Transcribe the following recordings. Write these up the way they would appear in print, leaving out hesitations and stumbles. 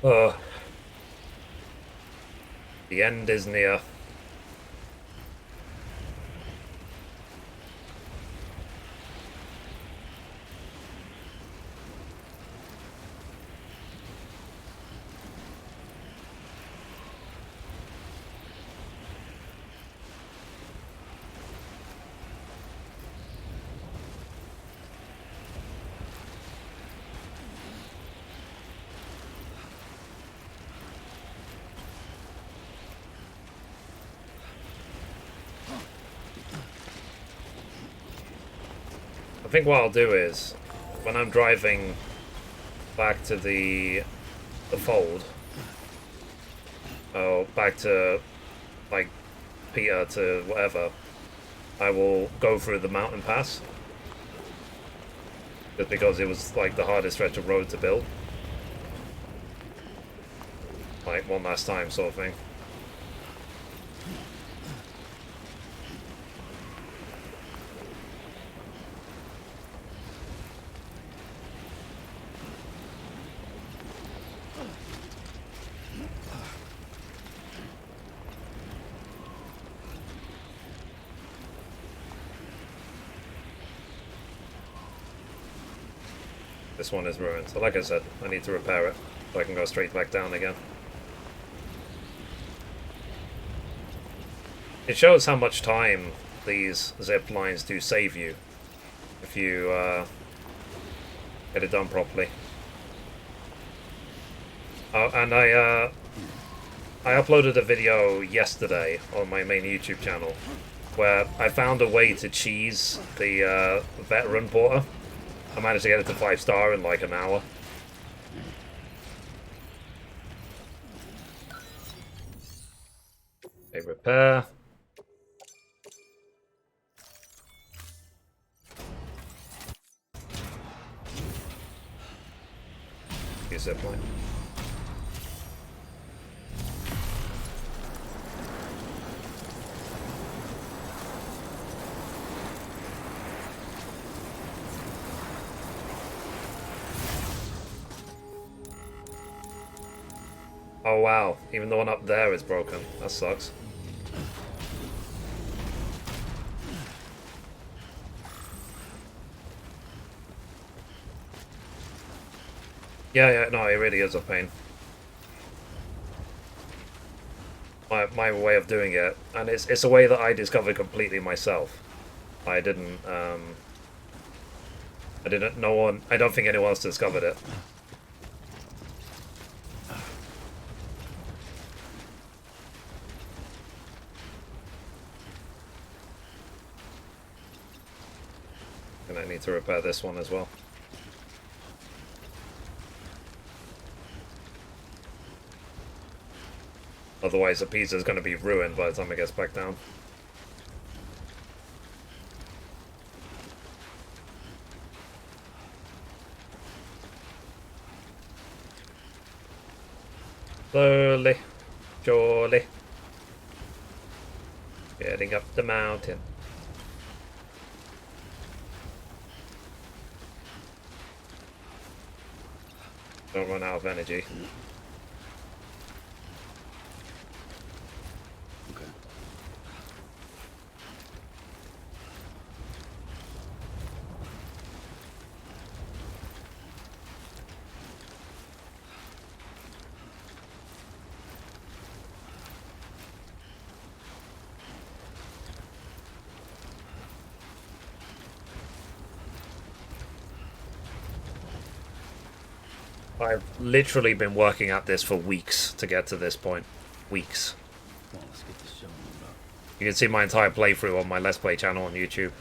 Uh, the end is near. I think what I'll do is, when I'm driving back to the fold, oh, back to, like, Peter to whatever, I will go through the mountain pass. Just because it was, like, the hardest stretch of road to build. Like, one last time sort of thing. This one is ruined. So like I said, I need to repair it so I can go straight back down again. It shows how much time these zip lines do save you if you get it done properly. Oh, and I uploaded a video yesterday on my main YouTube channel where I found a way to cheese the veteran porter. I managed to get it to 5-star in like an hour. A repair. Use that point. Oh wow, even the one up there is broken. That sucks. Yeah, no, it really is a pain. My way of doing it, and it's a way that I discovered completely myself. I didn't I don't think anyone else discovered it. And I need to repair this one as well. Otherwise the pizza is going to be ruined by the time it gets back down. Slowly, surely, getting up the mountain. Don't run out of energy. Okay. I've literally been working at this for weeks to get to this point. Weeks. Come on, let's get this show moved up. You can see my entire playthrough on my Let's Play channel on YouTube.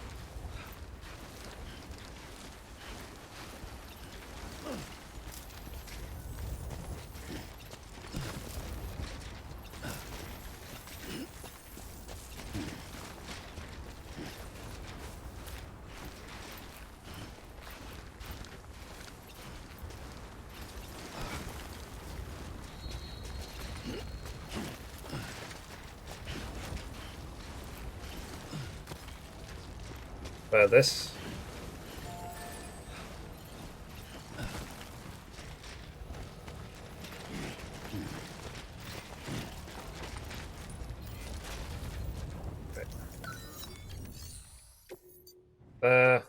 This. There.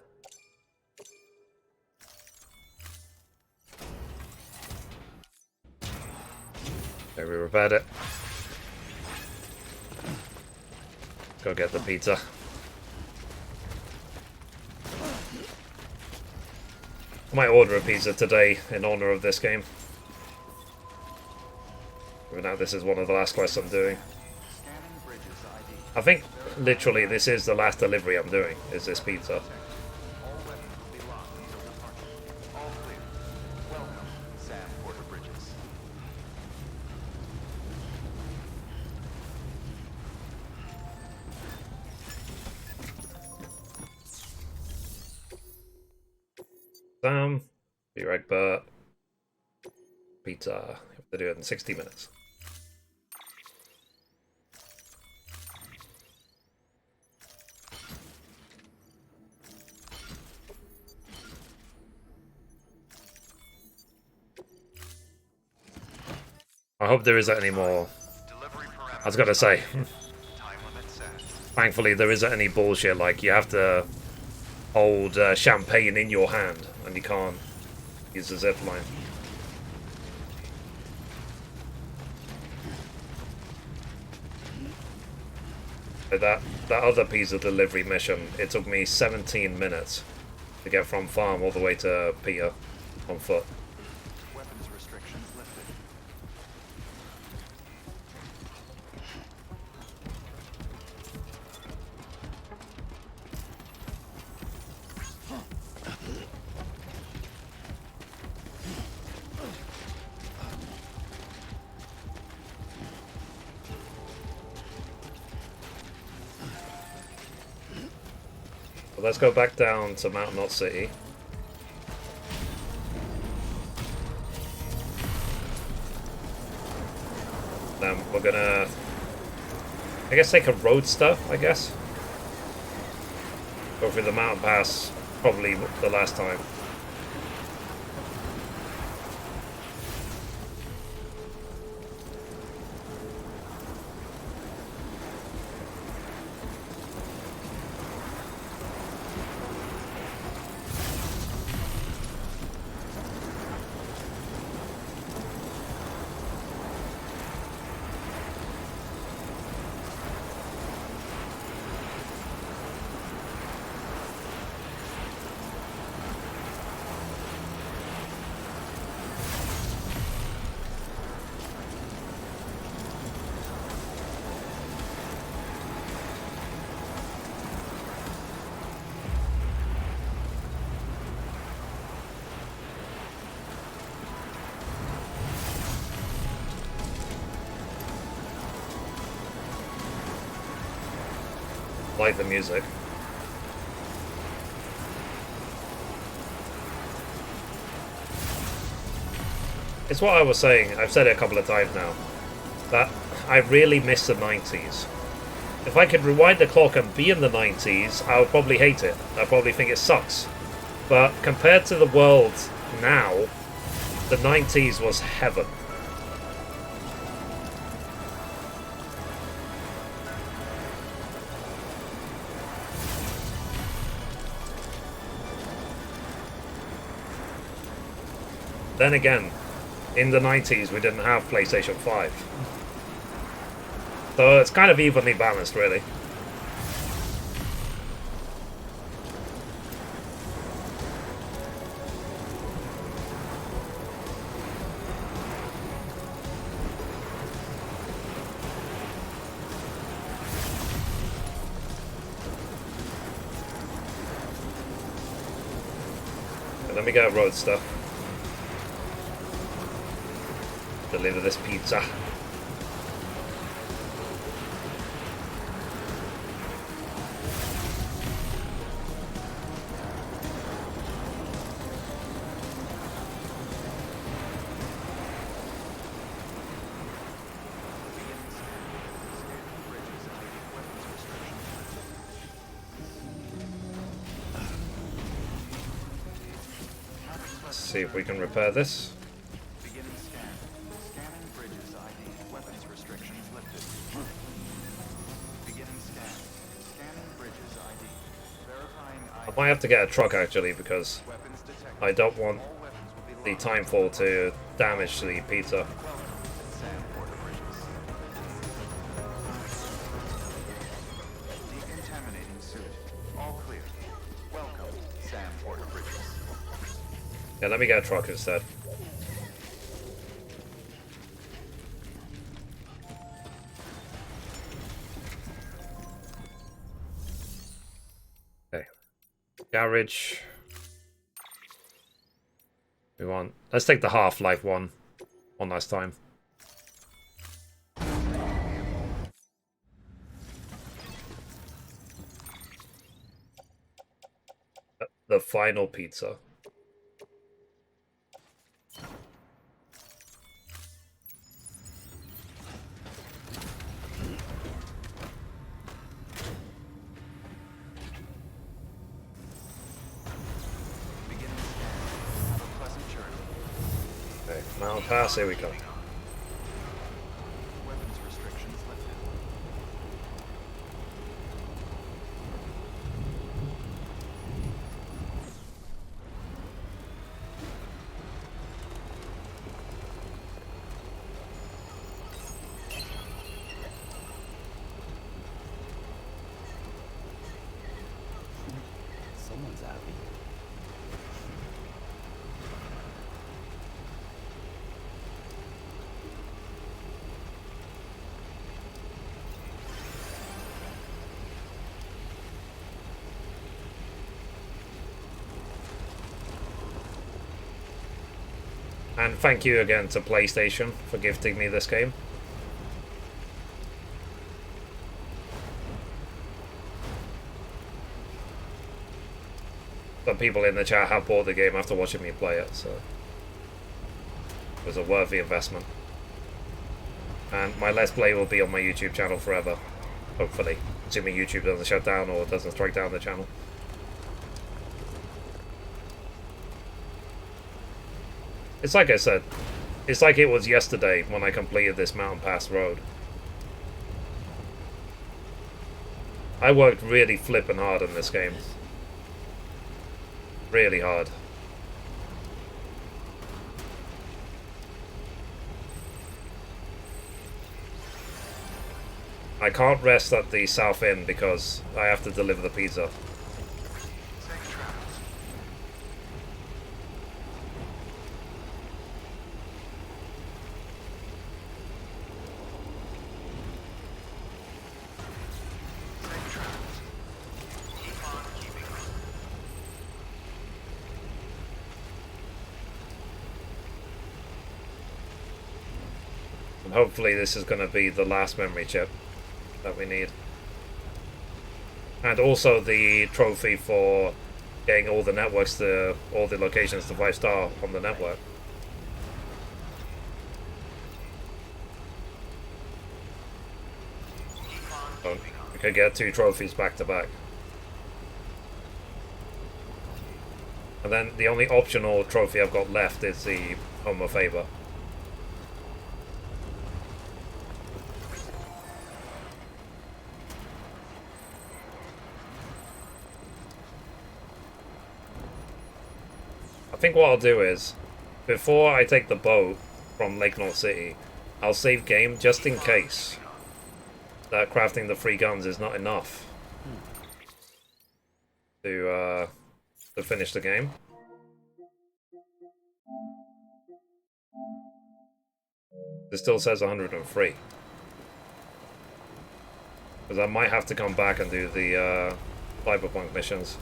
There, we repaired it. Go get the pizza. I might order a pizza today in honor of this game. Even though this is one of the last quests I'm doing. I think literally this is the last delivery I'm doing, is this pizza. Be right back. Pizza. You have to do it in 60 minutes. I hope there isn't any more. I was gonna say. Thankfully, there isn't any bullshit like you have to hold champagne in your hand and you can't use the zip line. That other pizza delivery mission, it took me 17 minutes to get from farm all the way to pier on foot. Weapons restrictions lifted. Let's go back down to Mount Knot City. Then we're gonna, I guess, take a roadster, I guess. Go through the mountain pass, probably the last time. Like the music. It's what I was saying, I've said it a couple of times now, that I really miss the 90s. If I could rewind the clock and be in the 90s, I would probably hate it. I'd probably think it sucks. But compared to the world now, the 90s was heaven. Then again, in the 90s we didn't have PlayStation 5. So it's kind of evenly balanced, really. And then we get a roadster. Deliver this pizza. Let's see if we can repair this. I might have to get a truck actually because Weapons detected. I don't want All weapons will the be locked. timefall to damage the pizza. Welcome, Sam Porter Bridges. Decontaminating suit. All clear. Welcome, Sam Porter Bridges. Yeah, let me get a truck instead. Okay. Garage. We want. Let's take the Half-Life one last time. The final pizza. Beginning scan. Have a pleasant journey. Okay, Mountain Pass, here we go. Weapons restrictions lifted. Someone's happy. And thank you again to PlayStation for gifting me this game. Some people in the chat have bought the game after watching me play it, so it was a worthy investment. And my Let's Play will be on my YouTube channel forever, hopefully. Assuming YouTube doesn't shut down or doesn't strike down the channel. It's like I said, it's like it was yesterday when I completed this Mountain Pass road. I worked really flippin' hard on this game. Really hard. I can't rest at the south end because I have to deliver the pizza. Safe travels. Safe travels. Keep on keeping on. And hopefully this is going to be the last memory chip that we need. And also the trophy for getting all the networks to, all the locations to 5-star on the network. So we could get 2 trophies back to back. And then the only optional trophy I've got left is the Home of Favor. I think what I'll do is, before I take the boat from Lake North City, I'll save game just in case that crafting the 3 guns is not enough to finish the game. It still says 103. Because I might have to come back and do the Cyberpunk missions.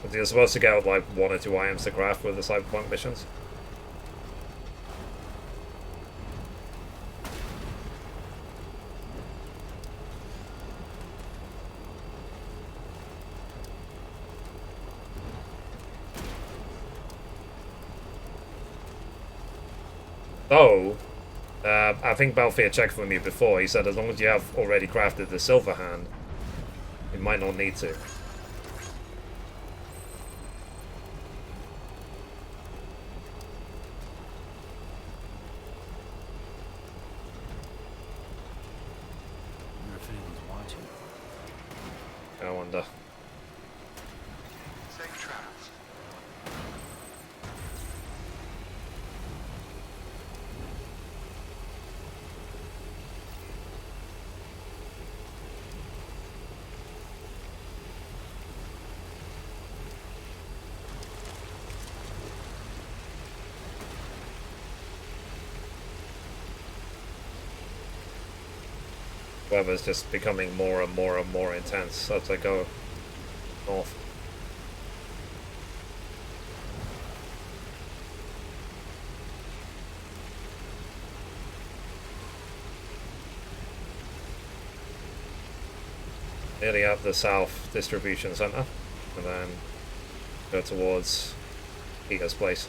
But you're supposed to get like 1 or 2 items to craft with the Cyberpunk missions. So, I think Balthier checked for me before. He said as long as you have already crafted the silver hand, you might not need to. If anyone's watching. I wonder. Safe travels. Weather's just becoming more and more and more intense as I go north. Nearly at the south distribution center, and then go towards Peter's place.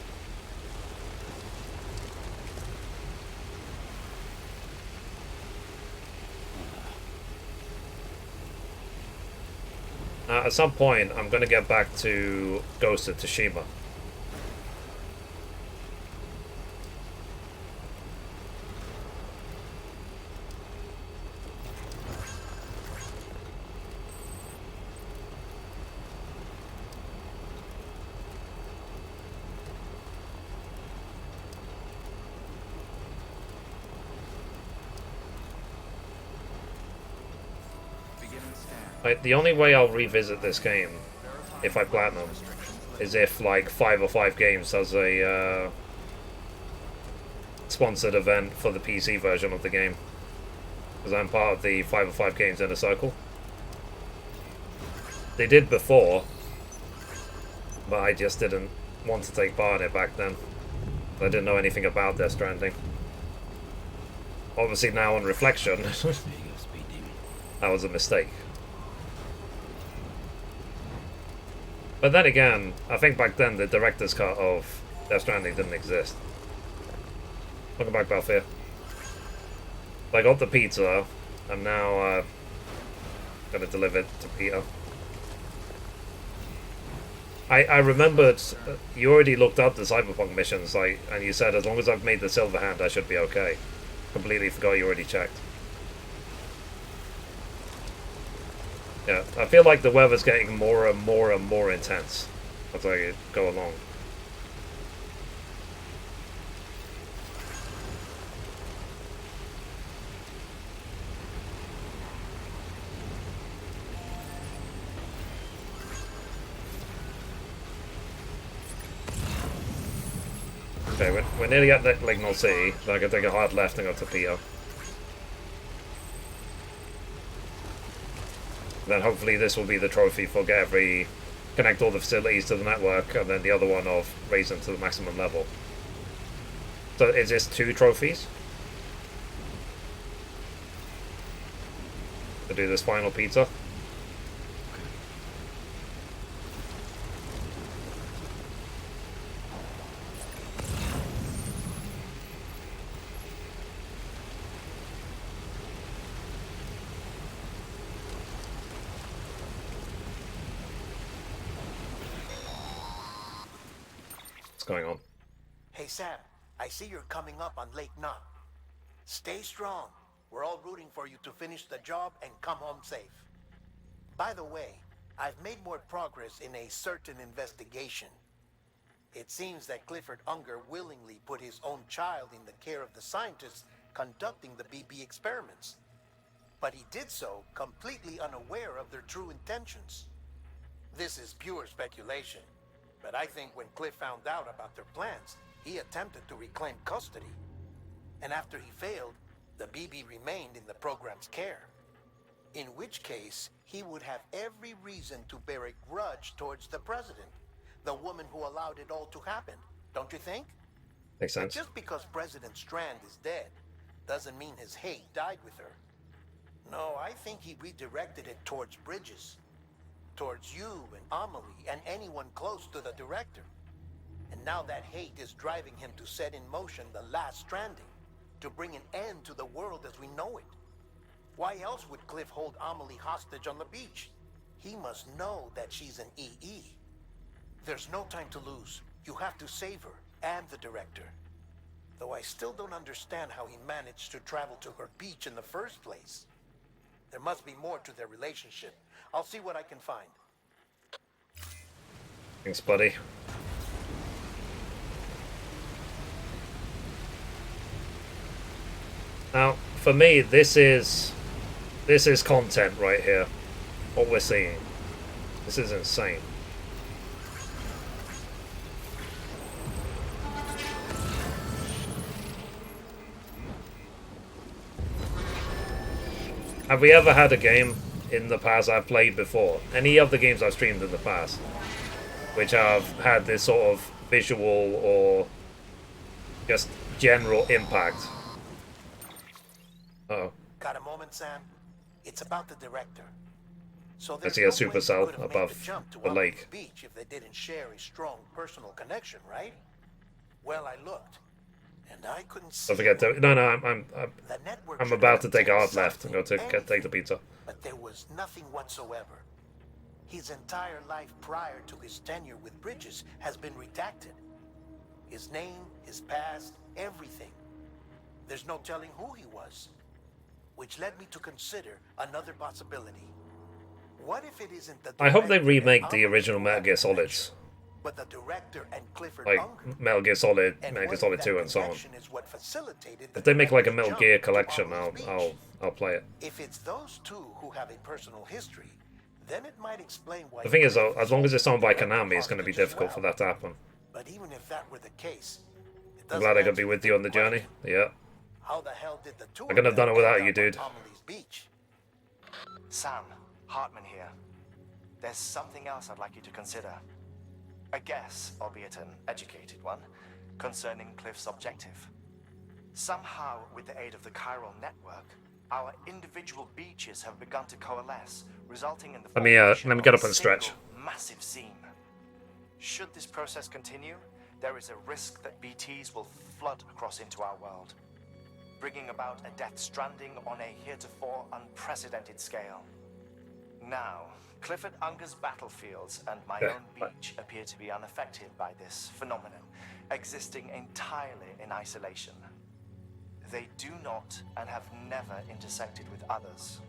At some point, I'm going to get back to Ghost of Tsushima. The only way I'll revisit this game, if I platinum, is if like 505 Games does a sponsored event for the PC version of the game, because I'm part of the 505 Games Inner Circle. They did before, but I just didn't want to take part in it back then. I didn't know anything about Death Stranding. Obviously now on reflection, that was a mistake. But then again, I think back then the director's cut of Death Stranding didn't exist. Welcome back, Balfour. I got the pizza, I'm now gonna deliver it to Peter. I remembered you already looked up the Cyberpunk missions, like, and you said as long as I've made the Silver Hand, I should be okay. Completely forgot you already checked. Yeah, I feel like the weather's getting more and more and more intense as I go along. Okay, we're nearly at Lignal City, so I can take a hard left and go to Pio. Then hopefully this will be the trophy for connect all the facilities to the network, and then the other one of raise them to the maximum level. So is this 2 trophies? To do this final pizza? Going on. Hey Sam, I see you're coming up on Lake Knot. Stay strong. We're all rooting for you to finish the job and come home safe. By the way, I've made more progress in a certain investigation. It seems that Clifford Unger willingly put his own child in the care of the scientists conducting the BB experiments. But he did so completely unaware of their true intentions. This is pure speculation. But I think when Cliff found out about their plans, he attempted to reclaim custody. And after he failed, the BB remained in the program's care. In which case, he would have every reason to bear a grudge towards the president, the woman who allowed it all to happen. Don't you think? Makes sense. Just because President Strand is dead, doesn't mean his hate died with her. No, I think he redirected it towards Bridges. Towards you and Amelie and anyone close to the director. And now that hate is driving him to set in motion the last Stranding, to bring an end to the world as we know it. Why else would Cliff hold Amelie hostage on the beach? He must know that she's an EE. There's no time to lose. You have to save her and the director. Though I still don't understand how he managed to travel to her beach in the first place. There must be more to their relationship. I'll see what I can find. Thanks, buddy. Now, for me, this is content right here. What we're seeing. This is insane. Have we ever had a game in the past I've played before? Any of the games I've streamed in the past, which have had this sort of visual or just general impact? Uh-oh. Got a moment, Sam? It's about the director. So I see a supercell above the lake. Beach if they didn't share a strong personal connection, right? Well, I looked, and I couldn't see. Don't forget to. No, I'm about to take a hard left and go to take the pizza. But there was nothing whatsoever. His entire life prior to his tenure with Bridges has been redacted. His name, his past, everything. There's no telling who he was. Which led me to consider another possibility. What if it isn't the I hope they remake the original Metal Gear Solids. But the director and Clifford Like Unger, Metal Gear Solid, Metal Gear Solid 2 and so on. is what facilitated If they make like a Metal jump Gear to collection, Amelie's I'll play it. If it's those two who have a personal history, then it might explain why. The thing is though, Cliff as long as it's owned by felt Konami, it's going to be hostage as difficult for well. that to happen. But even if that were the case, it I'm doesn't glad I could answer be with the you on the journey. question. Yeah. How the hell did the two I couldn't have done it without you, dude. Amelie's Beach? Sam, Hartman here. There's something else I'd like you to consider. A guess, albeit an educated one, concerning Cliff's objective. Somehow, with the aid of the chiral network, our individual beaches have begun to coalesce, resulting in the Let me get up and stretch. massive seam. Should this process continue, there is a risk that BTs will flood across into our world, bringing about a death stranding on a heretofore unprecedented scale. Now, Clifford Unger's battlefields and my own beach appear to be unaffected by this phenomenon, existing entirely in isolation. They do not and have never intersected with others.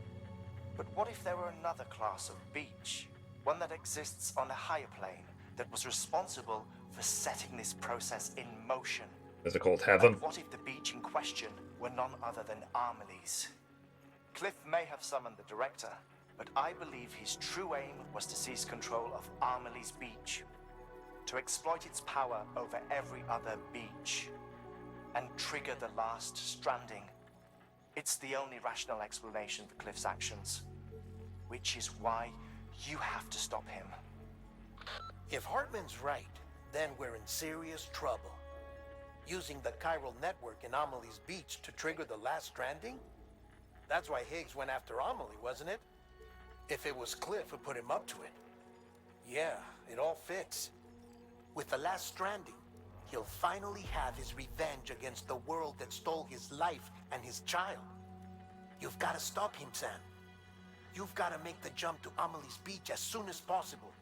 But what if there were another class of beach, one that exists on a higher plane, that was responsible for setting this process in motion? Is it called Heaven? And what if the beach in question were none other than Amelie's? Cliff may have summoned the director, but I believe his true aim was to seize control of Amelie's Beach, to exploit its power over every other beach, and trigger the last stranding. It's the only rational explanation for Cliff's actions, which is why you have to stop him. If Hartman's right, then we're in serious trouble. Using the chiral network in Amelie's Beach to trigger the last stranding? That's why Higgs went after Amelie, wasn't it? If it was Cliff who put him up to it. Yeah, it all fits. With the last stranding, he'll finally have his revenge against the world that stole his life and his child. You've got to stop him, Sam. You've got to make the jump to Amelie's Beach as soon as possible.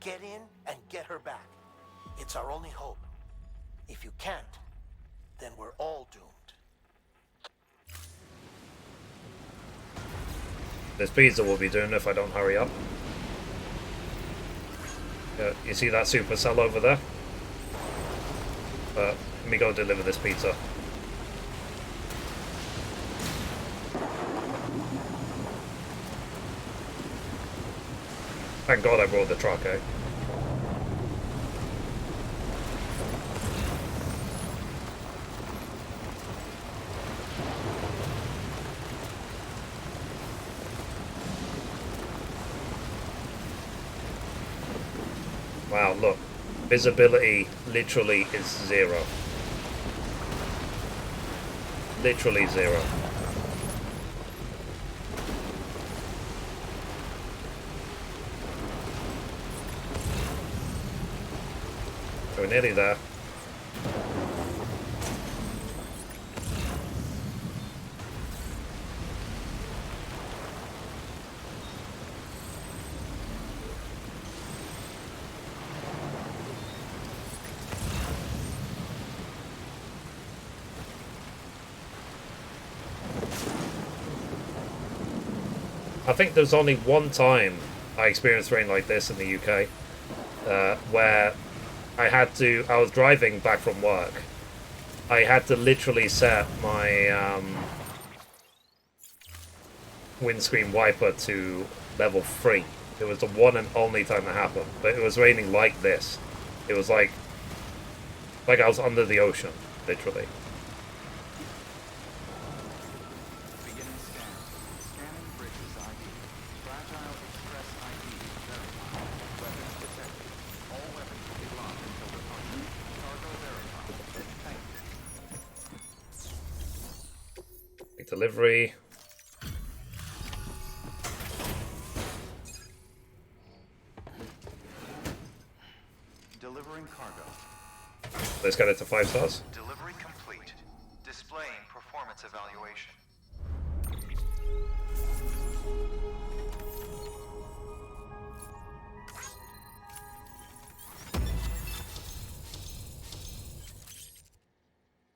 Get in and get her back. It's our only hope. If you can't, then we're all doomed. This pizza will be doing if I don't hurry up. You see that supercell over there? Let me go deliver this pizza. Thank God I brought the truck, eh? Wow, look. Visibility literally is 0. Literally 0. We're nearly there. I think there's only one time I experienced rain like this in the UK, where I was driving back from work. I had to literally set my windscreen wiper to level 3. It was the one and only time that happened, but it was raining like this. It was like I was under the ocean, literally. Beginning scan. Scanning bridges ID. Fragile Express ID verified. Weapons detected. All weapons will be locked until departure. Cargo verified. Thank you. Big delivery. Delivering cargo. Let's get it to 5 stars. Delivery complete. Displaying performance evaluation.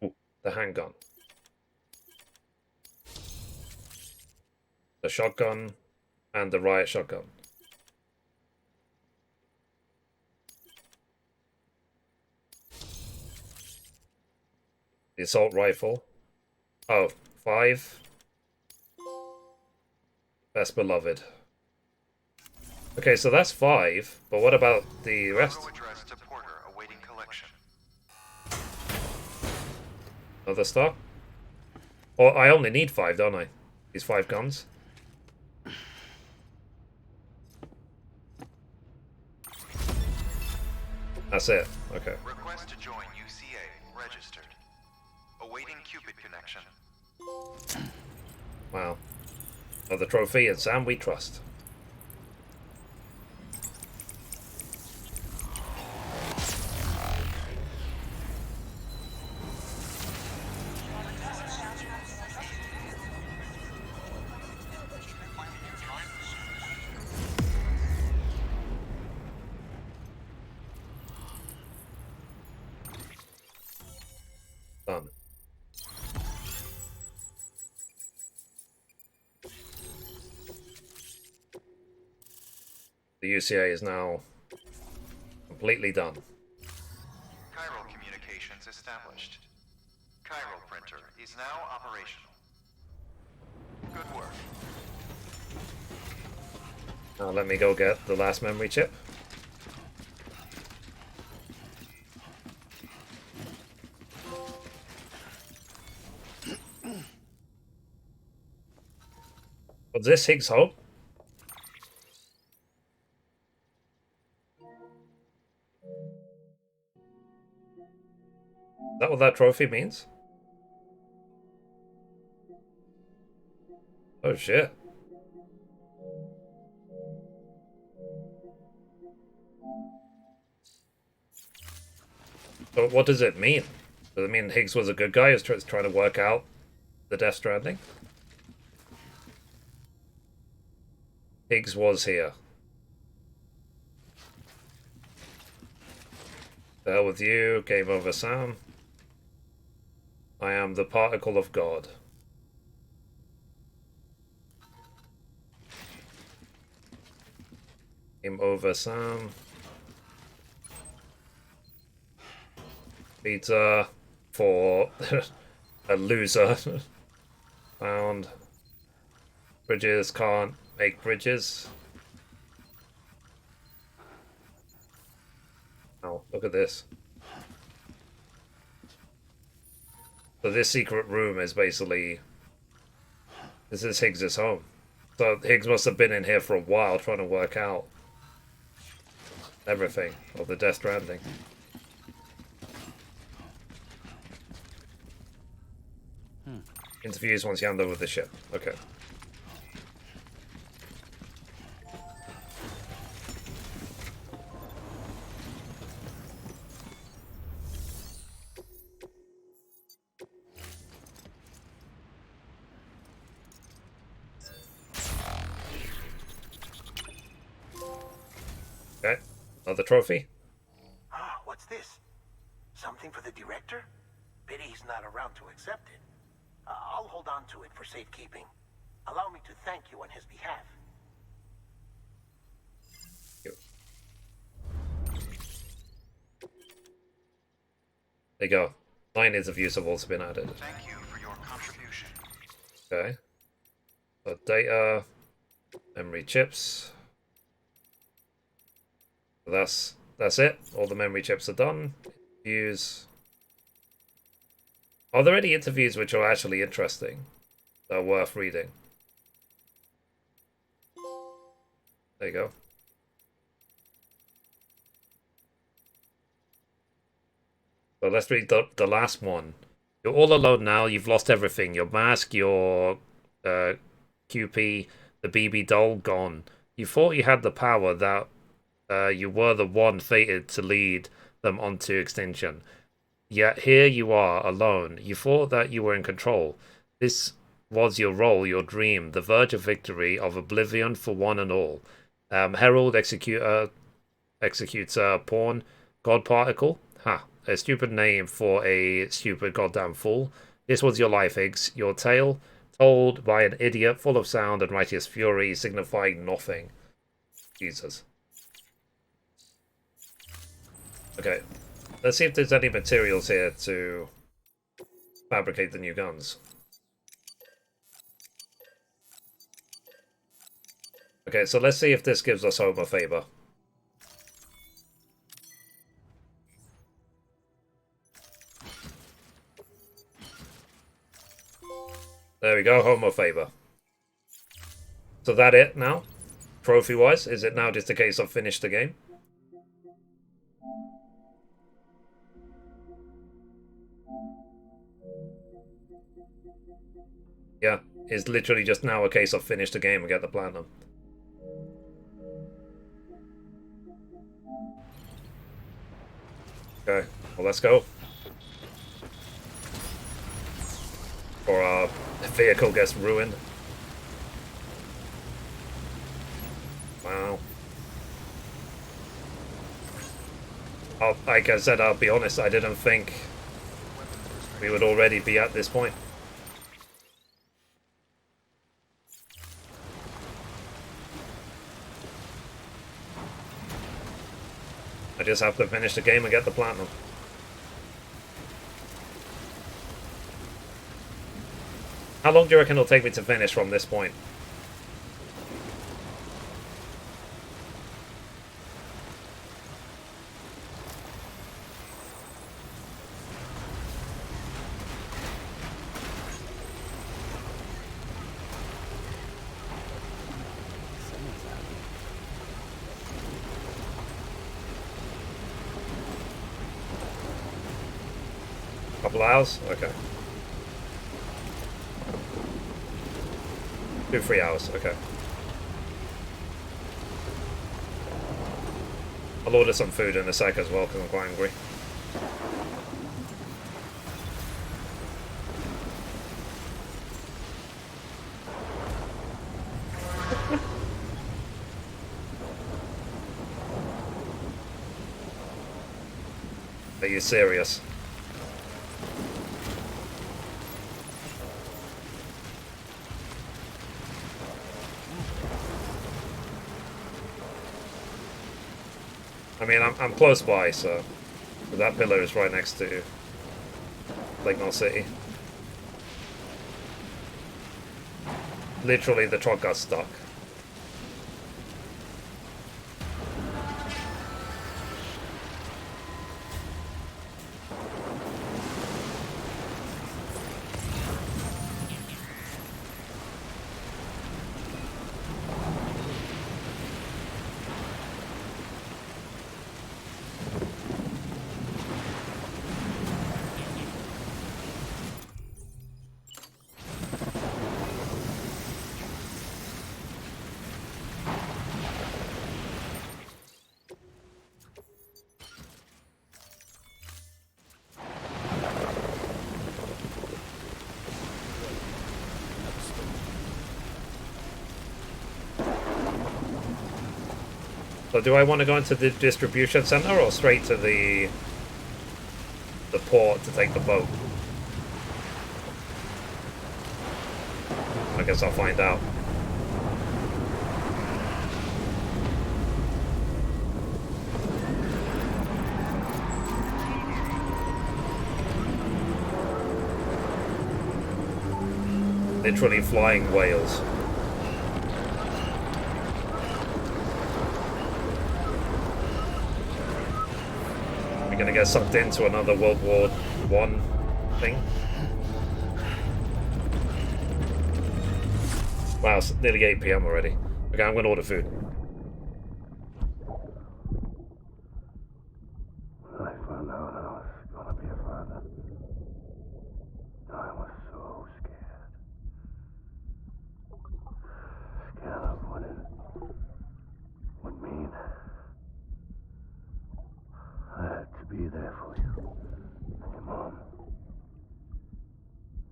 Ooh, the handgun. The shotgun and the riot shotgun. The assault rifle. Oh, 5. Best beloved. Okay, so that's 5, but what about the rest? Cargo address to Porter awaiting collection. Another star? Well, I only need 5, don't I? These 5 guns. That's it. Okay. Request to join UCA registered. Awaiting Cupid connection. Wow. Another trophy, and Sam we trust. Done. The UCA is now completely done. Chiral communications established. Chiral printer is now operational. Good work. Now let me go get the last memory chip. Was this Higgs Hope? Is that what that trophy means? Oh shit. So what does it mean? Does it mean Higgs was a good guy who's trying to work out the Death Stranding? Higgs was here. The hell with you. Game over, Sam. I am the particle of God. Game over, Sam. Pizza for a loser. Found. Bridges can't make bridges. Oh, look at this. So this secret room is basically... This is Higgs' home. So Higgs must have been in here for a while trying to work out everything of the Death Stranding. Interviews once you hand over the ship. Okay. Okay, another trophy. Ah, what's this? Something for the director? Pity he's not around to accept it. I'll hold on to it for safekeeping. Allow me to thank you on his behalf. There you go. 9 interviews have also been added. Thank you for your contribution. Okay. Got data, memory chips. That's it. All the memory chips are done. Interviews. Are there any interviews which are actually interesting that are worth reading? There you go. So let's read the last one. You're all alone now. You've lost everything. Your mask, your QP, the BB doll, gone. You thought you had the power, that you were the one fated to lead them onto extinction. Yet here you are, alone. You thought that you were in control. This was your role, your dream, the verge of victory, of oblivion for one and all. Herald, Executor, Pawn, God Particle. Ha. A stupid name for a stupid goddamn fool. This was your life, Higgs. Your tale, told by an idiot, full of sound and righteous fury, signifying nothing. Jesus. Okay. Let's see if there's any materials here to fabricate the new guns. Okay, so let's see if this gives us Homer Faber. There we go, Homo Faber. So that it now? Trophy-wise? Is it now just a case of finish the game? Yeah, it's literally just now a case of finish the game and get the platinum. Okay, well let's go. Or our vehicle gets ruined. Wow. Like I said, I'll be honest, I didn't think we would already be at this point. I just have to finish the game and get the platinum. How long do you reckon it'll take me to finish from this point? Couple hours? Okay. 2-3 hours, okay. I'll order some food in a sec as well because I'm quite hungry. Are you serious? I mean, I'm close by, so that pillar is right next to Lake Null City. Literally, the truck got stuck. So do I want to go into the distribution center or straight to the port to take the boat? Okay, guess I'll find out. Literally flying whales. We're gonna get sucked into another World War One thing. Wow, it's nearly 8 PM already. Okay, I'm gonna order food. When I found out I was gonna be a father, I was so scared. Scared of what it would mean. I had to be there for you, and your mom.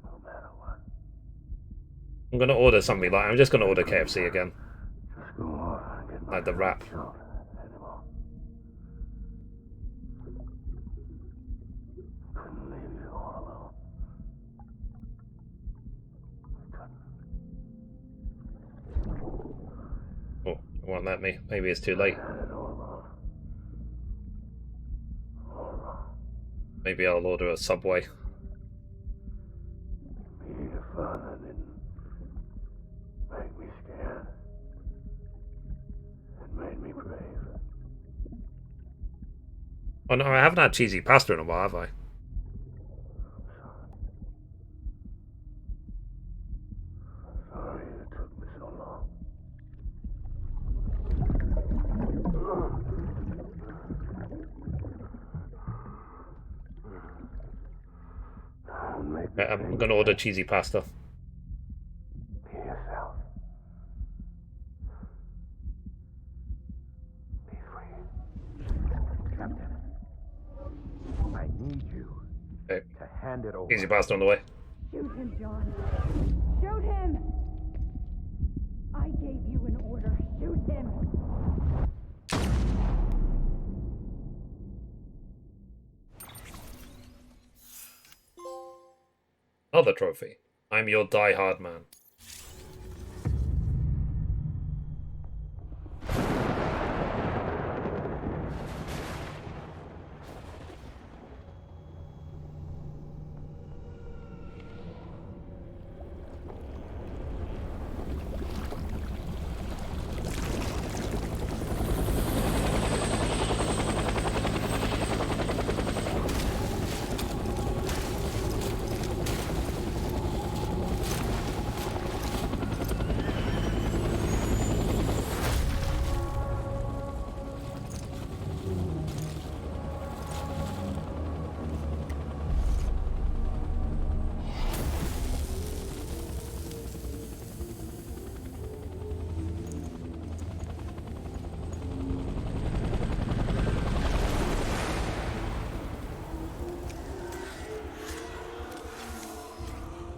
No matter what. I'm gonna order something like I'm just gonna order KFC again. Just go off and get my Like the wrap. children anymore. Couldn't leave you all alone. Oh, it won't let me. Maybe it's too late. I had it all wrong. All wrong. Maybe I'll order a Subway. Being a father didn't make me scared. It made me brave. Oh no, I haven't had cheesy pasta in a while, have I? Sorry it took me so long. Don't make me I'm think gonna order cheesy pasta. Be yourself. Be free. Captain, I need you Okay, to hand it over. cheesy pasta on the way. Shoot him, John. Shoot him! I gave you an order. Shoot him! Another trophy. I'm your die-hard man.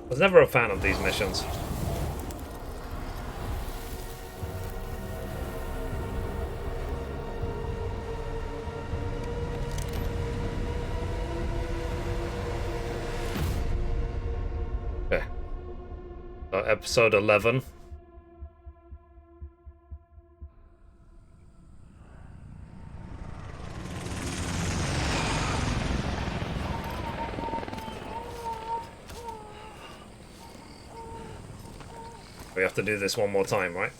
I was never a fan of these missions. Okay. Episode 11. We have to do this one more time, right?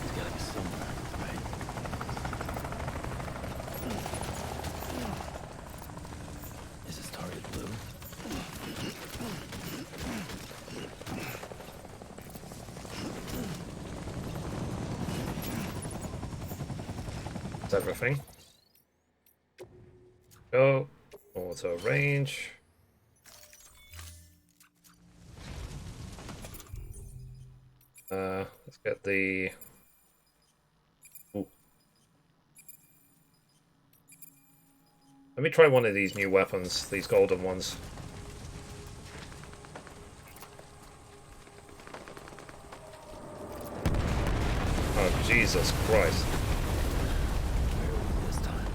It's gotta be somewhere, right? Is this target blue? That's everything. Go. Auto range. Let's get the... Ooh. Let me try one of these new weapons, these golden ones. Oh, jeez. Jesus Christ. This time.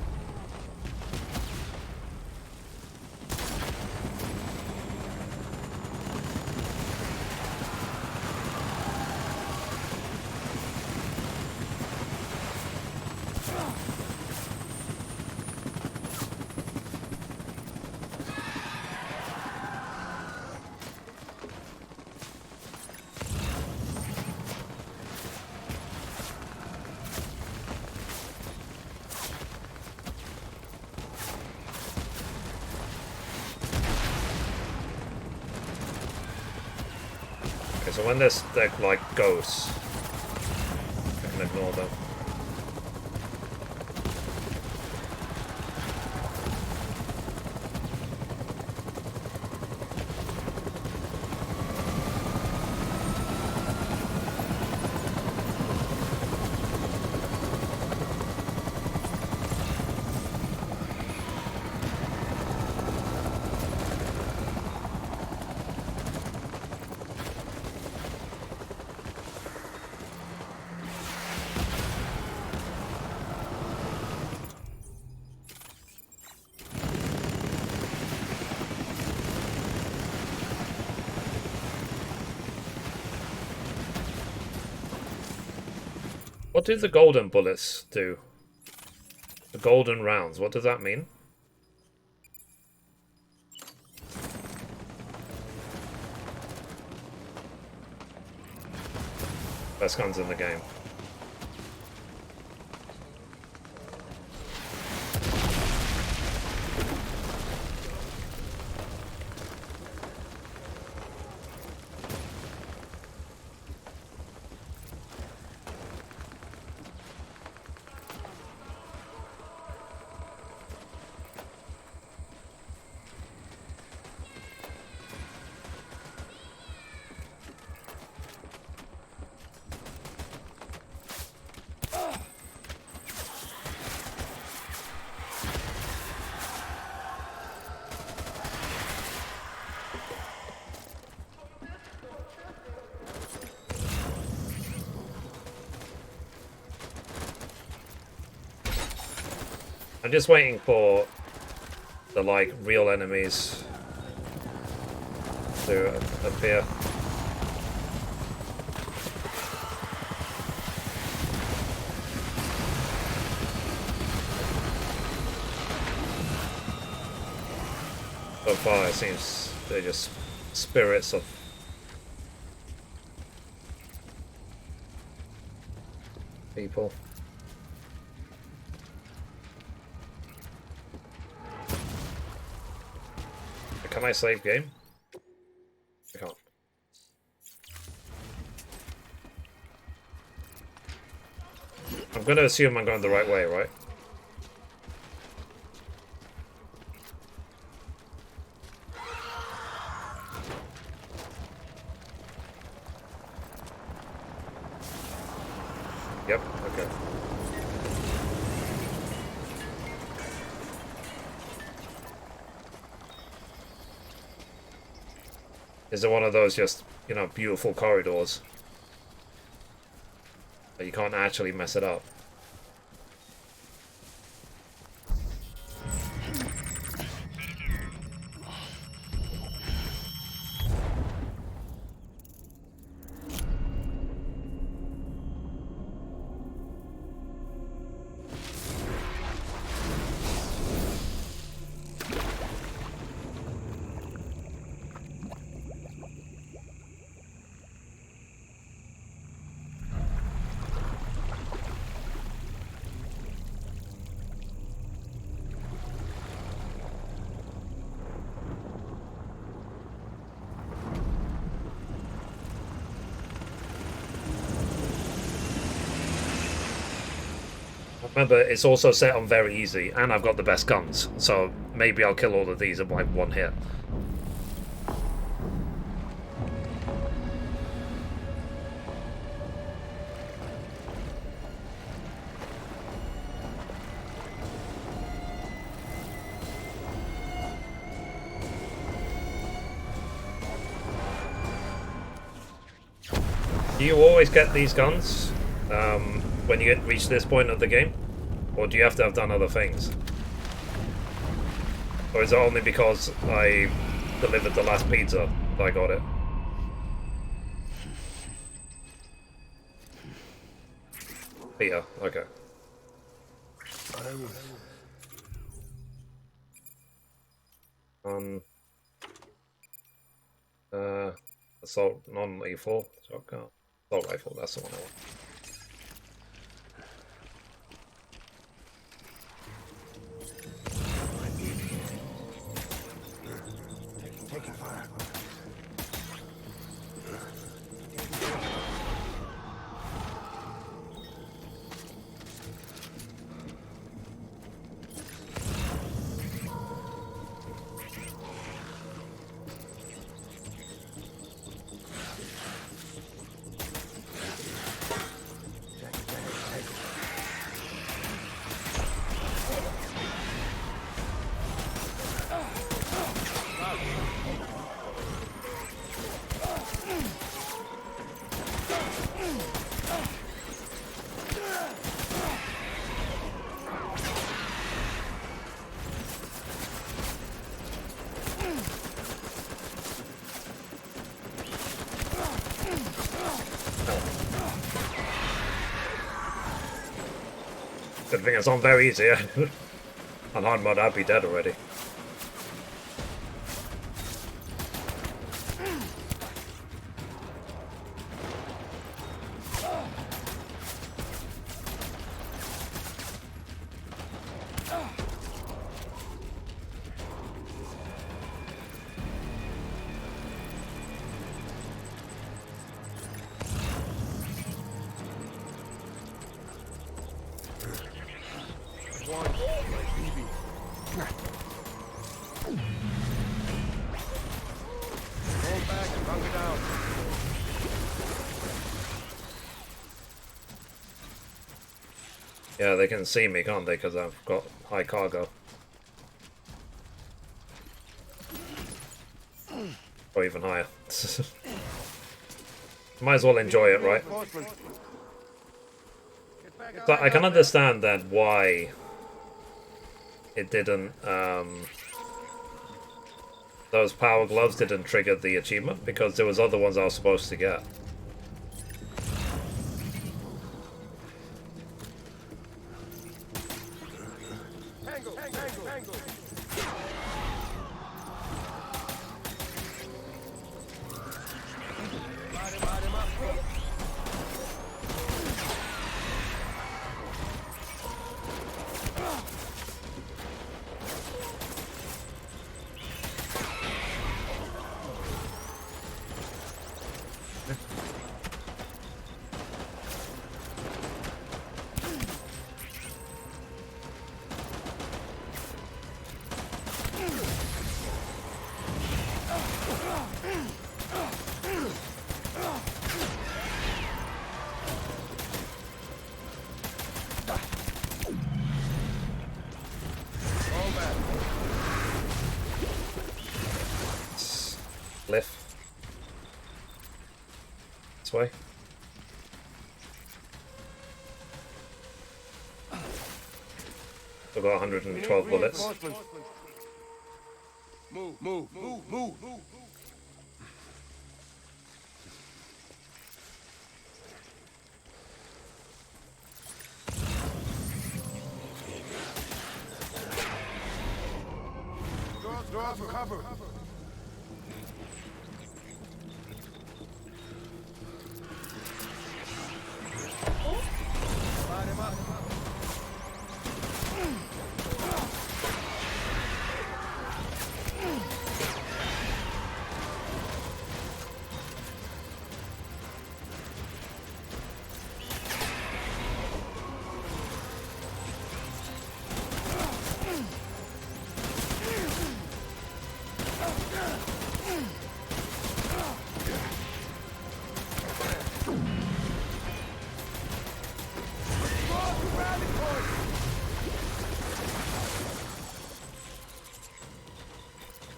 Okay, so when they're like ghosts, I can ignore them. What do the golden bullets do? The golden rounds, what does that mean? Best guns in the game. I'm just waiting for the like real enemies to appear. So far it seems they're just spirits of people. Can I save game? I can't. I'm gonna assume I'm going the right way, right? Yep, okay. Is it one of those just, you know, beautiful corridors that you can't actually mess it up? Remember, it's also set on very easy, and I've got the best guns, so maybe I'll kill all of these in like one hit. Do you always get these guns? when you reach this point of the game? Or do you have to have done other things? Or is it only because I delivered the last pizza that I got it? Peter, okay. Assault non-lethal shotgun. Assault rifle, that's the one I want. Taking fire. Good thing it's on very easy. On hard mode, I'd be dead already. Yeah, they can see me, can't they? Because I've got high cargo. Or even higher. Might as well enjoy it, right? But I can understand then why it didn't, those power gloves didn't trigger the achievement, because there was other ones I was supposed to get. Lift. This way. I've got 112 bullets. Move. Draw for cover. Light him up.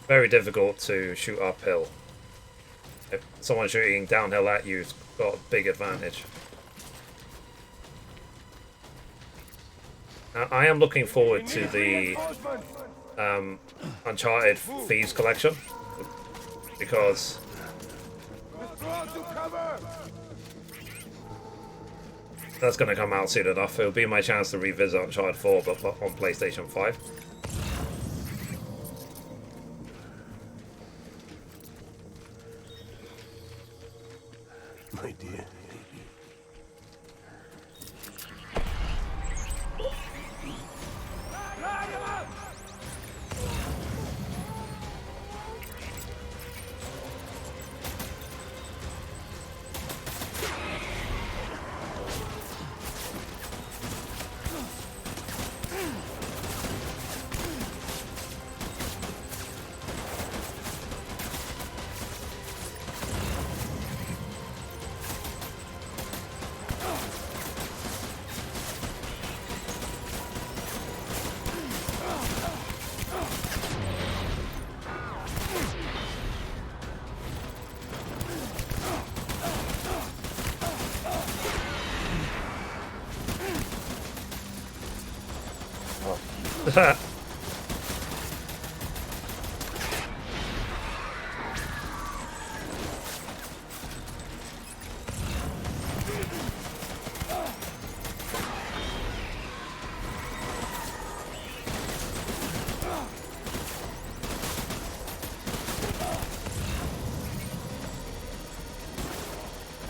Very difficult to shoot uphill. If someone shooting downhill at you's got a big advantage. I am looking forward to the Uncharted Thieves Collection because that's going to come out soon enough. It'll be my chance to revisit Uncharted 4, but on PlayStation 5. My dear.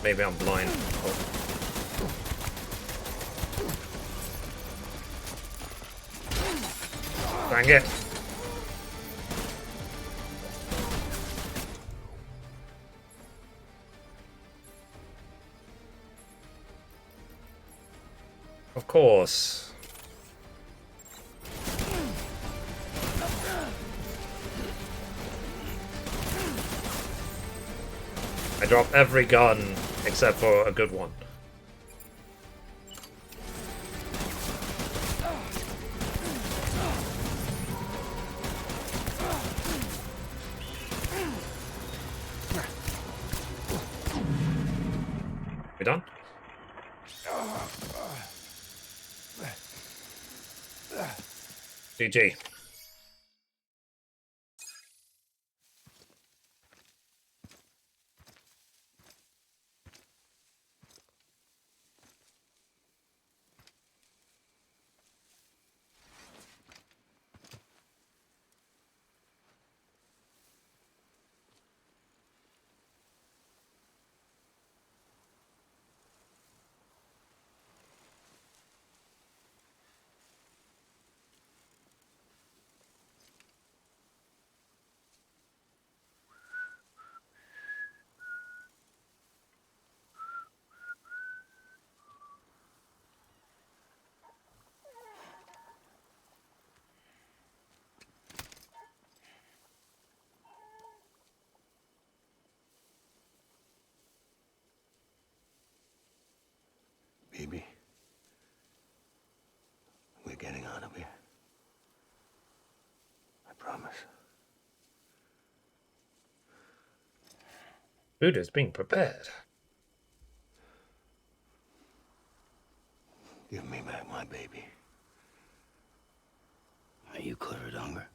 Maybe I'm blind. Oh. Dang it. Of course. I drop every gun except for a good one. We done? GG. Baby, we're getting out of here. I promise. Food is being prepared. Give me back my baby. Are you clear of hunger?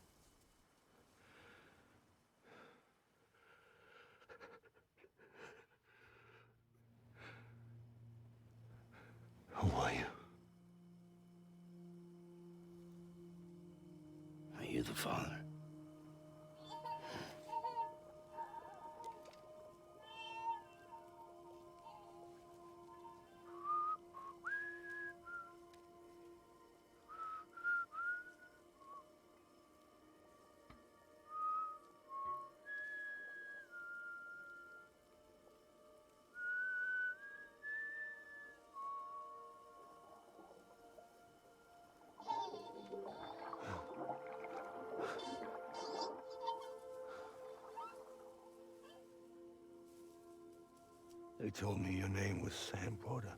Who are you? Are you the father? They told me your name was Sam Porter.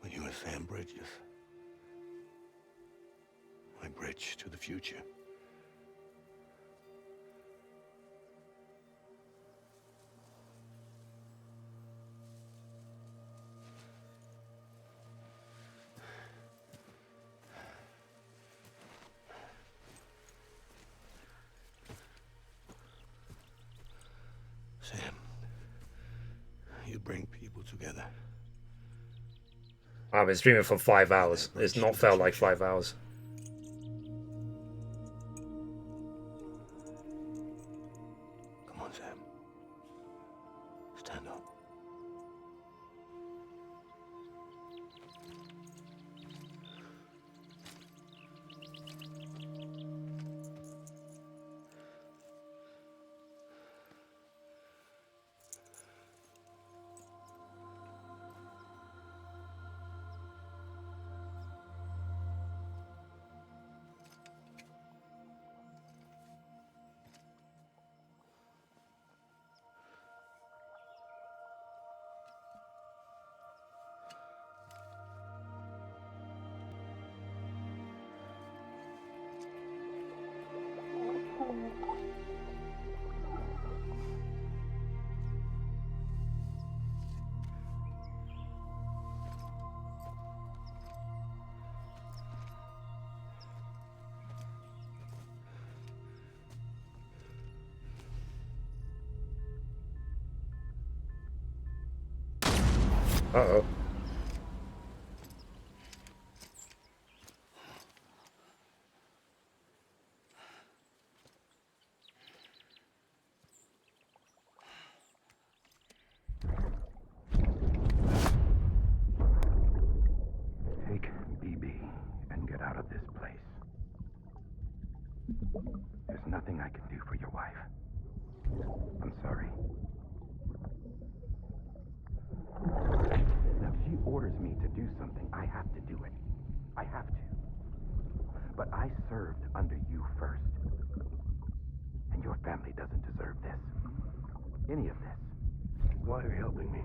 But you were Sam Bridges. My bridge to the future. Sam, you bring people together. I've been streaming for 5 hours. It's not felt like 5 hours. Come on, Sam. Stand up. Uh-oh. Take BB and get out of this place. There's nothing I can do for your wife. I'm sorry. Now, if she orders me to do something, I have to do it. I have to. But I served under you first. And your family doesn't deserve this. Any of this. Why are you helping me?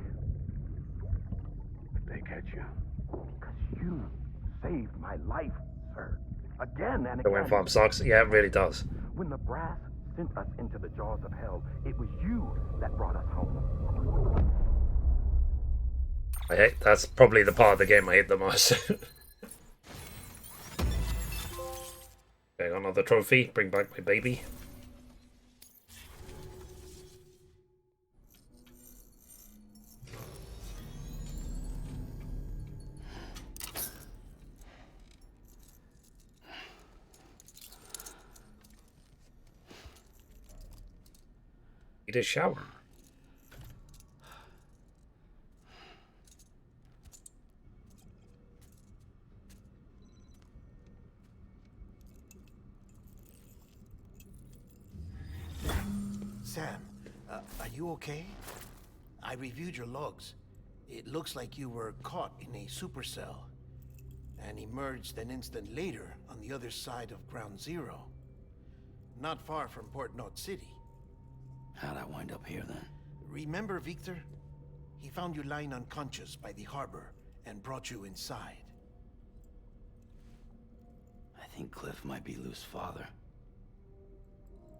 If they catch you. Because you saved my life, sir. Again and The again. wind farm sucks. Yeah, it really does. When the brass sent us into the jaws of hell, it was you that brought us home. That's probably the part of the game I hate the most. Okay, got another trophy. Bring back my baby. Need a shower. Sam, are you okay? I reviewed your logs. It looks like you were caught in a supercell and emerged an instant later on the other side of Ground Zero. Not far from Port Knot City. How'd I wind up here then? Remember Victor? He found you lying unconscious by the harbor and brought you inside. I think Cliff might be Lou's father.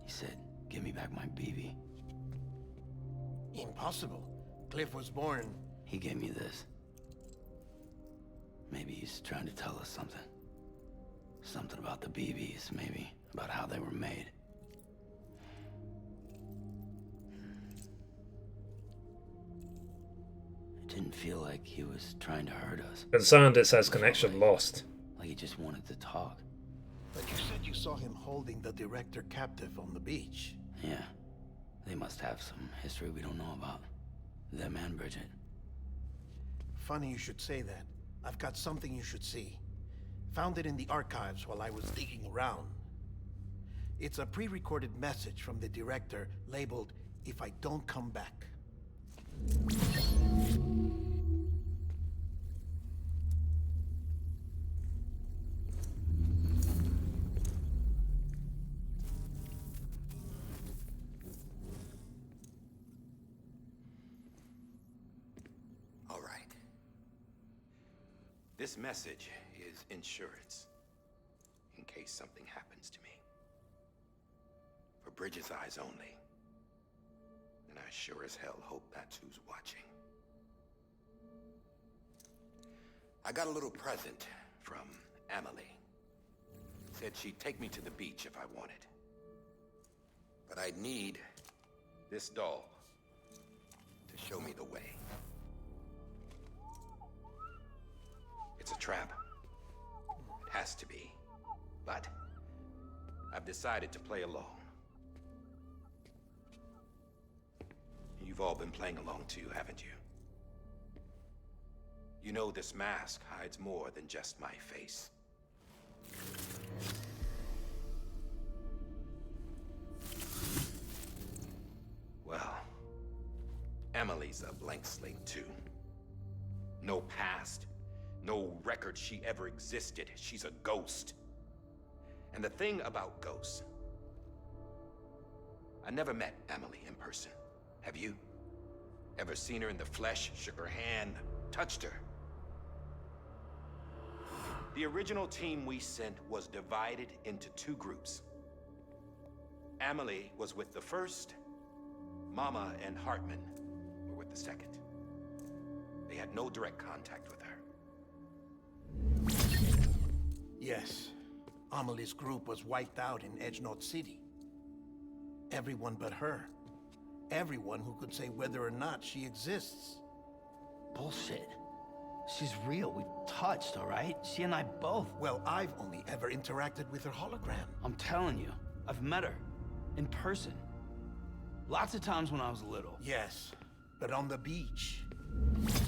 He said, give me back my BB. Impossible. Cliff was born... He gave me this. Maybe he's trying to tell us something. Something about the BBs, maybe. About how they were made. It didn't feel like he was trying to hurt us. Concerned it says connection lost. Like he just wanted to talk. But you said you saw him holding the director captive on the beach. Yeah. They must have some history we don't know about. Them and Bridget. Funny you should say that. I've got something you should see. Found it in the archives while I was digging around. It's a pre-recorded message from the director labeled, "If I don't come back." All right. This message is insurance, in case something happens to me. For Bridget's eyes only. And I sure as hell hope that's who's watching. I got a little present from Amelie. Said she'd take me to the beach if I wanted. But I'd need this doll to show me the way. It's a trap. It has to be. But I've decided to play along. You've all been playing along too, haven't you? You know this mask hides more than just my face. Well, Emily's a blank slate too. No past, no record she ever existed. She's a ghost. And the thing about ghosts, I never met Emily in person. Have you? Ever seen her in the flesh, shook her hand, touched her? The original team we sent was divided into two groups. Emily was with the first, Mama and Hartman were with the second. They had no direct contact with her. Yes. Amelie's group was wiped out in Edgenorth City. Everyone but her. Everyone who could say whether or not she exists. Bullshit. She's real. We've touched, all right? She and I both. Well, I've only ever interacted with her hologram. I'm telling you, I've met her. In person. Lots of times when I was little. Yes, but on the beach.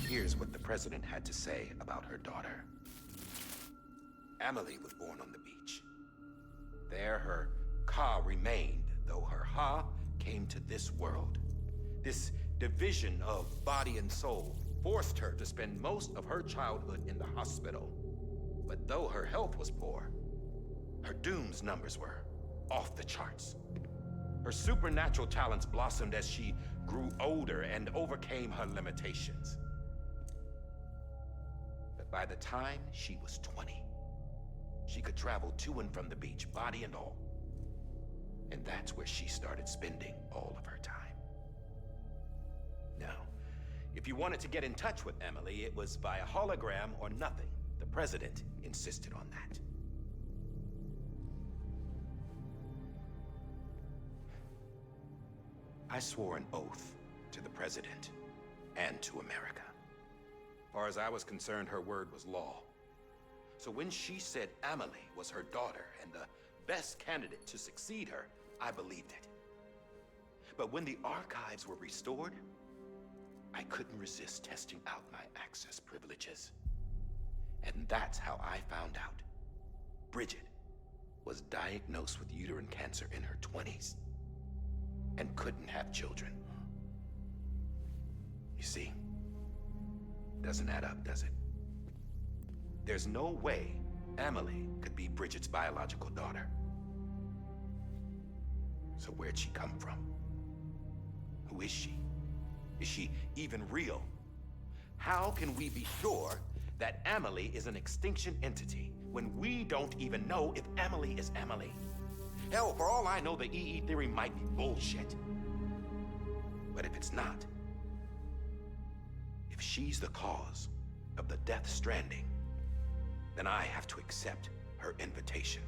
Here's what the president had to say about her daughter. Emily was born on the beach. There her Ka remained, though her Ha came to this world. This division of body and soul forced her to spend most of her childhood in the hospital. But though her health was poor, her Doom's numbers were off the charts. Her supernatural talents blossomed as she grew older and overcame her limitations. But by the time she was 20, she could travel to and from the beach, body and all. And that's where she started spending all of her time. Now, if you wanted to get in touch with Emily, it was via hologram or nothing. The president insisted on that. I swore an oath to the president and to America. As far as I was concerned, her word was law. So when she said Emily was her daughter and the best candidate to succeed her, I believed it. But when the archives were restored, I couldn't resist testing out my access privileges. And that's how I found out Bridget was diagnosed with uterine cancer in her 20s and couldn't have children. You see, doesn't add up, does it? There's no way Emily could be Bridget's biological daughter. So where'd she come from? Who is she? Is she even real? How can we be sure that Emily is an extinction entity when we don't even know if Emily is Emily? Hell, for all I know, the EE theory might be bullshit. But if it's not, if she's the cause of the death stranding, then I have to accept her invitation.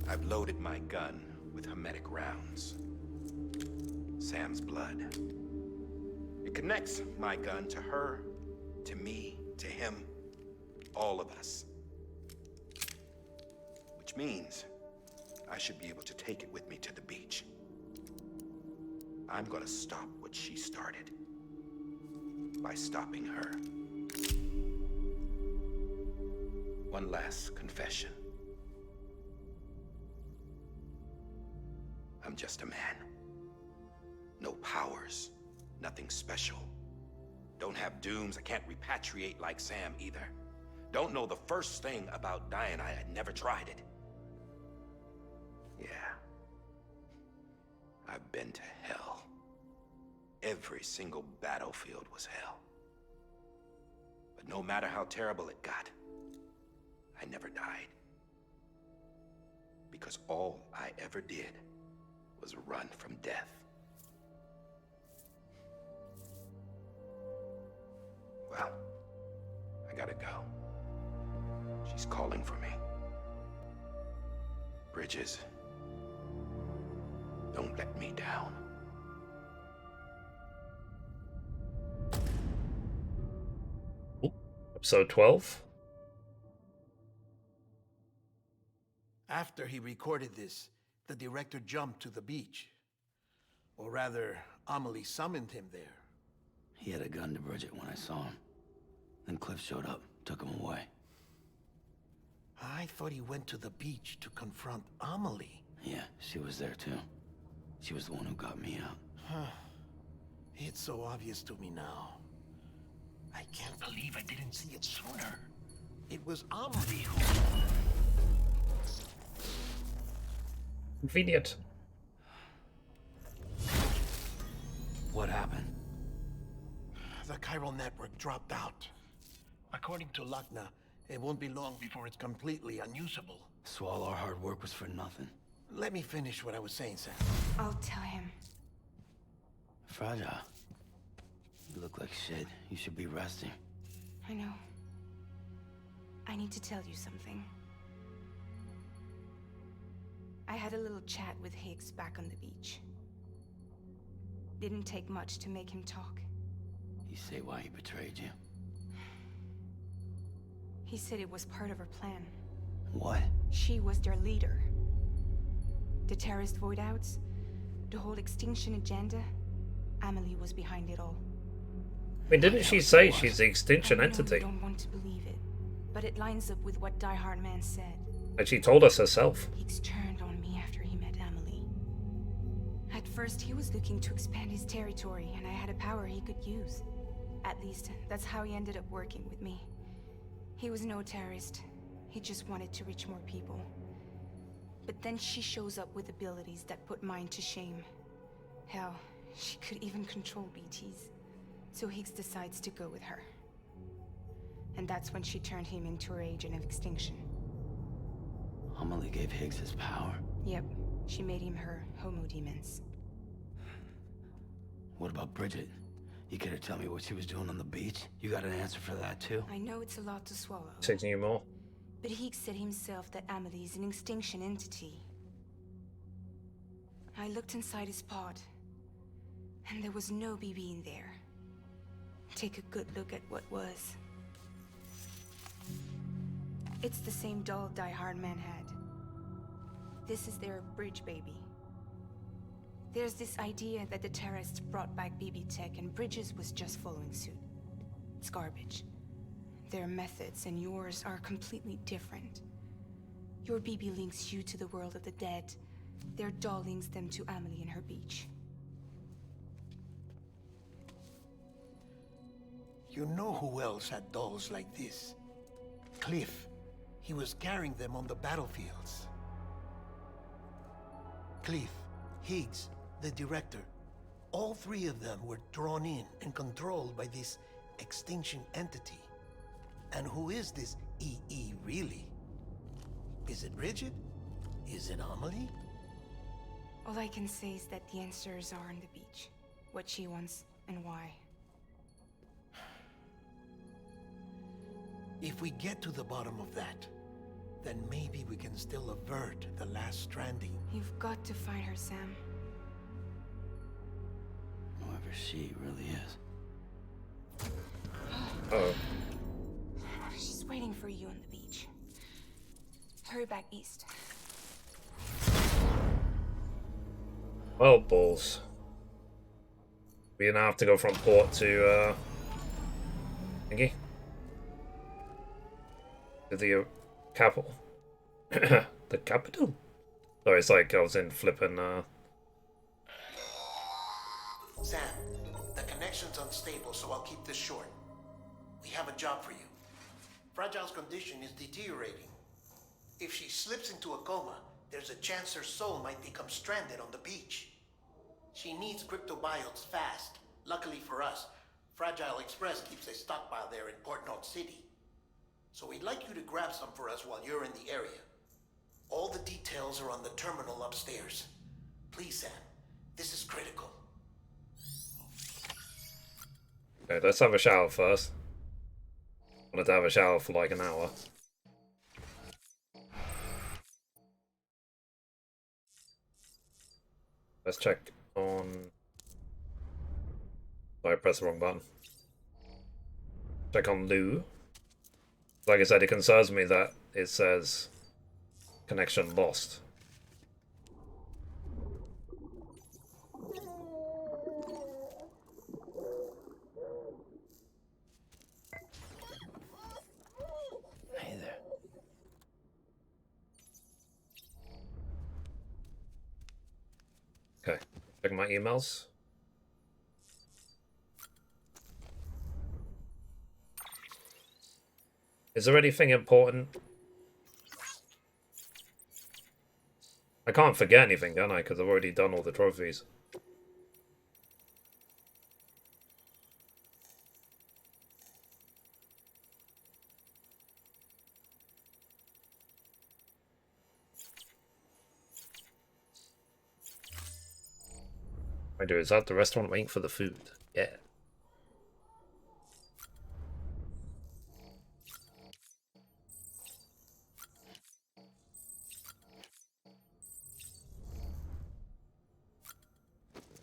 I've loaded my gun with hermetic rounds. Sam's blood. It connects my gun to her, to me, to him, all of us. Which means I should be able to take it with me to the beach. I'm gonna stop what she started by stopping her. One last confession. I'm just a man. No powers, nothing special. Don't have dooms, I can't repatriate like Sam either. Don't know the first thing about dying, I had never tried it. Yeah. I've been to hell. Every single battlefield was hell. But no matter how terrible it got, I never died. Because all I ever did was run from death. Well, I gotta go. She's calling for me. Bridges, don't let me down. Episode 12. After he recorded this, the director jumped to the beach. Or rather, Amelie summoned him there. He had a gun to Bridget when I saw him. Then Cliff showed up, took him away. I thought he went to the beach to confront Amelie. Yeah, she was there too. She was the one who got me out. It's so obvious to me now. I can't believe I didn't see it sooner. It was Amelie who... Convenient. What happened? The chiral network dropped out. According to Wagner, it won't be long before it's completely unusable. So all our hard work was for nothing. Let me finish what I was saying, Sam. I'll tell him. Fragile. You look like shit. You should be resting. I know. I need to tell you something. I had a little chat with Higgs back on the beach. Didn't take much to make him talk. You say why he betrayed you? He said it was part of her plan. What? She was their leader. The terrorist void outs, the whole extinction agenda, Amelie was behind it all. I mean, didn't she say she's the extinction I entity? I don't want to believe it, but it lines up with what Die Hard Man said. And she told us herself. Higgs turned on me after he met Amelie. At first, he was looking to expand his territory, and I had a power he could use. At least, that's how he ended up working with me. He was no terrorist. He just wanted to reach more people. But then she shows up with abilities that put mine to shame. Hell, she could even control BTs. So Higgs decides to go with her. And that's when she turned him into her agent of extinction. Amelie gave Higgs his power? Yep, she made him her homo demons. What about Bridget? You care to tell me what she was doing on the beach? You got an answer for that too? I know it's a lot to swallow. Taking you more. But Higgs said himself that Amelie is an extinction entity. I looked inside his pod, and there was no BB in there. Take a good look at what was. It's the same doll Die Hard Man had. This is their bridge baby. There's this idea that the terrorists brought back BB tech and Bridges was just following suit. It's garbage. Their methods and yours are completely different. Your BB links you to the world of the dead. Their doll links them to Amelie and her beach. You know who else had dolls like this? Cliff. He was carrying them on the battlefields. Cliff, Higgs, the director. All three of them were drawn in and controlled by this extinction entity. And who is this EE really? Is it Bridget? Is it Amelie? All I can say is that the answers are on the beach. What she wants and why. If we get to the bottom of that, then maybe we can still avert the last stranding. You've got to find her, Sam. Whoever she really is. Oh. She's waiting for you on the beach. Hurry back east. Well, balls. We now have to go from port to, thingy. To the capital. The capital? Sorry, it's like I was in flipping, Sam, the connection's unstable, so I'll keep this short. We have a job for you. Fragile's condition is deteriorating. If she slips into a coma, there's a chance her soul might become stranded on the beach. She needs cryptobiotes fast. Luckily for us, Fragile Express keeps a stockpile there in Port North City. So we'd like you to grab some for us while you're in the area. All the details are on the terminal upstairs. Please, Sam, this is critical. Okay, let's have a shower first. Wanted to have a shower for like an hour. Let's check on... Sorry, I pressed the wrong button. Check on Lou. Like I said, it concerns me that it says connection lost. Hey there. Okay, checking my emails. Is there anything important? I can't forget anything, can I? Because I've already done all the trophies. I do. Is that the restaurant waiting for the food? Yeah.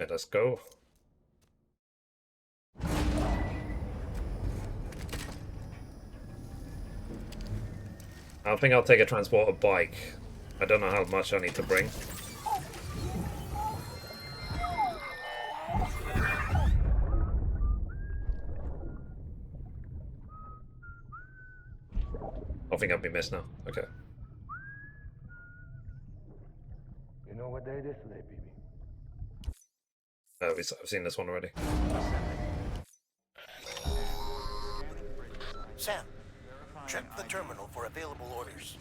Okay, let's go. I think I'll take a transporter bike. I don't know how much I need to bring. I think I'll be missed now. Okay. You know what day it is today, baby? I've seen this one already. Sam, check the terminal for available orders.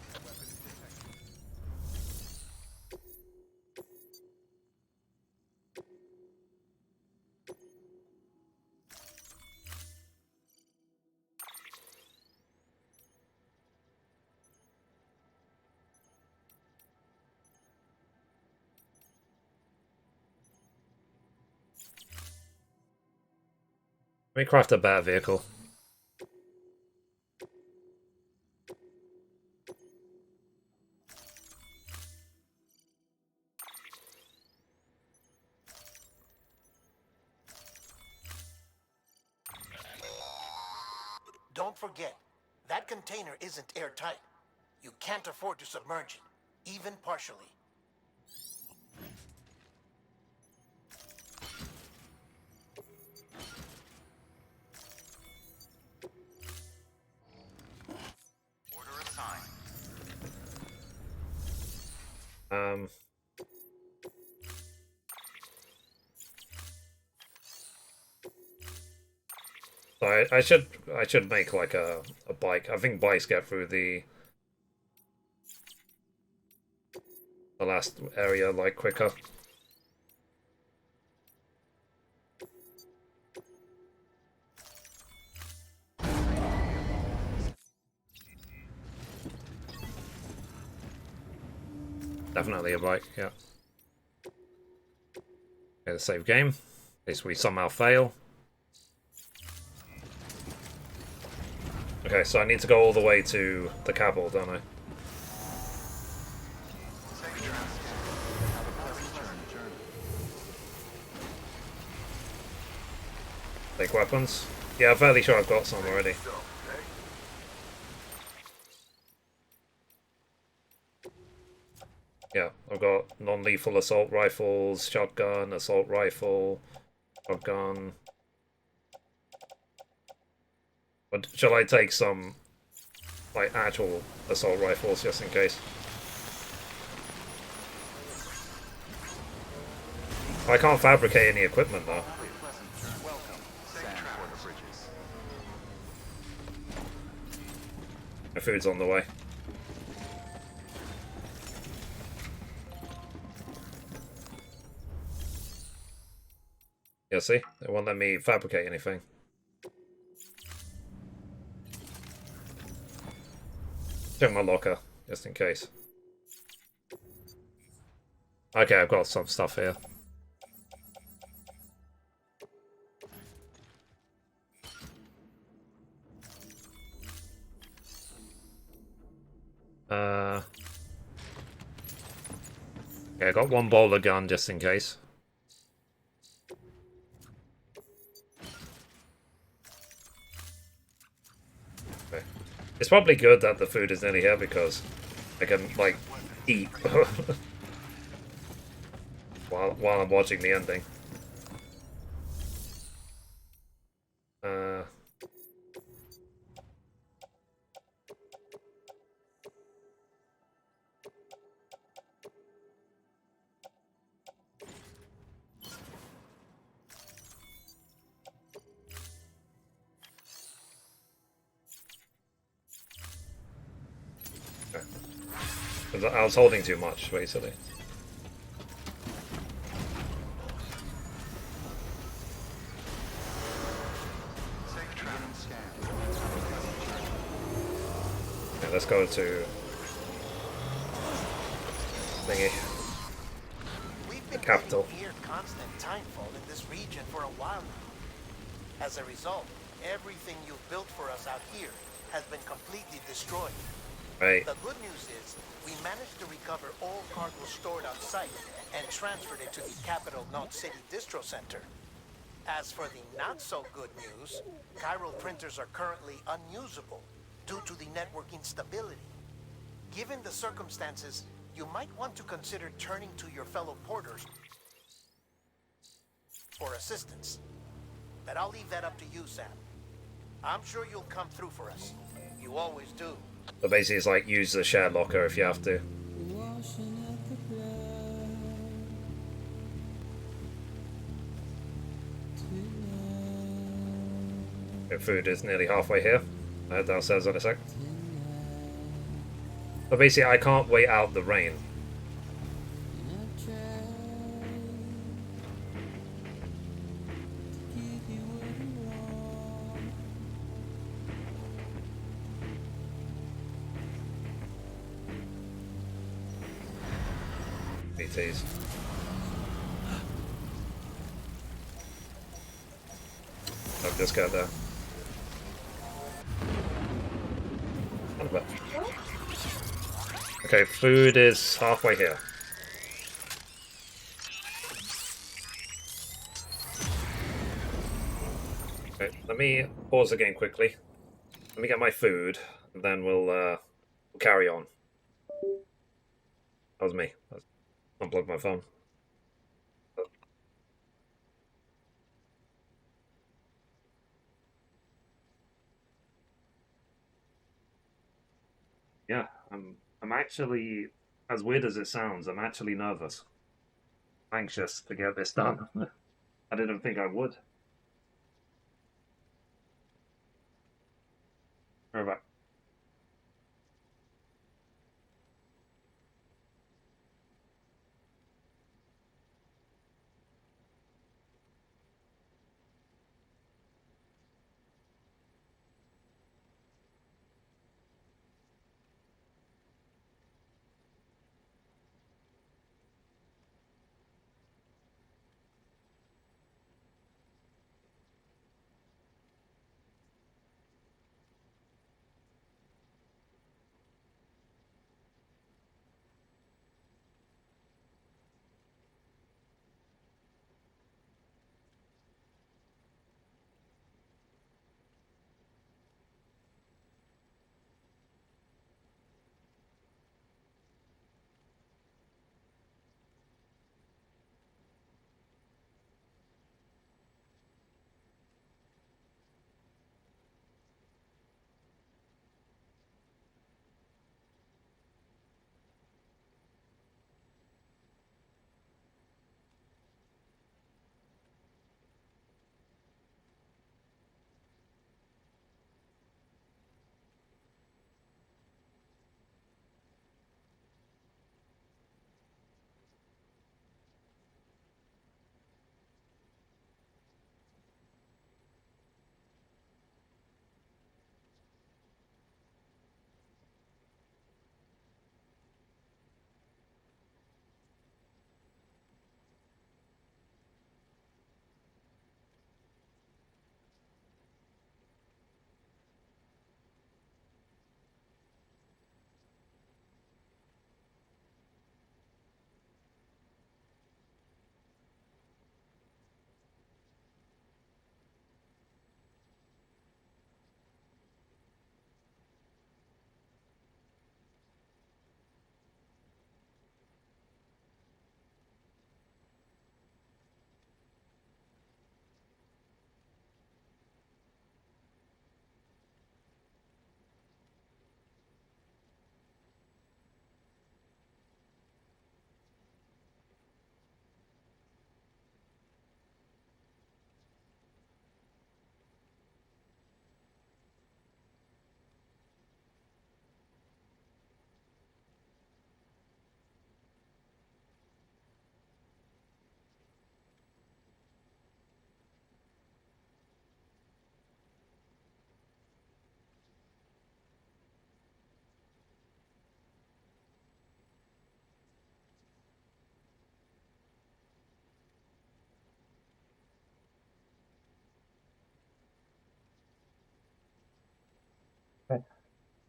Let me craft a better vehicle. Don't forget, that container isn't airtight. You can't afford to submerge it, even partially. Order assigned. So I should make like a bike. I think bikes get through the last area like quicker. Definitely a bike, yeah. Okay, save game. In case we somehow fail. Okay, so I need to go all the way to the capital, don't I? Take weapons. Yeah, I'm fairly sure I've got some already. Yeah, I've got non-lethal assault rifles, shotgun, assault rifle, shotgun. But shall I take some, like, actual assault rifles just in case? I can't fabricate any equipment though. My food's on the way. Yeah, see? They won't let me fabricate anything. Check my locker, just in case. Okay, I've got some stuff here. Yeah, I got one bowler gun just in case. Okay. It's probably good that the food is nearly here because I can, like, eat while I'm watching the ending. I was holding too much, basically. Yeah, let's go to thingy. We've The been capital. getting near constant timefall in this region for a while now. As a result, everything you've built for us out here has been completely destroyed. Right. The good news is, we managed to recover all cargo stored on site and transferred it to the capital Knot City Distro Center. As for the not-so-good news, chiral printers are currently unusable due to the network instability. Given the circumstances, you might want to consider turning to your fellow porters for assistance. But I'll leave that up to you, Sam. I'm sure you'll come through for us. You always do. So basically it's like use the shared locker if you have to. Okay, food is nearly halfway here. I'll head downstairs in a sec. But basically I can't wait out the rain. BTs. I've just got there. Okay, food is halfway here. Okay, let me pause the game quickly. Let me get my food, and then we'll carry on. That was me. Unplugged my phone. Yeah, I'm actually, as weird as it sounds, I'm actually nervous. Anxious to get this done. I didn't think I would. Right back.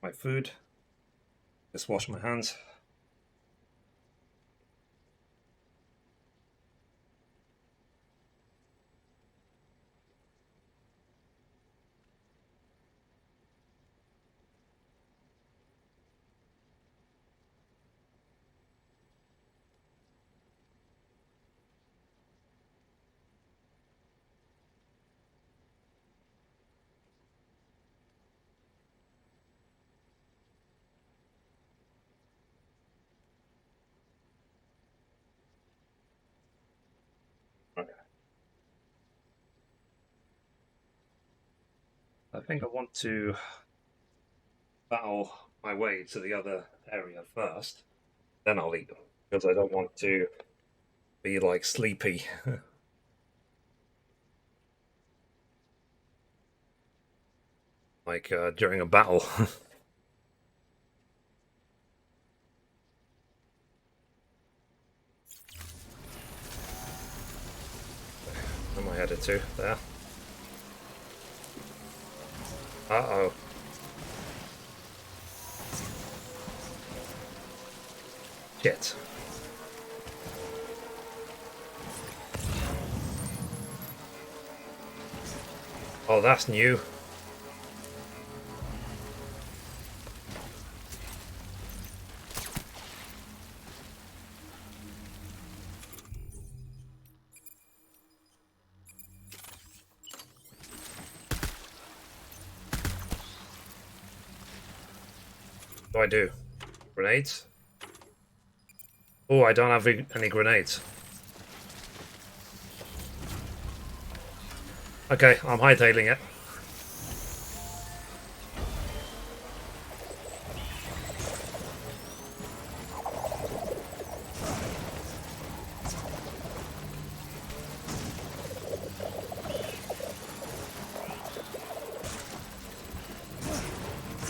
my food. Just wash my hands. I think I want to battle my way to the other area first, then I'll eat them, because I don't want to be like sleepy. Like during a battle. Where am I headed to? There. Uh-oh. Shit. Oh, that's new. What do I do? Grenades? Oh, I don't have any grenades. Okay, I'm hightailing it.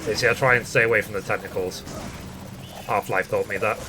You see, I try and stay away from the tentacles. Half-Life taught me that.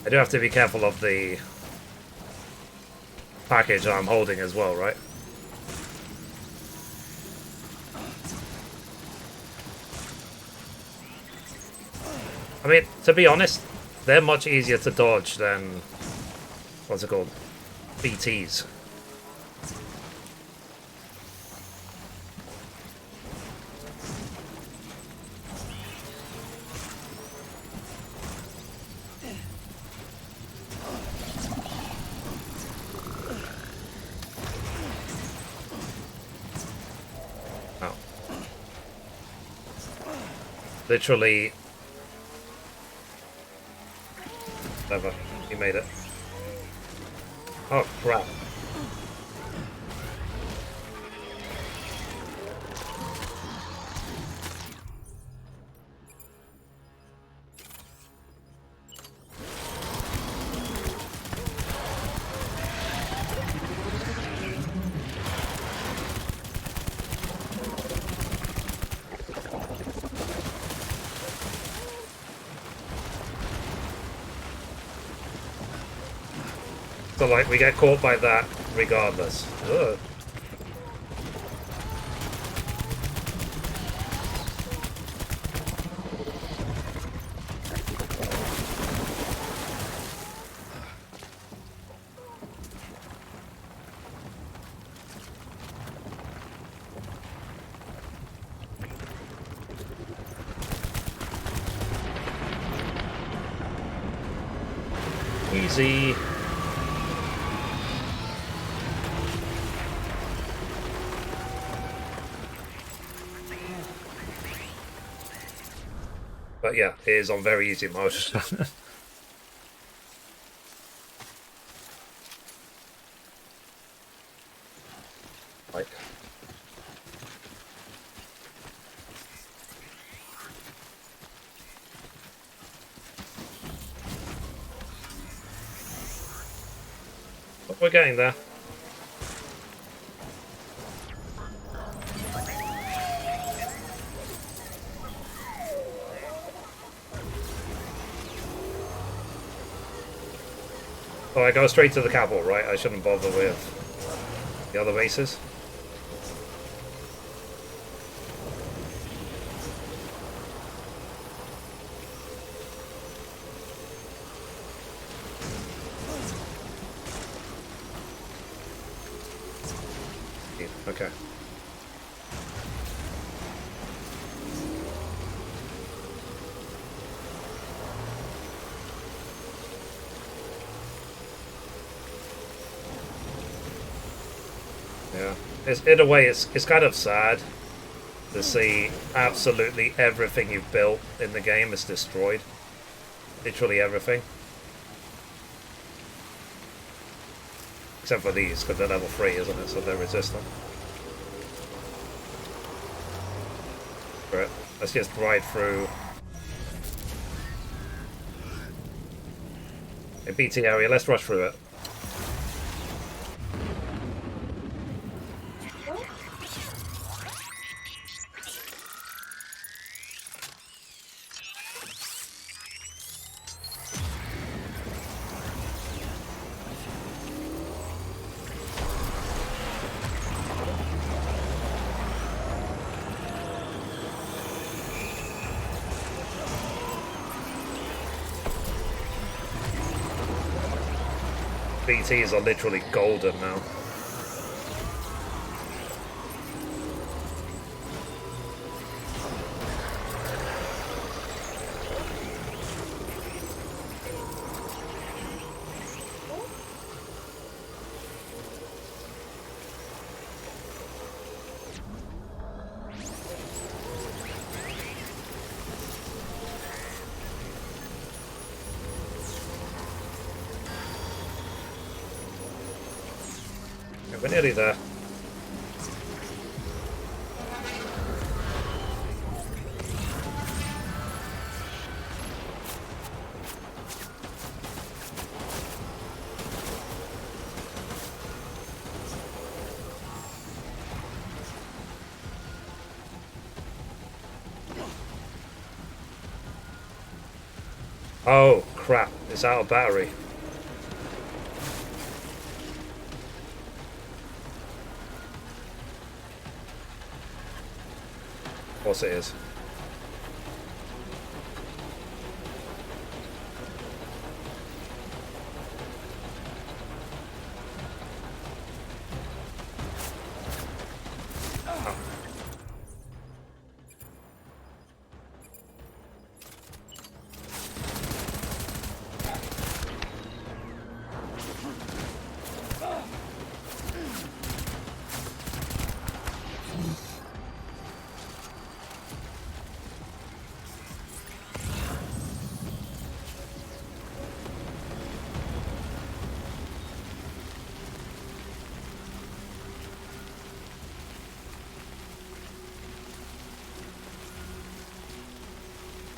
I do have to be careful of the package I'm holding as well, right? I mean, to be honest, they're much easier to dodge than, what's it called, BTs. Literally, whatever, you made it. Oh crap. So, like, we get caught by that regardless. Ugh. Easy. But yeah, it is on very easy mode. Like. We're getting there. Oh, I go straight to the capital, right? I shouldn't bother with the other bases. Okay. Yeah, in a way, it's kind of sad to see absolutely everything you've built in the game is destroyed. Literally everything. Except for these, because they're level 3, isn't it? So they're resistant. Right, let's just ride through a BT area. Let's rush through it. BTs are literally golden now. We're nearly there. Oh crap, it's out of battery. Of course it is.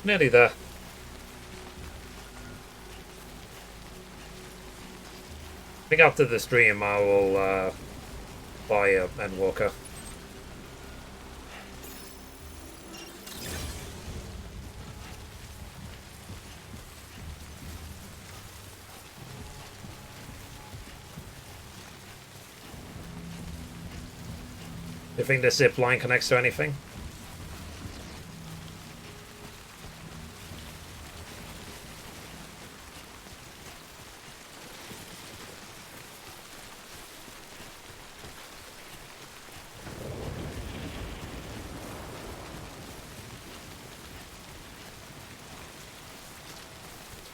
Nearly there. I think after the stream I will buy a Endwalker. Do you think the zip line connects to anything?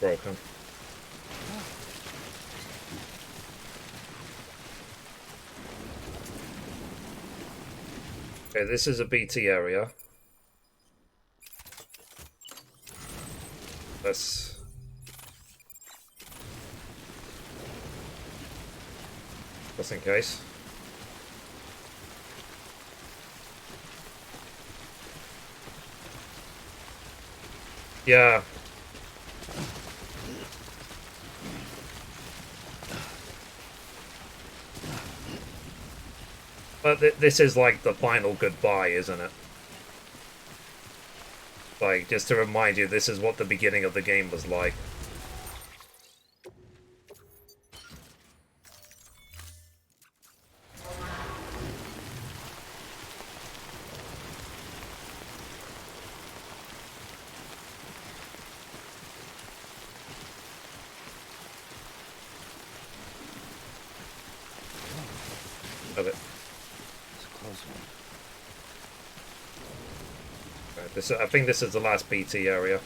Broken. Okay, this is a BT area. Let's... just in case. Yeah. But this is like the final goodbye, isn't it? Like, just to remind you, this is what the beginning of the game was like. Of it. It's a close one. Right, I think this is the last BT area.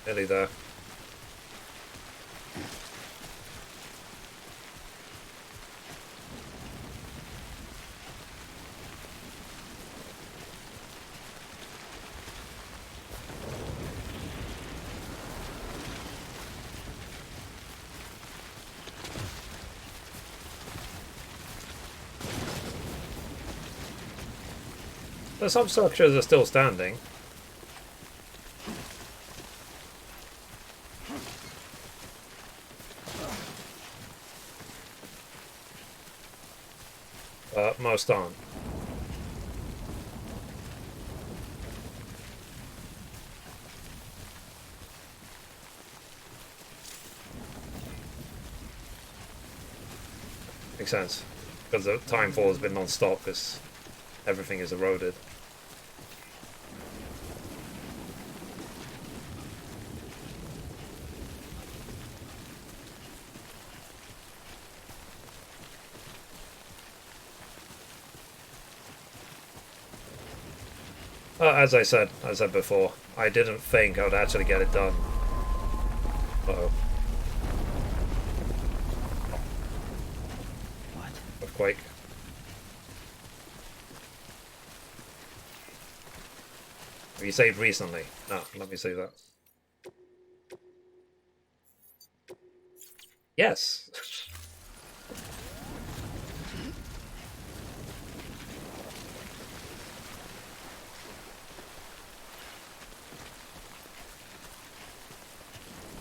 Nearly there. But some structures are still standing. Most aren't. Makes sense. Because the timefall has been non-stop because everything is eroded. As I said before, I didn't think I would actually get it done. Uh-oh. What? Earthquake. Have you saved recently? No, let me see that. Yes!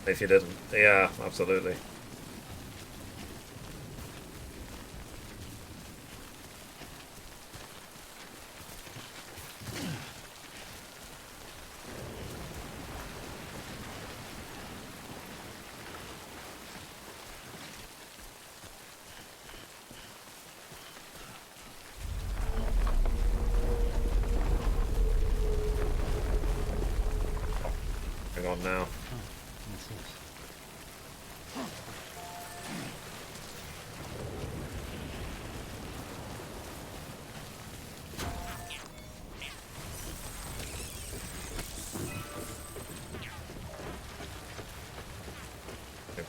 If you didn't. Yeah, absolutely. Hang on now. What's this?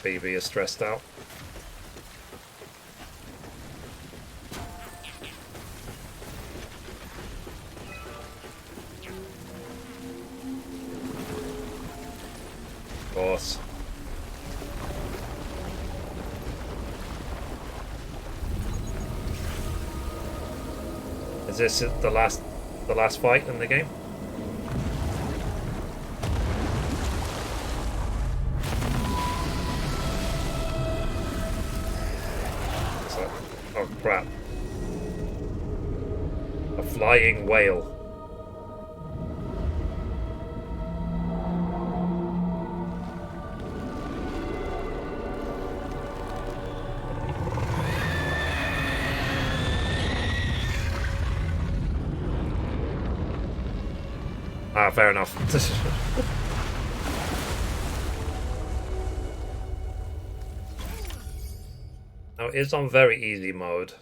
BB is stressed out. Of course. Is this the last fight in the game? Oh crap. A flying whale. Ah, fair enough. Now, it's on very easy mode.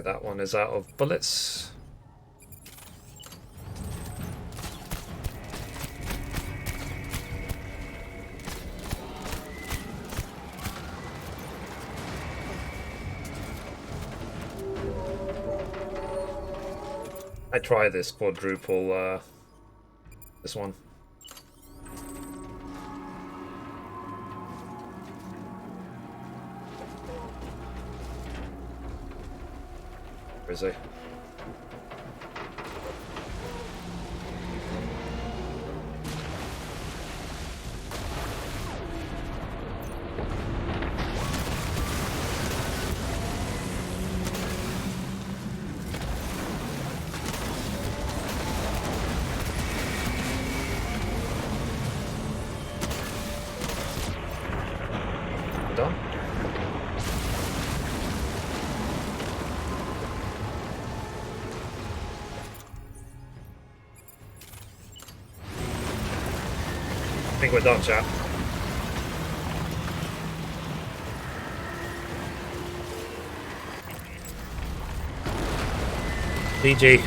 Okay, that one is out of bullets. I try this quadruple, this one. Where is he? Done. I think we're done, chat. GG.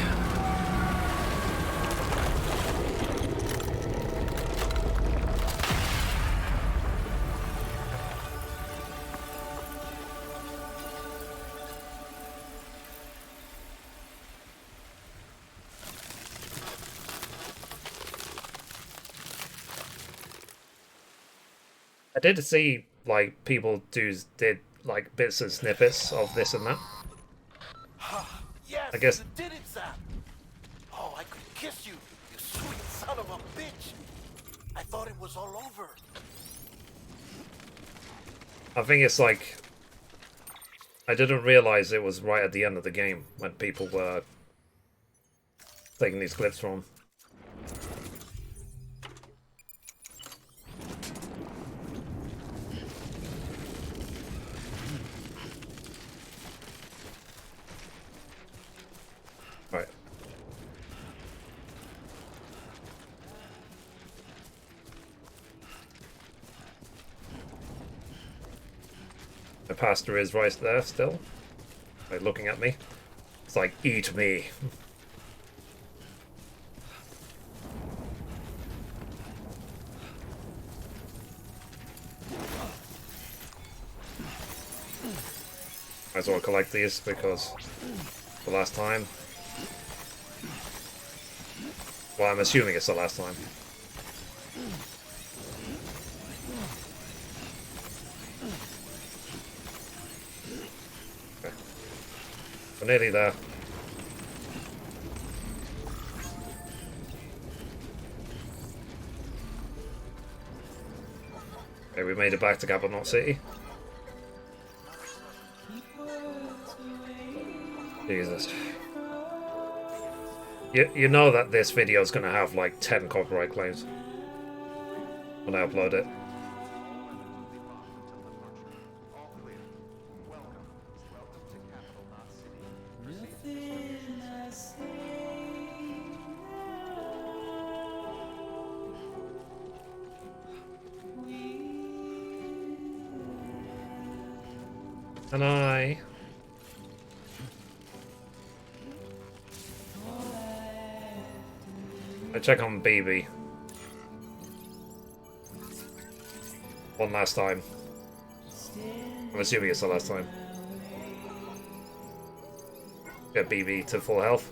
I did see like people did like bits and snippets of this and that. Yes, I guess. you did it, Sam. Oh, I could kiss you, you sweet son of a bitch. I thought it was all over. I think it's like I didn't realize it was right at the end of the game when people were taking these clips from. Right. The pastor is right there still. Like looking at me. It's like, eat me. Might as well collect these because the last time. Well, I'm assuming it's the last time. Okay. We're nearly there. Okay, we made it back to Capital City. Jesus. You know that this video is going to have like 10 copyright claims when I upload it. And I check on BB one last time. I'm assuming it's the last time. Get BB to full health.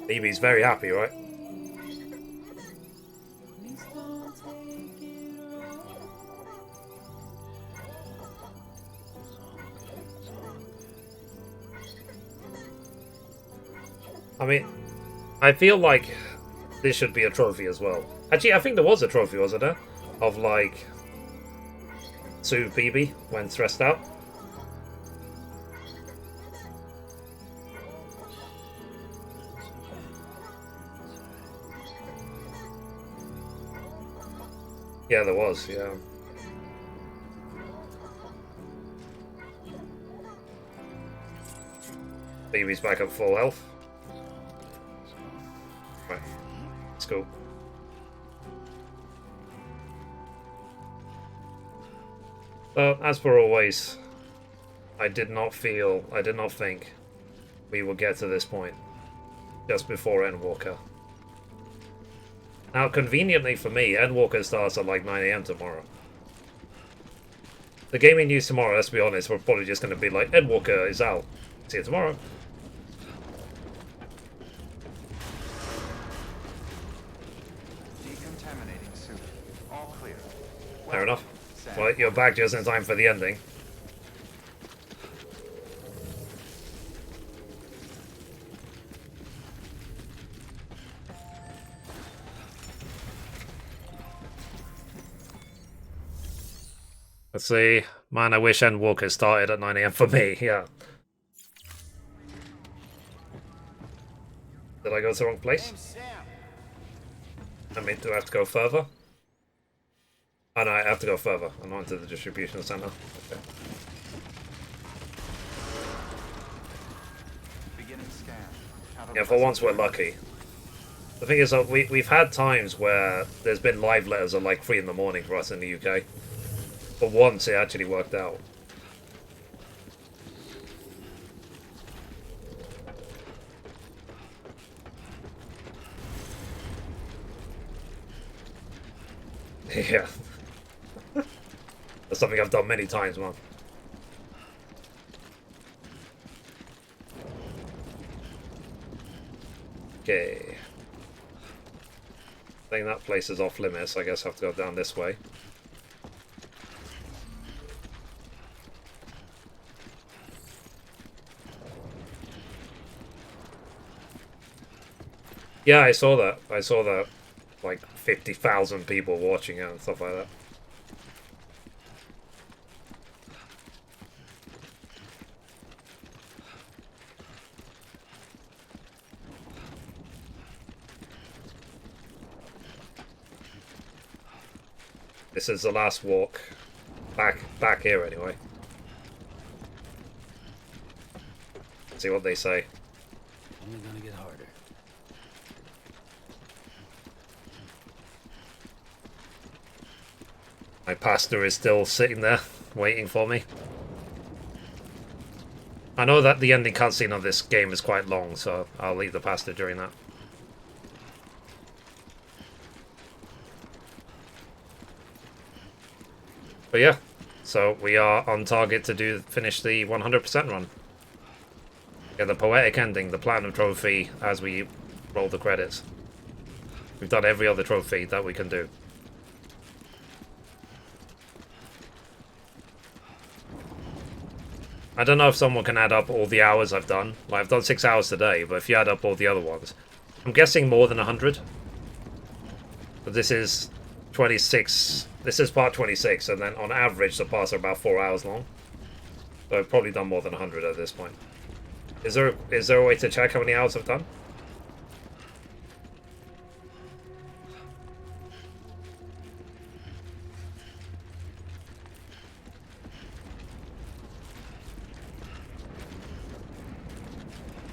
BB's very happy, right? I mean, I feel like this should be a trophy as well. Actually, I think there was a trophy, wasn't there? Of like Soothe BB when stressed out. Yeah, there was, yeah. Baby's back at full health. Right. Let's go. Well, as per always, I did not think we would get to this point just before Endwalker. Now, conveniently for me, Endwalker starts at like 9 AM tomorrow. The gaming news tomorrow, let's be honest, we're probably just going to be like, Endwalker is out. See you tomorrow. Decontaminating suit. All clear. Fair enough. Well, you're back just in time for the ending. Let's see. Man, I wish Endwalker started at 9 AM for me, yeah. Did I go to the wrong place? I mean, do I have to go further? Oh no, I have to go further. I'm not into the distribution center. Okay. Yeah, for once we're lucky. The thing is, we've had times where there's been live letters at like 3 in the morning for us in the UK. But once it actually worked out. Yeah. That's something I've done many times, man. Okay. I think that place is off limits. I guess I have to go down this way. Yeah, I saw that. I saw that. Like 50,000 people watching it and stuff like that. This is the last walk back here anyway. Let's see what they say. Only gonna get harder. My pastor is still sitting there, waiting for me. I know that the ending cutscene of this game is quite long, so I'll leave the pastor during that. But yeah, so we are on target to finish the 100% run. Get the poetic ending, the platinum trophy, as we roll the credits. We've done every other trophy that we can do. I don't know if someone can add up all the hours I've done. Like, I've done 6 hours today, but if you add up all the other ones, I'm guessing more than 100. But this is 26. This is part 26, and then on average the parts are about 4 hours long. So I've probably done more than 100 at this point. Is there a way to check how many hours I've done?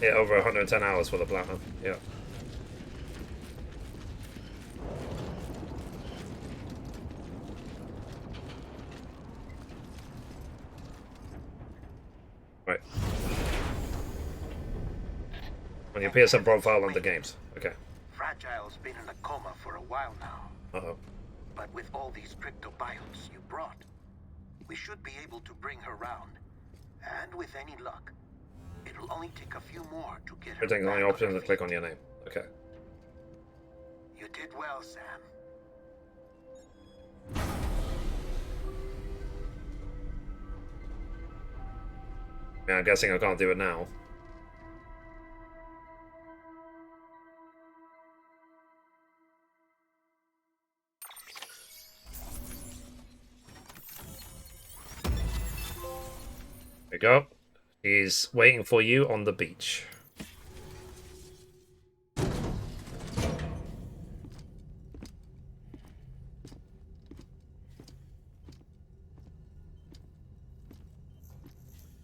Yeah, over 110 hours for the platinum. Yeah. Right. On your PSN profile under games. Okay. Fragile's been in a coma for a while now. Uh-oh. But with all these cryptobiotes you brought, we should be able to bring her round. And with any luck, it'll only take a few more to get her Everything's back only on option her to click feet. on your name. Okay. You did well, Sam. Yeah, I'm guessing I can't do it now. There we go. He's waiting for you on the beach.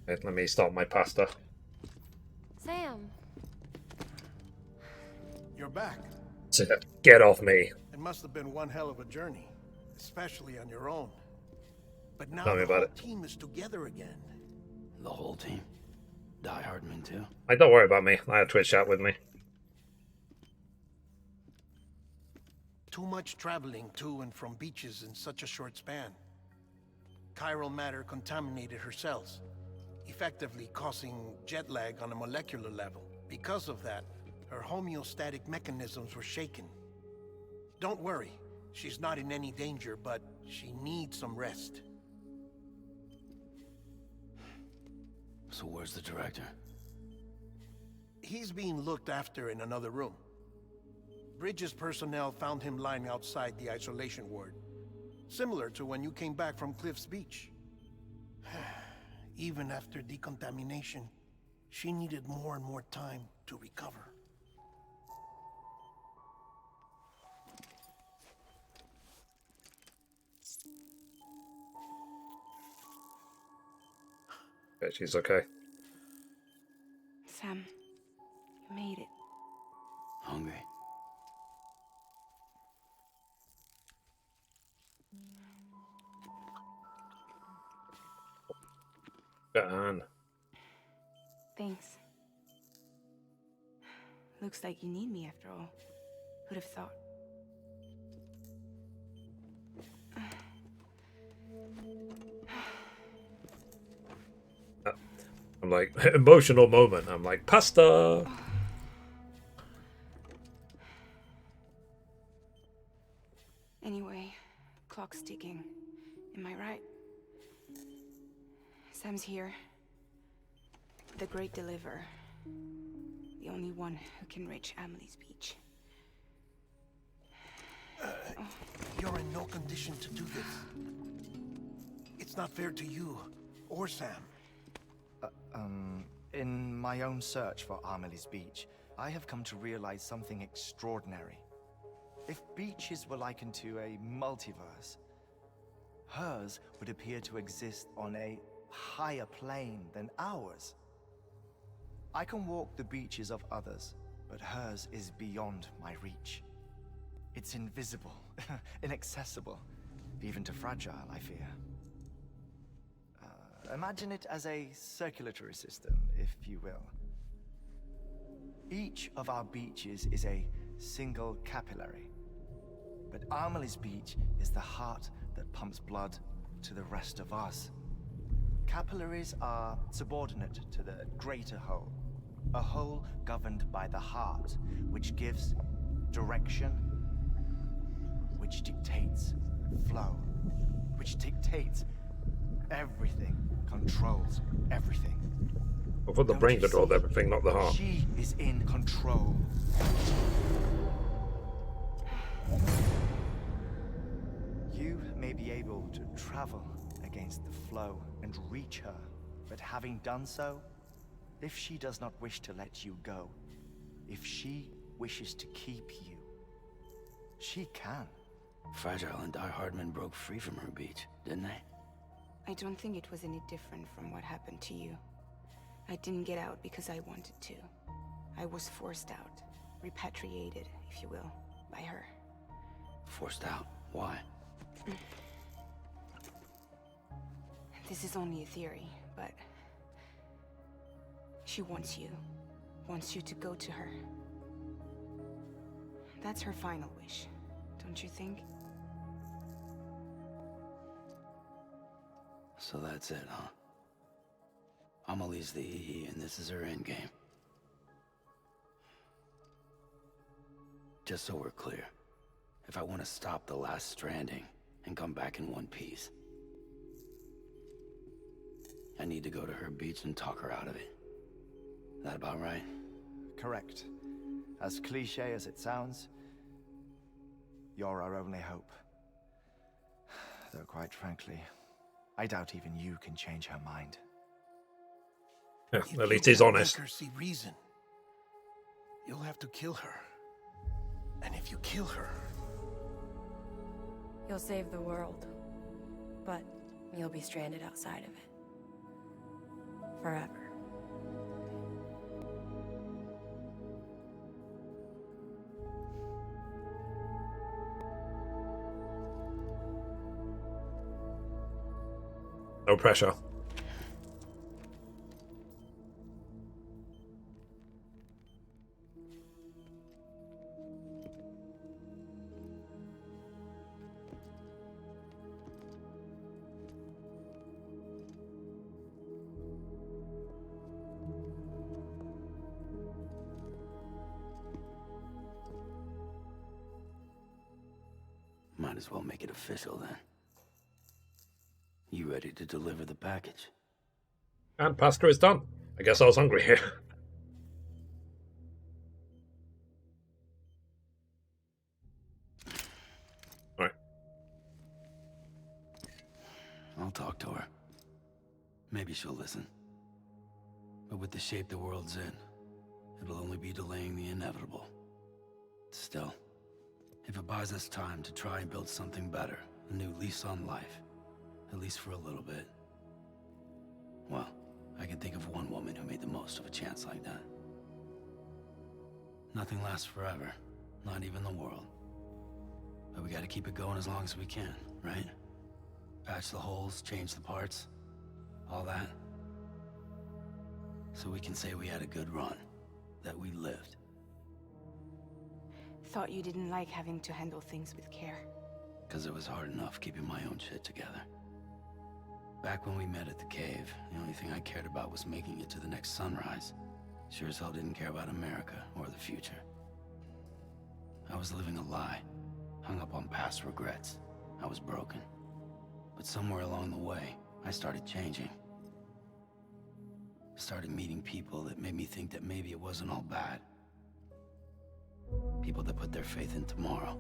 Wait, let me start my pasta. Sam, back. Get off me. It must have been one hell of a journey, especially on your own. But now Tell me the about whole it. team is together again. The whole team? Die Hardman too? Hey, don't worry about me. I had Twitch chat with me. Too much traveling to and from beaches in such a short span. Chiral matter contaminated her cells, effectively causing jet lag on a molecular level. Because of that, her homeostatic mechanisms were shaken. Don't worry, she's not in any danger, but she needs some rest. So where's the director? He's being looked after in another room. Bridges personnel found him lying outside the isolation ward. Similar to when you came back from Cliff's Beach. Even after decontamination, she needed more and more time to recover. Yeah, she's okay. Sam, you made it. Hungry? And Thanks. Looks like you need me after all. Who'd have thought? I'm like, emotional moment. I'm like, pasta. Anyway, clock's ticking. Am I right? Sam's here. The Great Deliverer. The only one who can reach Amelie's Beach. You're in no condition to do this. It's not fair to you or Sam. In my own search for Amelie's Beach, I have come to realize something extraordinary. If beaches were likened to a multiverse, hers would appear to exist on a higher plane than ours. I can walk the beaches of others, but hers is beyond my reach. It's invisible, inaccessible, even to fragile, I fear. Imagine it as a circulatory system, if you will. Each of our beaches is a single capillary. But Amelie's Beach is the heart that pumps blood to the rest of us. Capillaries are subordinate to the greater whole. A whole governed by the heart, which gives direction, which dictates flow, which dictates everything, controls everything. I thought the brain controlled everything, not the heart. She is in control. You may be able to travel against the flow and reach her, but having done so, if she does not wish to let you go, if she wishes to keep you, she can. Fragile and Die Hardman broke free from her beach, didn't they? I don't think it was any different from what happened to you. I didn't get out because I wanted to. I was forced out, repatriated, if you will, by her. Forced out? Why? This is only a theory, but she wants you to go to her. That's her final wish, don't you think? So that's it, huh? Amelie's the EE, and this is her endgame. Just so we're clear, if I want to stop the last Stranding and come back in one piece, I need to go to her beach and talk her out of it. That about right? Correct. As cliche as it sounds, you're our only hope. Though quite frankly, I doubt even you can change her mind. Yeah, at least he's honest. Make her see reason. You'll have to kill her. And if you kill her, You'll save the world, but you'll be stranded outside of it. Forever. No pressure. Might as well make it official then. You ready to deliver the package? And pasta is done. I guess I was hungry here. Alright. I'll talk to her. Maybe she'll listen. But with the shape the world's in, it'll only be delaying the inevitable. Still, if it buys us time to try and build something better, a new lease on life, at least for a little bit, well, I can think of one woman who made the most of a chance like that. Nothing lasts forever, not even the world. But we gotta keep it going as long as we can, right? Patch the holes, change the parts, all that. So we can say we had a good run, that we lived. Thought you didn't like having to handle things with care. 'Cause it was hard enough keeping my own shit together. Back when we met at the cave, the only thing I cared about was making it to the next sunrise. Sure as hell didn't care about America or the future. I was living a lie, hung up on past regrets. I was broken. But somewhere along the way, I started changing. Started meeting people that made me think that maybe it wasn't all bad. People that put their faith in tomorrow,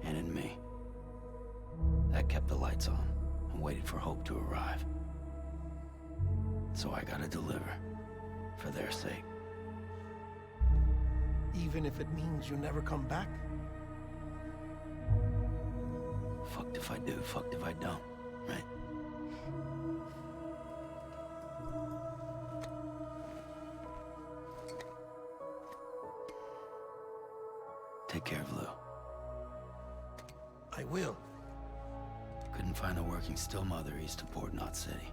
and in me. That kept the lights on, and waited for hope to arrive. So I gotta deliver, for their sake. Even if it means you never come back? Fucked if I do, fucked if I don't, right? Take care of Lou. I will. Couldn't find a working still mother east of Port Knot City.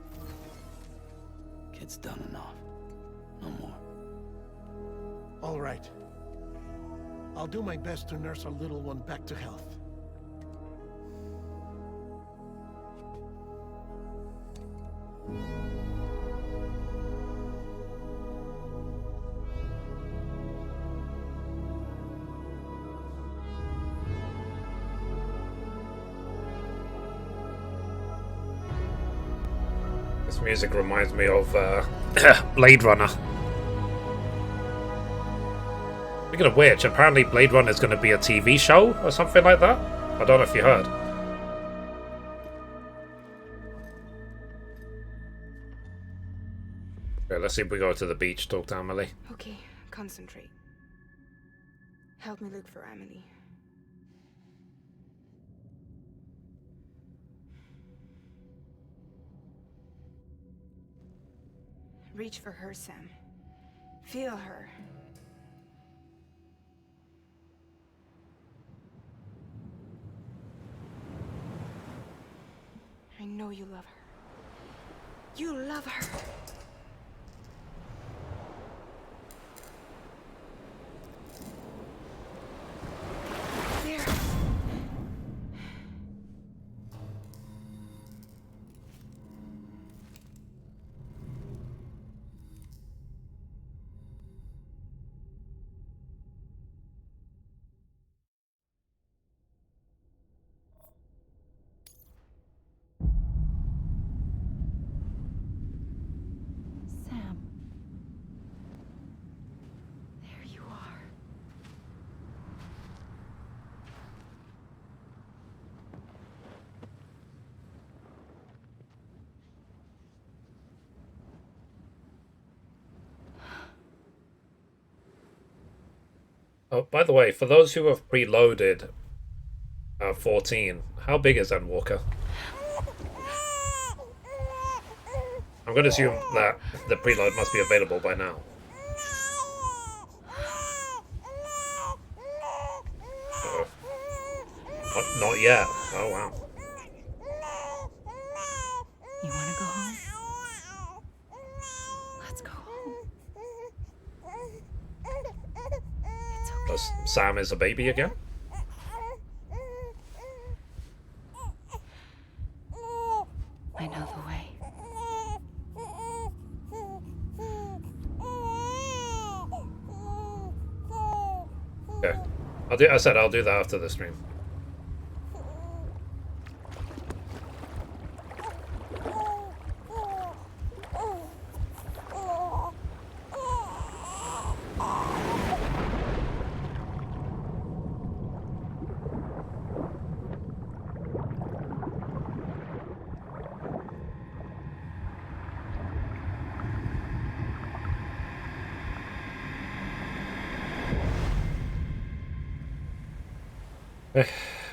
Kid's done enough. No more. All right. I'll do my best to nurse our little one back to health. This music reminds me of Blade Runner. Speaking of which, apparently Blade Runner is going to be a TV show or something like that. I don't know if you heard. Okay, let's see if we go to the beach, talk to Emily. Okay, concentrate. Help me look for Emily. Reach for her, Sam. Feel her. I know you love her. You love her. There. Sam. There you are. Oh, by the way, for those who have preloaded 14, how big is Endwalker? I'm going to assume that the preload must be available by now. Uh-oh. Not yet. Oh, wow. You want to go home? Sam is a baby again? I know the way. Okay. I'll do that after the stream.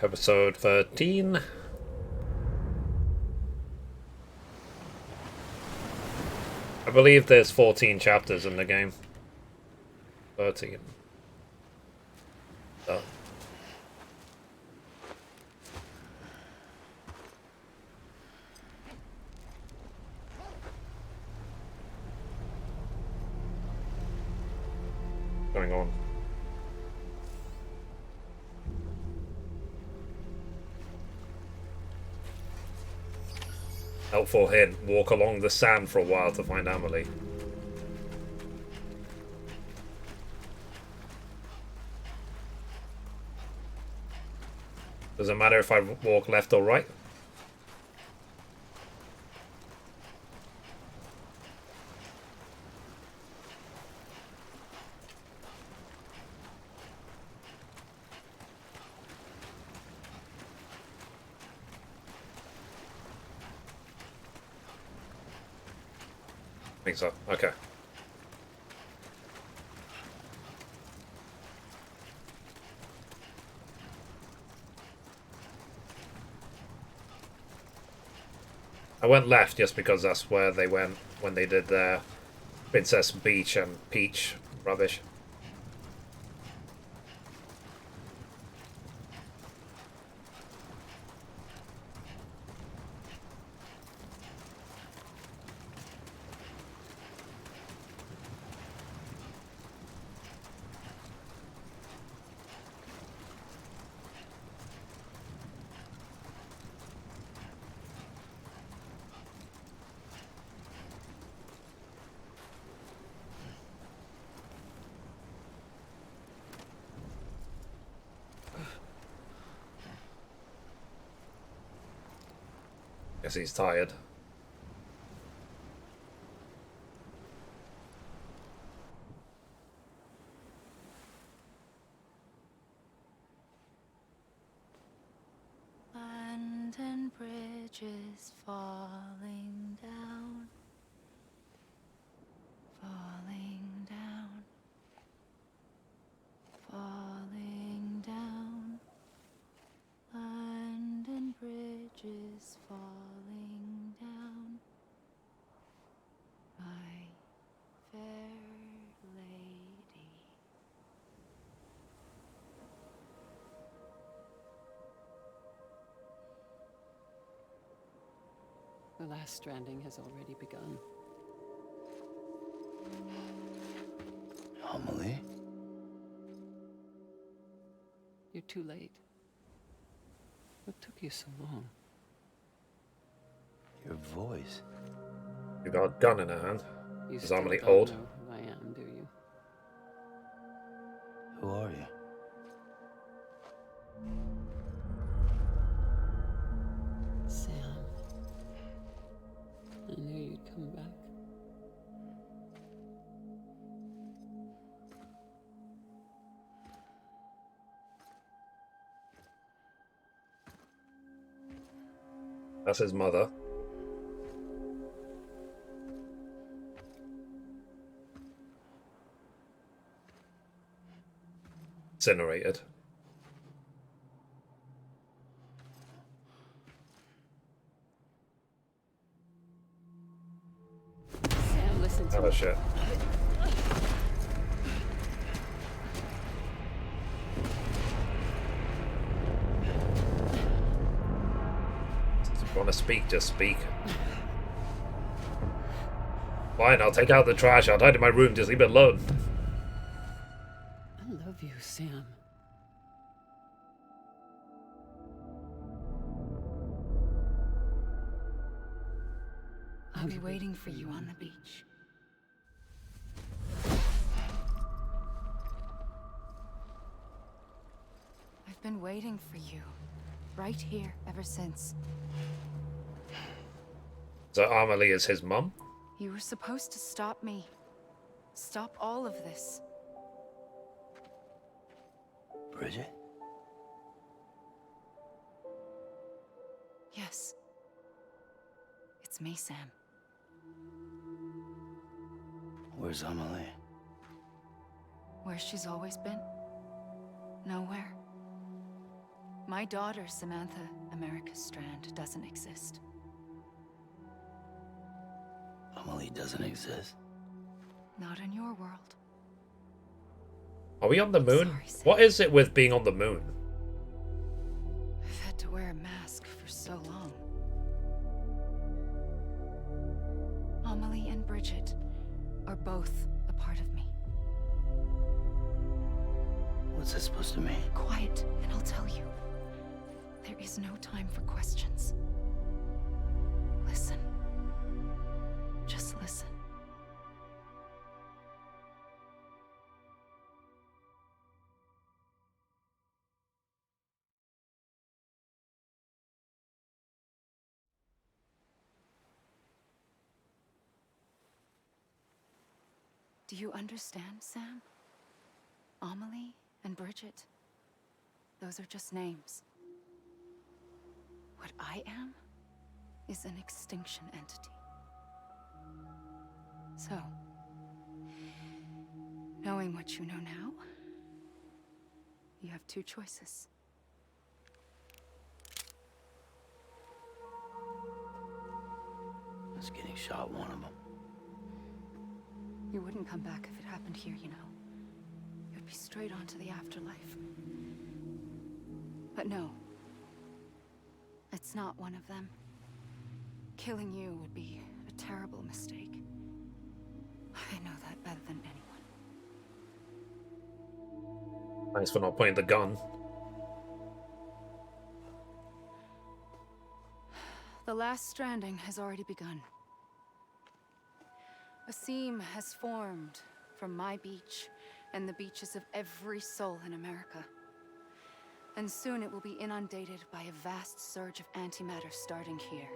Episode 13. I believe there's 14 chapters in the game. 13. Oh. What's going on? Helpful hint, walk along the sand for a while to find Amelie. Does it matter if I walk left or right? I think so. Okay. I went left just because that's where they went when they did their Princess Beach and Peach rubbish. Guess he's tired. London Bridge is falling down, falling down, falling down. London Bridge is falling down, my fair lady. The last stranding has already begun. Amelie? You're too late. What took you so long? Your voice. You got a gun in her hand. You Is still Amelie don't old? know who I am, do you? Who are you? Sam. I knew you'd come back. That's his mother. Incinerated. Sam, listen to me. Oh shit. If you want to speak, just speak. Fine, I'll take out the trash. I'll hide in my room. Just leave it alone. I love you, Sam. I'll be waiting for you on the beach. I've been waiting for you, right here, ever since. So Amelie is his mum? You were supposed to stop me. Stop all of this. Bridget? Yes. It's me, Sam. Where's Amelie? Where she's always been. Nowhere. My daughter, Samantha America Strand, doesn't exist. Amelie doesn't exist? Not in your world. Are we on the moon? What is it with being on the moon? I've had to wear a mask for so long. Amelie and Bridget are both a part of me. What's this supposed to mean? Quiet, and I'll tell you. There is no time for questions. Listen. Just listen. Do you understand, Sam? Amelie and Bridget, those are just names. What I am is an extinction entity. So, knowing what you know now, you have two choices. Is getting shot one of them? You wouldn't come back if it happened here, you know. You'd be straight on to the afterlife. But no. It's not one of them. Killing you would be a terrible mistake. I know that better than anyone. Thanks for not pointing the gun. The last stranding has already begun. A seam has formed from my beach and the beaches of every soul in America. And soon it will be inundated by a vast surge of antimatter starting here.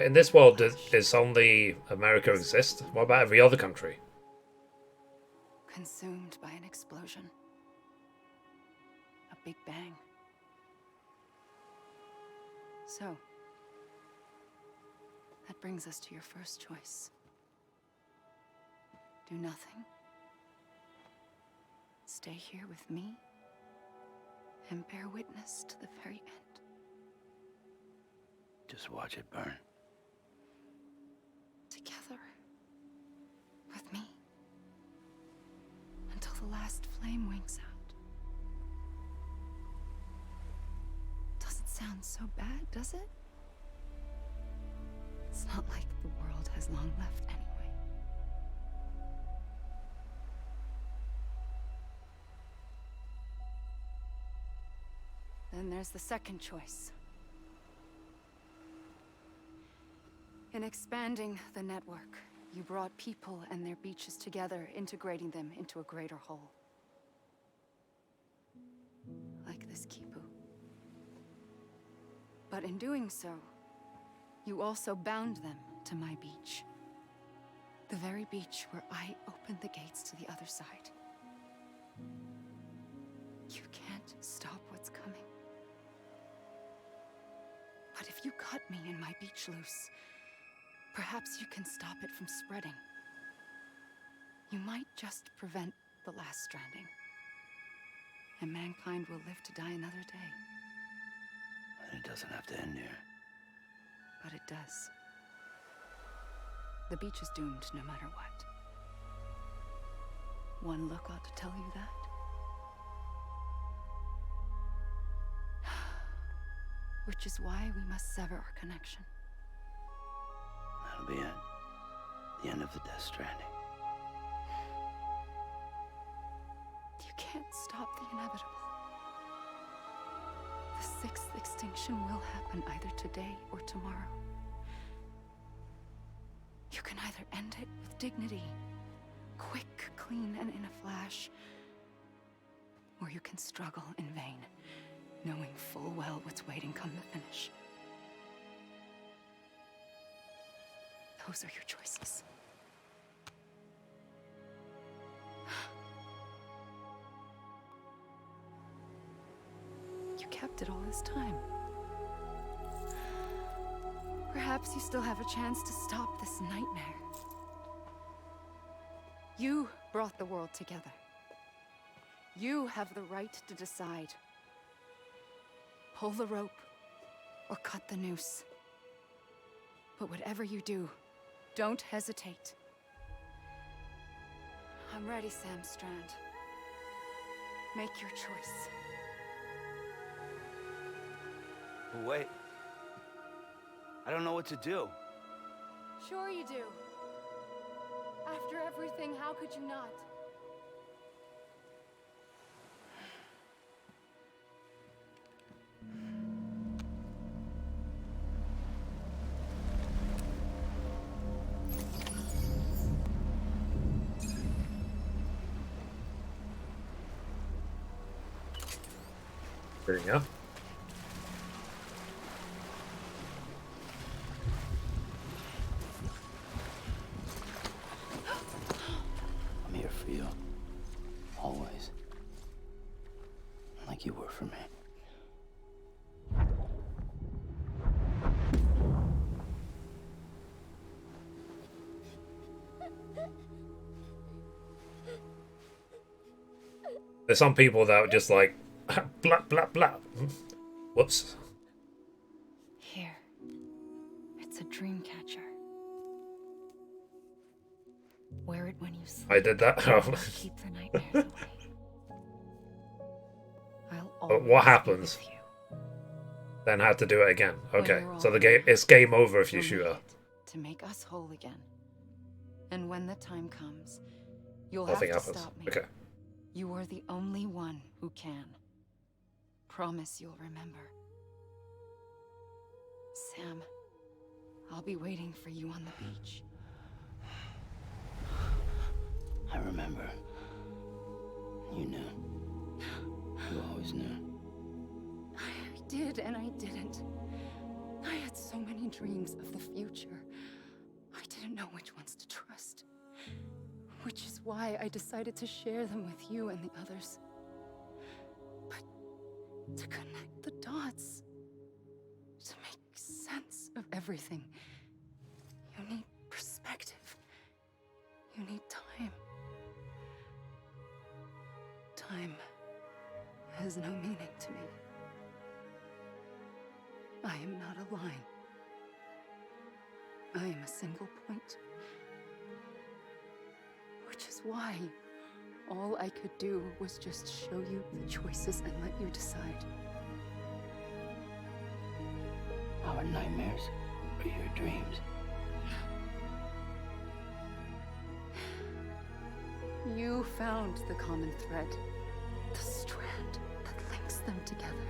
In this world, does only America exist? What about every other country? Consumed by an explosion. A big bang. So, that brings us to your first choice. Do nothing. Stay here with me and bear witness to the very end. Just watch it burn. Together. With me. Until the last flame winks out. Doesn't sound so bad, does it? It's not like the world has long left anyway. Then there's the second choice. In expanding the network, you brought people and their beaches together, integrating them into a greater whole. Like this Kipu. But in doing so, you also bound them to my beach. The very beach where I opened the gates to the other side. You can't stop what's coming. But if you cut me and my beach loose, perhaps you can stop it from spreading. You might just prevent the last stranding. And mankind will live to die another day. And it doesn't have to end here. But it does. The beach is doomed no matter what. One look ought to tell you that. Which is why we must sever our connection. That'll be it. The end of the Death Stranding. can't stop the inevitable. The sixth extinction will happen either today or tomorrow. You can either end it with dignity, quick, clean, and in a flash, or you can struggle in vain, knowing full well what's waiting come the finish. Those are your choices. You kept it all this time. Perhaps you still have a chance to stop this nightmare. You brought the world together. You have the right to decide. Pull the rope or cut the noose. But whatever you do, don't hesitate. I'm ready, Sam Strand. Make your choice. But wait. I don't know what to do. Sure you do. After everything, how could you not? There you go. I'm here for you. Always. Like you were for me. There's some people that are just like, blah, blah, blah. Whoops. Here. It's a dream catcher. Wear it when you sleep. I did that. Keep the nightmares away. I'll But what always happens? be with you. Then had to do it again. When Okay, we're so all the game, it's game over if you we'll shoot need her. it to make us whole again. And when the time comes, you'll Nothing have to happens. stop me. Okay. You are the only one who can. Promise you'll remember. Sam, I'll be waiting for you on the beach. I remember. You knew. You always knew. I did and I didn't. I had so many dreams of the future. I didn't know which ones to trust. Which is why I decided to share them with you and the others. But to connect the dots, to make sense of everything, you need perspective. You need time. Time has no meaning to me. I am not a line. I am a single point. Which is why all I could do was just show you the choices and let you decide. Our nightmares are your dreams. You found the common thread, the strand that links them together.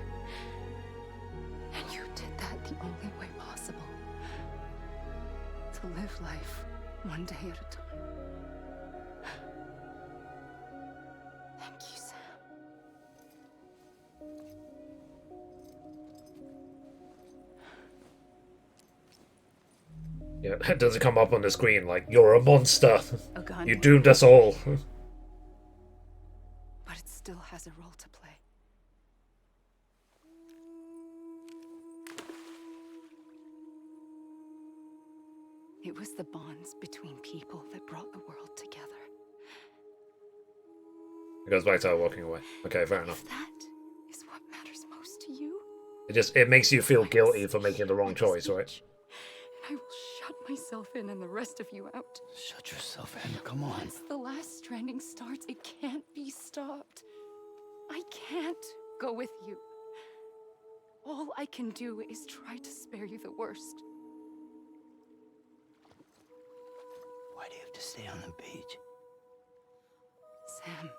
And you did that the only way possible. To live life one day at a time. Thank you, Sam. Yeah, it doesn't come up on the screen like, you're a monster. A gun. You doomed us all. But it still has a role to play. It was the bonds between people that brought the world together. It goes back to her walking away. Okay, fair enough. If that is what matters most to you, It makes you feel guilty for making the wrong choice, right? I will shut myself in and the rest of you out. Shut yourself in, come on. Once the last stranding starts, it can't be stopped. I can't go with you. All I can do is try to spare you the worst. Why do you have to stay on the beach? Sam,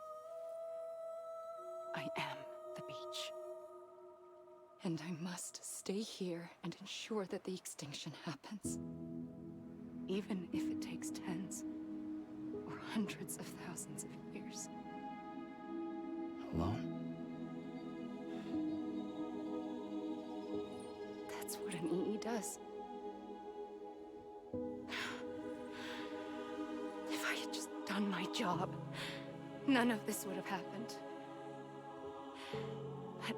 I am the beach. And I must stay here and ensure that the extinction happens. Even if it takes tens or hundreds of thousands of years. Alone? That's what an EE does. If I had just done my job, none of this would have happened. But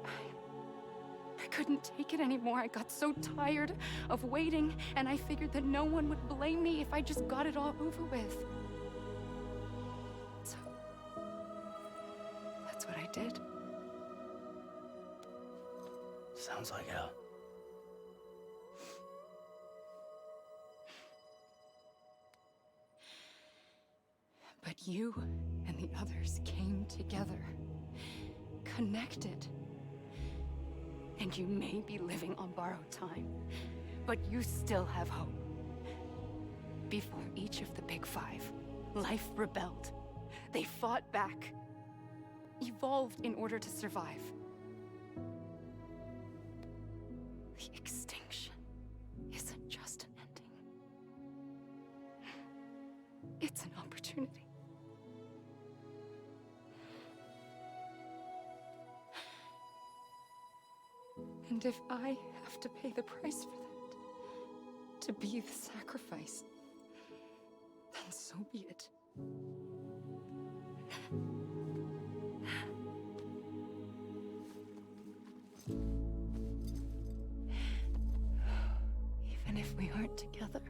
I couldn't take it anymore. I got so tired of waiting, and I figured that no one would blame me if I just got it all over with. So, that's what I did. Sounds like hell. But you and the others came together, connected. And you may be living on borrowed time, but you still have hope. Before each of the Big Five, life rebelled. They fought back, evolved in order to survive. The extinction isn't just an ending. It's an opportunity. And if I have to pay the price for that, to be the sacrifice, then so be it. Even if we aren't together,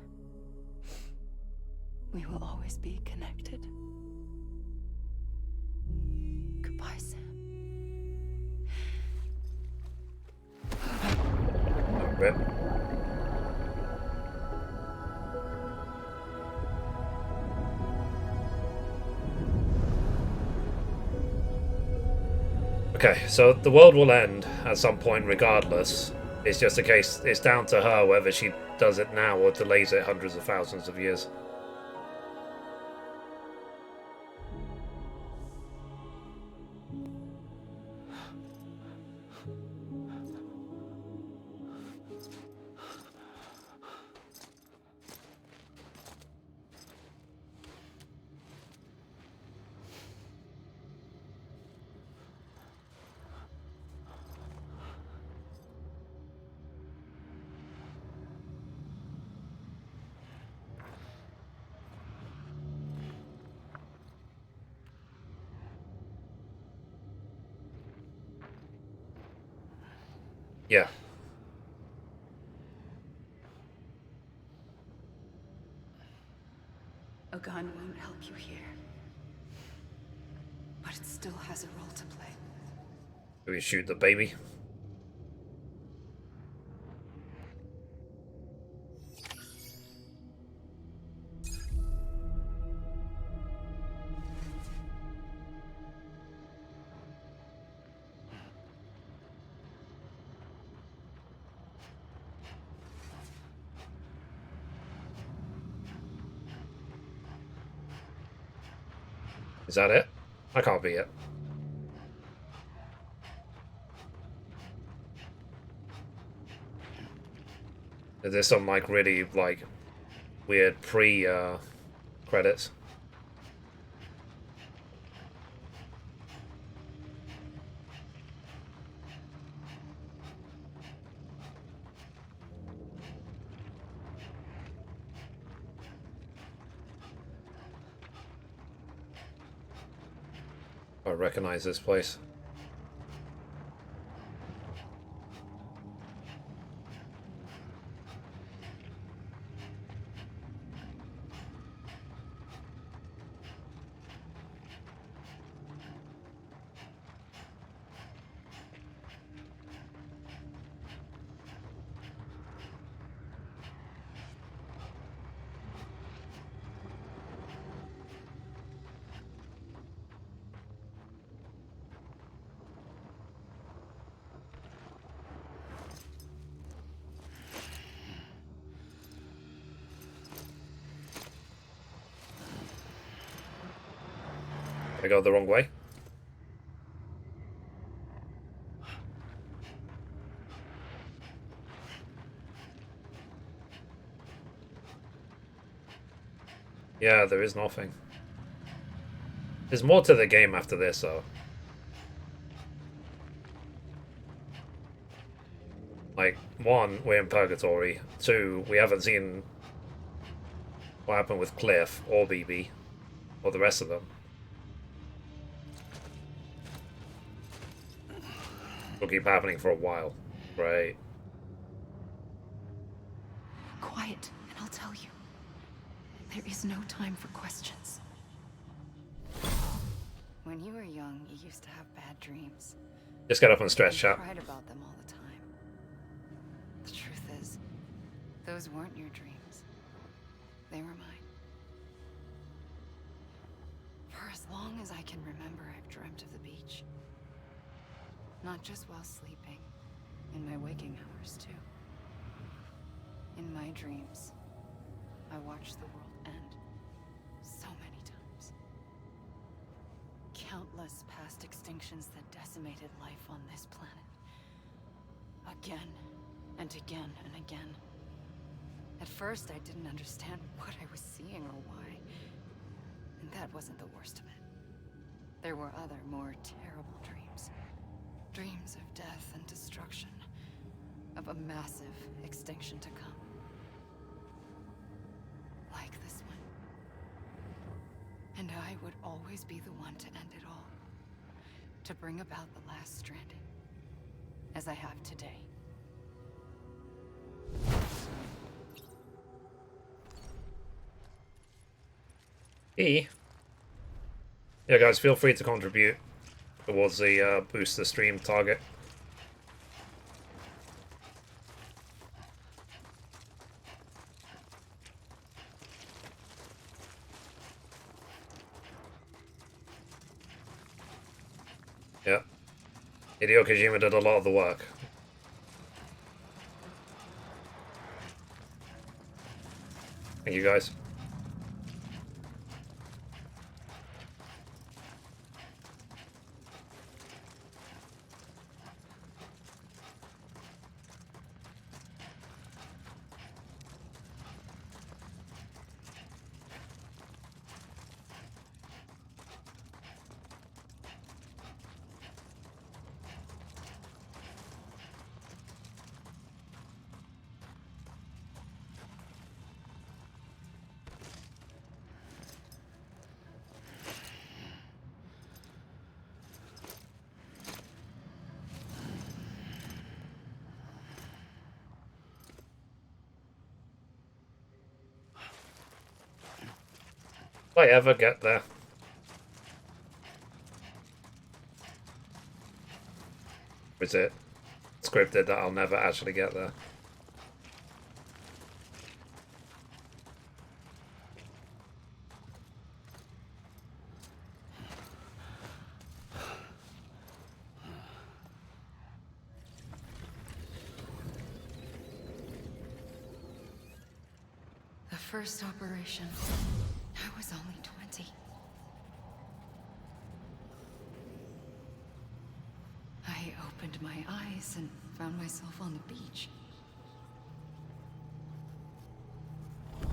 we will always be connected. Goodbye, Sam. Rip. Okay, so the world will end at some point regardless. It's just a case, it's down to her whether she does it now or delays it hundreds of thousands of years. Yeah. A gun won't help you here. But it still has a role to play. Do we shoot the baby? Is that it? I can't be it. Is there some like really like weird credits? I recognize this place. I go the wrong way. Yeah, there is nothing. There's more to the game after this, though. Like, 1, we're in Purgatory. 2, we haven't seen what happened with Cliff or BB or the rest of them. It'll keep happening for a while. Right. Quiet, and I'll tell you. There is no time for questions. When you were young, you used to have bad dreams. Just get up and stretch, You chat. cried about them all the time. The truth is, those weren't your dreams. They were mine. For as long as I can remember, I've dreamt of the beach. Not just while sleeping, in my waking hours too. In my dreams, I watched the world end so many times. Countless past extinctions that decimated life on this planet. Again and again and again. At first, I didn't understand what I was seeing or why. And that wasn't the worst of it. There were other, more terrible dreams. Dreams of death and destruction. Of a massive extinction to come. Like this one. And I would always be the one to end it all. To bring about the last stranding. As I have today. Yeah, guys, feel free to contribute towards the boost the stream target. Yeah. Hideo Kojima did a lot of the work. Thank you, guys. If I ever get there. Is it scripted that I'll never actually get there? The first operation, I was only 20. I opened my eyes and found myself on the beach. But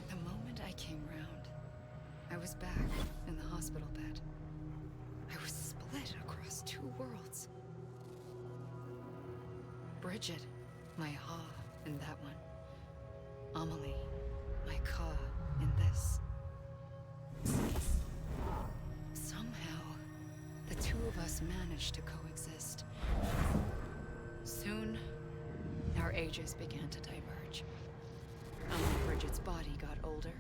the moment I came round, I was back in the hospital bed. I was split across 2 worlds. Bridget, my Ha in that one. Amelie, my Ka in this. Somehow, the 2 of us managed to coexist. Soon, our ages began to diverge. Bridget's body got older,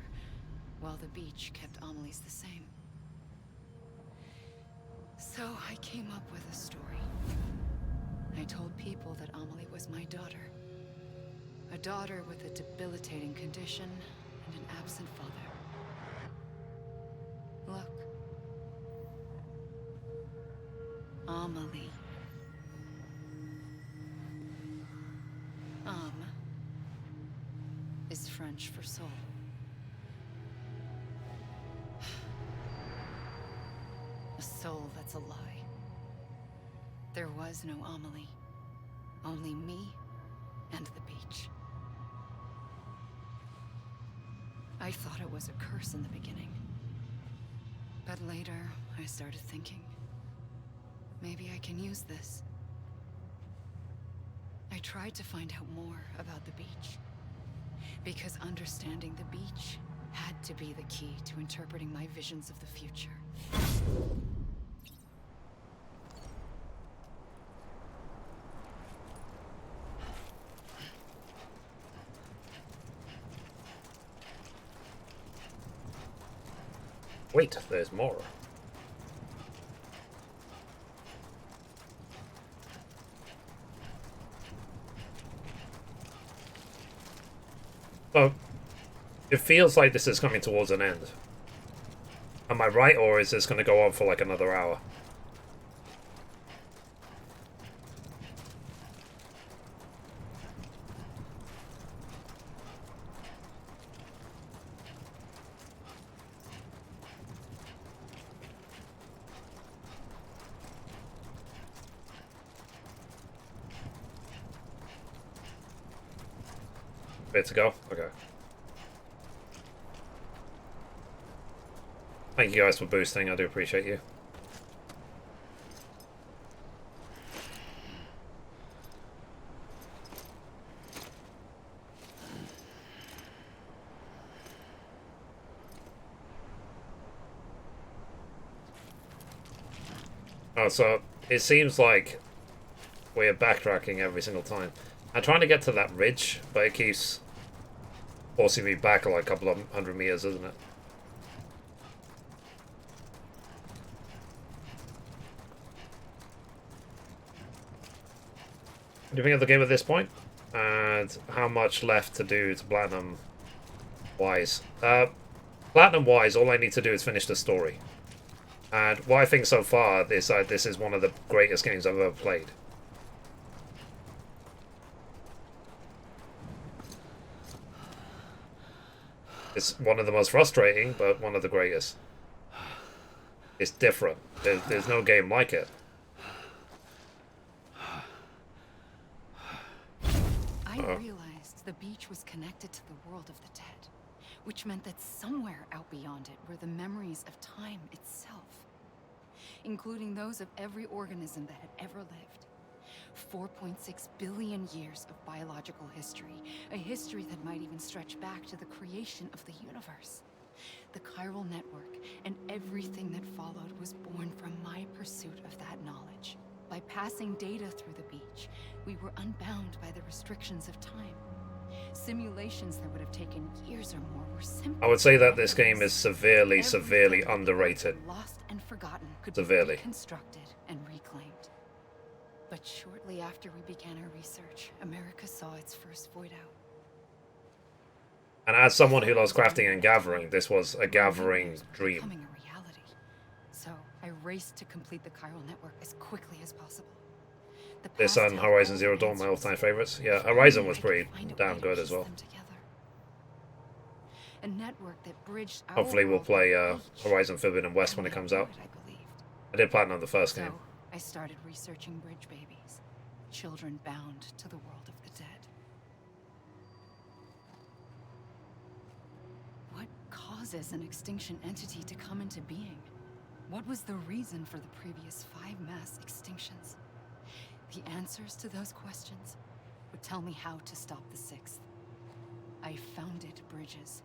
while the beach kept Amelie's the same. So I came up with a story. I told people that Amelie was my daughter. A daughter with a debilitating condition and an absent father. Look. Amelie. Is French for soul. A soul that's a lie. There was no Amelie. Only me and the beach. I thought it was a curse in the beginning. But later, I started thinking, maybe I can use this. I tried to find out more about the beach. Because understanding the beach had to be the key to interpreting my visions of the future. Wait, there's more. So, it feels like this is coming towards an end. Am I right, or is this going to go on for like another hour? Bit to go? Okay. Thank you guys for boosting, I do appreciate you. Oh, so it seems like we're backtracking every single time. I'm trying to get to that ridge, but it keeps forcing me back like a couple of 100 meters, isn't it? What do you think of the game at this point? And how much left to do to platinum wise? Platinum wise, all I need to do is finish the story. And what I think so far is that this is one of the greatest games I've ever played. It's one of the most frustrating, but one of the greatest. It's different. There's no game like it. I realized the beach was connected to the world of the dead, which meant that somewhere out beyond it were the memories of time itself, including those of every organism that had ever lived. 4.6 billion years of biological history, a history that might even stretch back to the creation of the universe. The chiral network and everything that followed was born from my pursuit of that knowledge. By passing data through the beach, we were unbound by the restrictions of time. Simulations that would have taken years or more were simply... I would say that this game is severely underrated. Lost and forgotten could Severely. be reconstructed and reclaimed. But shortly after we began our research, America saw its first void out. And as someone who loves crafting and gathering, this was a gathering dream. Becoming a reality. So I raced to complete the chiral network as quickly as possible. This and Horizon Zero Dawn, my all-time favorites. Yeah, Horizon was pretty damn good as well. A network that bridged our Hopefully we'll world play with each. Horizon Forbidden West when it comes out. I believed. I did platinum the first game. So I started researching bridge babies, children bound to the world of the dead. What causes an extinction entity to come into being? What was the reason for the previous 5 mass extinctions? The answers to those questions would tell me how to stop the 6th. I founded bridges,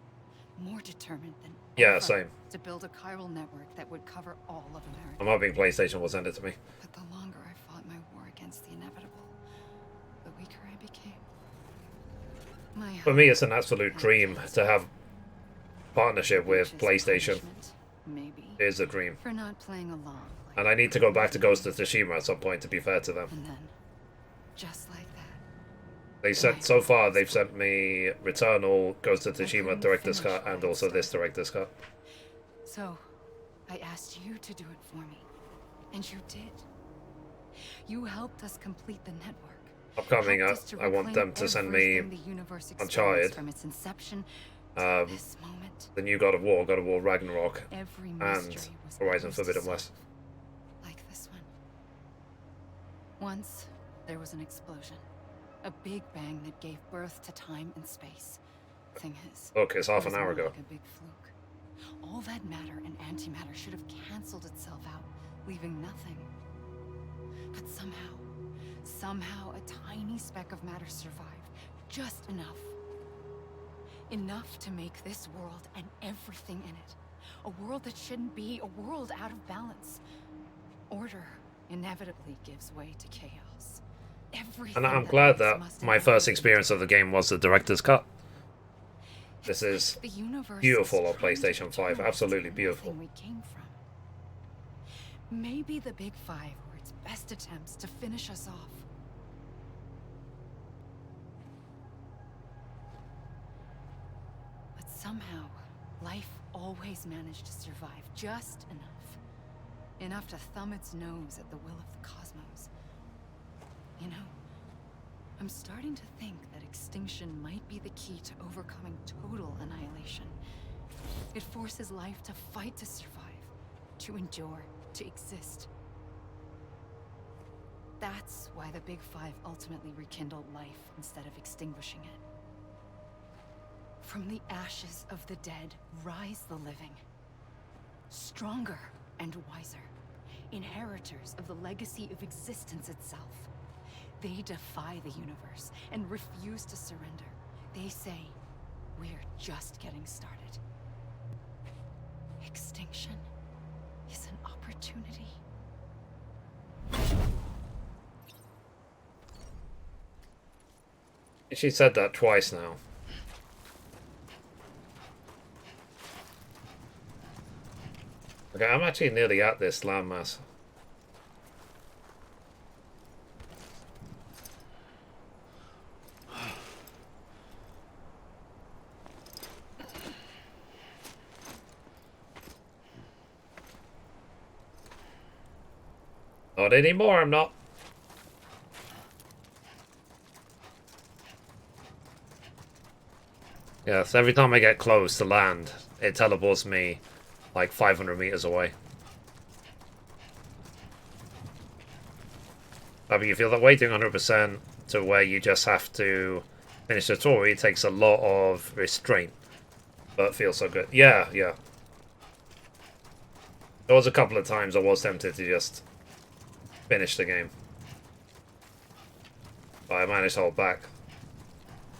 more determined than ever Same. to build a chiral network that would cover all of America. I'm hoping PlayStation will send it to me. But the longer I fought my war against the inevitable, the weaker I became. For me, it's an absolute dream to have partnership with PlayStation. Maybe. It is a dream. For not playing along. And I need to go back to Ghost of Tsushima at some point, to be fair to them. And then, just like that. They sent, so far, they've sent me Returnal, Ghost of Tsushima Director's Cut, and also this Director's Cut. So, I asked you to do it for me. And you did. You helped us complete the network. Upcoming, I want them to send me Uncharted, from its inception this the new God of War Ragnarok, and Horizon Forbidden West. Like this one. Once, there was an explosion. A big bang that gave birth to time and space. Thing is, Okay, it's half it an was hour more ago. like a big fluke. All that matter and antimatter should have canceled itself out, leaving nothing. But somehow a tiny speck of matter survived. Just enough. Enough to make this world and everything in it. A world that shouldn't be, a world out of balance. Order inevitably gives way to chaos. Everything And I'm glad is that must my have first been experience of the game was the director's cut. This is the universe beautiful is on trying to PlayStation 5, return us absolutely to beautiful. everything we came from. Maybe the Big Five were its best attempts to finish us off. But somehow, life always managed to survive just enough. Enough to thumb its nose at the will of the cosmos. You know, I'm starting to think that extinction might be the key to overcoming total annihilation. It forces life to fight to survive, to endure, to exist. That's why the Big Five ultimately rekindled life instead of extinguishing it. From the ashes of the dead rise the living. Stronger and wiser. Inheritors of the legacy of existence itself. They defy the universe and refuse to surrender. They say, we're just getting started. Extinction is an opportunity. She said that twice now. Okay, I'm actually nearly at this landmass. Not anymore, I'm not. Yes, every time I get close to land, it teleports me like 500 meters away. I mean, you feel that way doing 100% to where you just have to finish the story. It takes a lot of restraint, but it feels so good. Yeah, yeah. There was a couple of times I was tempted to just finish the game, but I managed to hold back.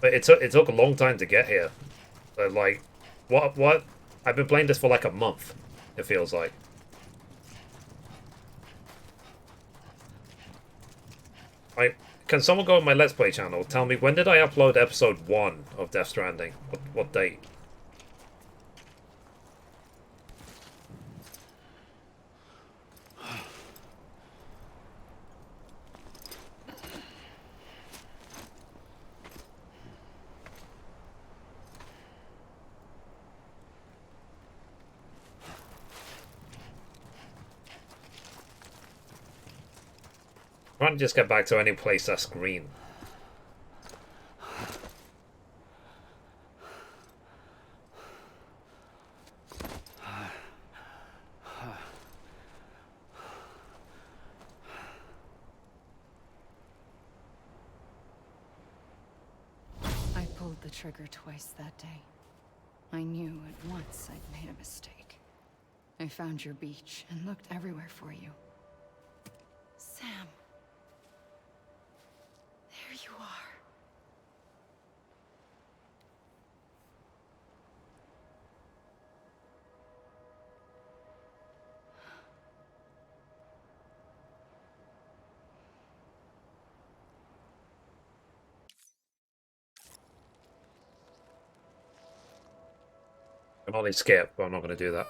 But it took a long time to get here. So like, what? I've been playing this for like a month. It feels like. Can someone go on my Let's Play channel? Tell me, when did I upload episode 1 of Death Stranding? What date? Why don't you just get back to any place that's green? I pulled the trigger twice that day. I knew at once I'd made a mistake. I found your beach and looked everywhere for you. Sam. There you are. I can only skip, but I'm not going to do that.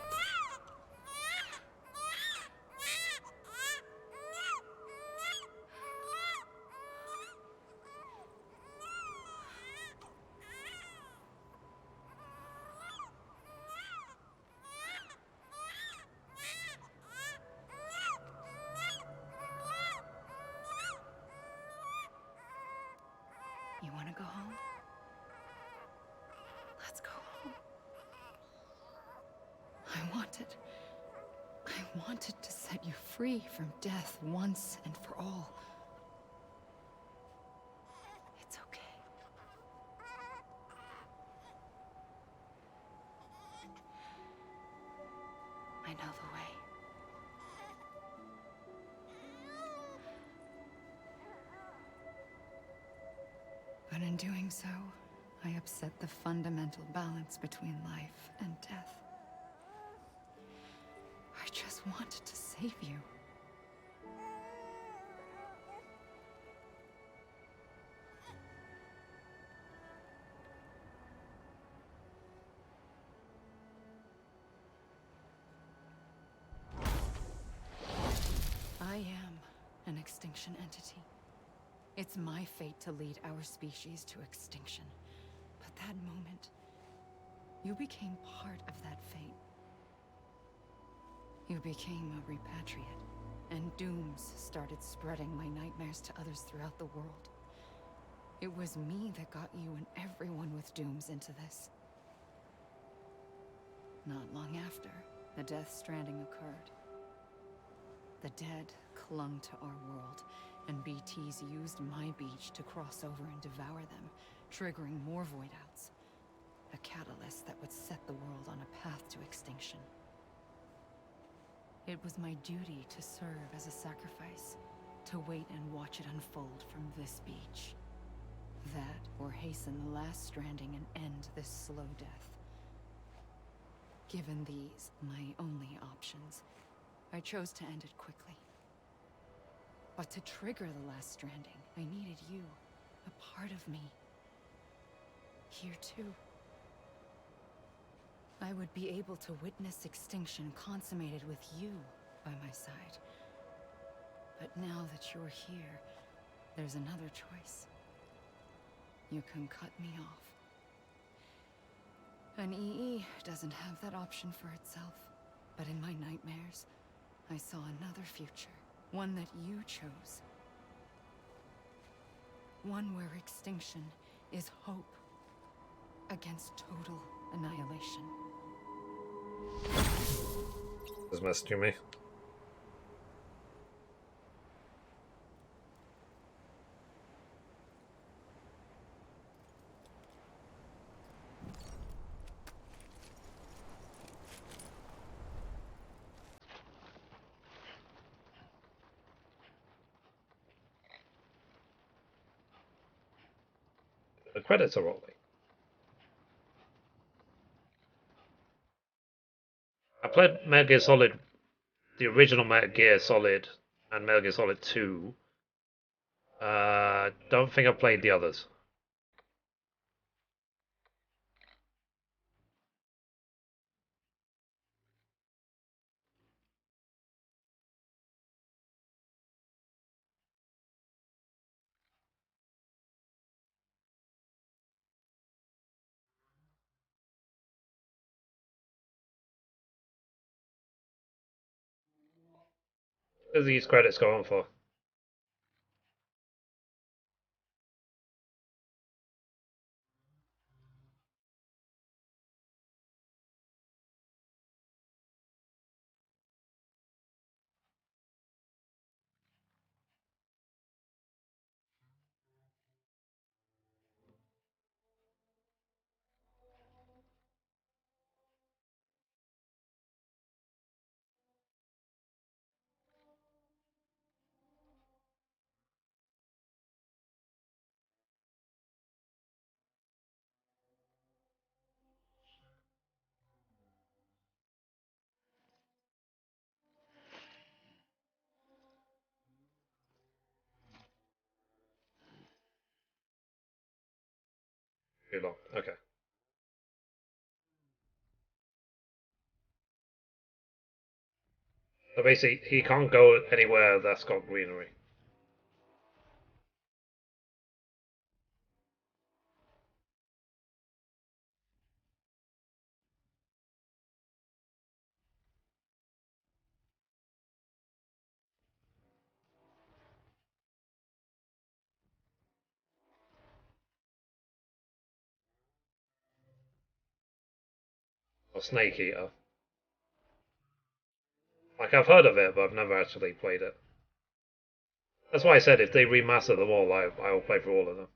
You want to go home? Let's go home. I wanted to set you free from death once and for all. It's okay. But in doing so, I upset the fundamental balance between life and death. I just wanted to save you. I am an extinction entity. It's my fate to lead our species to extinction. But that moment, you became part of that fate. You became a repatriate, and dooms started spreading my nightmares to others throughout the world. It was me that got you and everyone with dooms into this. Not long after, the Death Stranding occurred. The dead clung to our world, and BTs used my beach to cross over and devour them, triggering more void-outs. A catalyst that would set the world on a path to extinction. It was my duty to serve as a sacrifice, to wait and watch it unfold from this beach. That, or hasten the last stranding and end this slow death. Given these, my only options, I chose to end it quickly. But to trigger the last stranding, I needed you, a part of me. Here too. I would be able to witness extinction consummated with you by my side. But now that you're here, there's another choice. You can cut me off. An EE doesn't have that option for itself. But in my nightmares, I saw another future. One that you chose. One where extinction is hope against total annihilation. Is messaging me? The credits are rolling. I played Metal Gear Solid, the original Metal Gear Solid, and Metal Gear Solid 2. Don't think I played the others. What are these credits going for? Too long. Okay. So basically, he can't go anywhere that's got greenery. Or Snake Eater. Like, I've heard of it, but I've never actually played it. That's why I said if they remaster them all, I will play through all of them.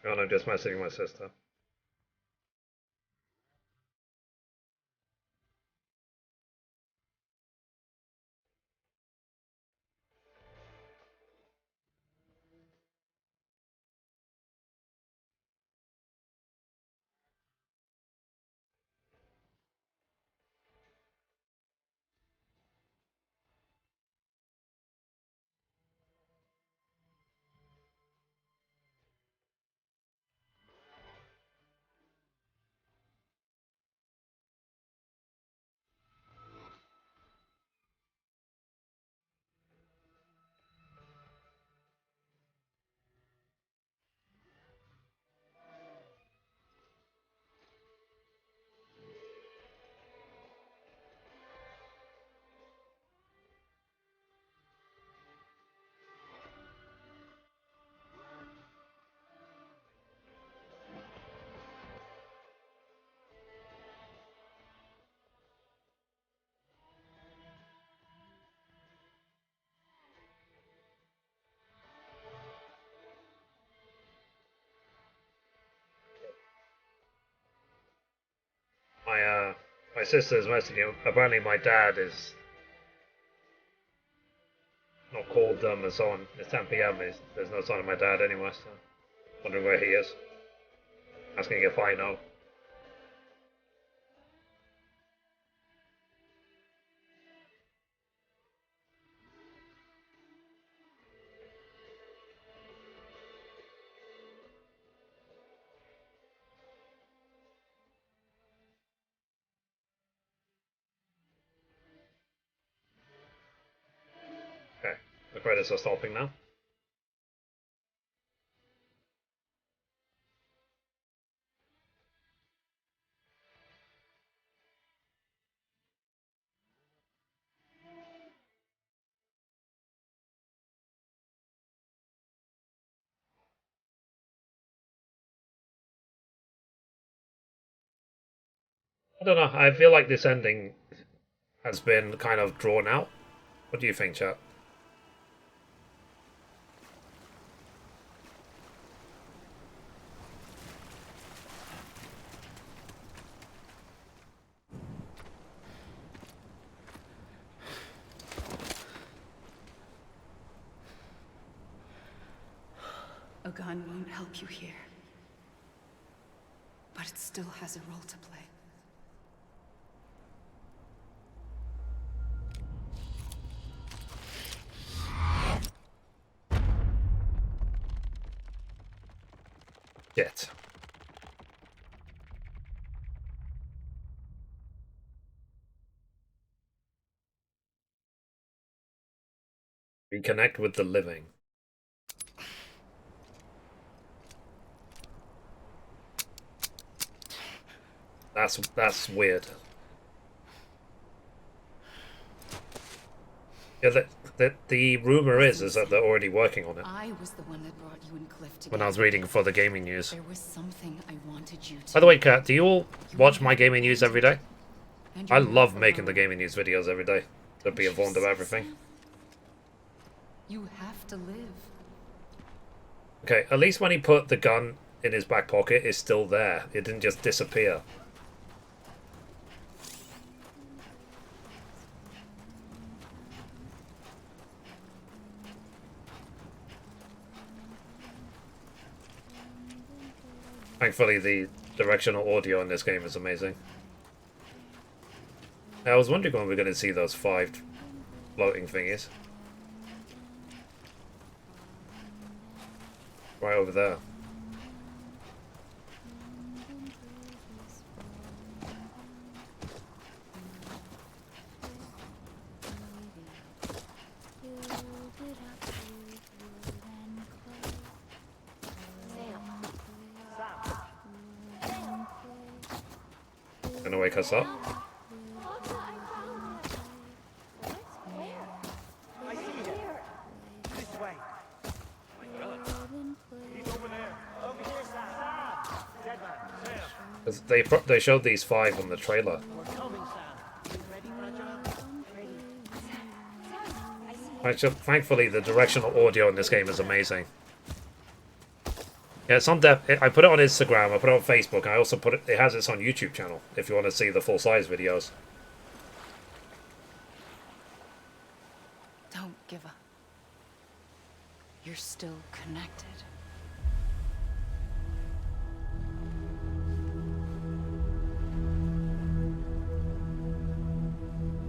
Oh, I'm just messaging my sister. My sister's messaging. Apparently, my dad is not called and so on. It's 10 p.m. There's no sign of my dad anywhere, so wondering where he is. Asking if I know. Okay, the credits are stopping now. I don't know. I feel like this ending has been kind of drawn out. What do you think, chat? A gun won't help you here. But it still has a role to play. Yet. Reconnect with the living. That's weird. Yeah, the rumor is that they're already working on it. I was the one that brought you and Cliff together. When I was reading for the gaming news. There was something I wanted you to. By the way, Kat, do you all watch my gaming news every day? I love making the gaming news videos every day. To be informed of everything. You have to live. Okay, at least when he put the gun in his back pocket, it's still there. It didn't just disappear. Thankfully, the directional audio in this game is amazing. I was wondering when we're going to see those 5 floating thingies. Right over there. Gonna wake us up. They showed these 5 on the trailer. Thankfully, the directional audio in this game is amazing. Yeah, it's on I put it on Instagram, I put it on Facebook, and I also put it has its on YouTube channel if you want to see the full-size videos. Don't give up. You're still connected.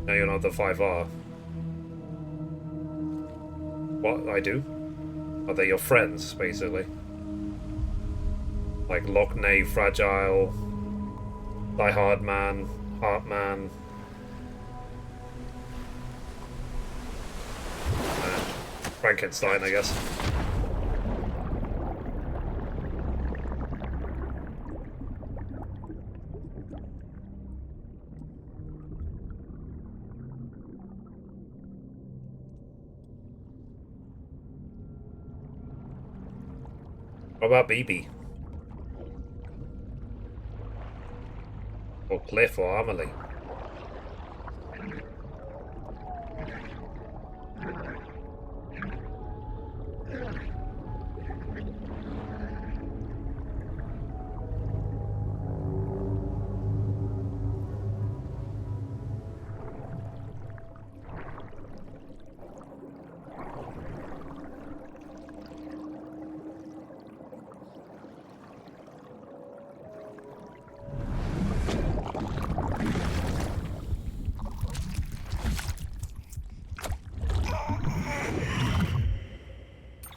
No, you're not the 5R. What I do? Are they your friends, basically? Like Lockney, Fragile, Die Hard Man, Heartman, Frankenstein, I guess. What about BB? Or Cliff or Amelie?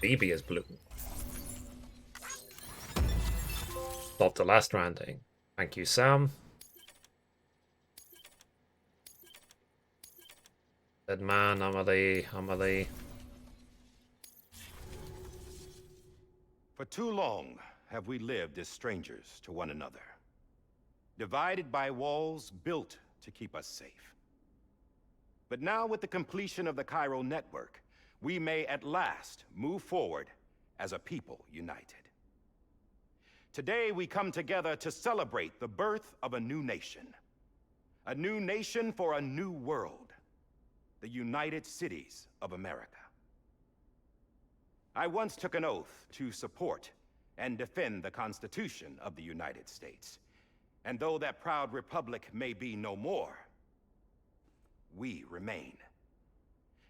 BB is blue. Stop the last stranding. Thank you, Sam. Dead man, Amelie. For too long have we lived as strangers to one another, divided by walls built to keep us safe. But now, with the completion of the Chiral network, we may at last move forward as a people united. Today we come together to celebrate the birth of a new nation for a new world, the United Cities of America. I once took an oath to support and defend the Constitution of the United States, and though that proud republic may be no more, we remain.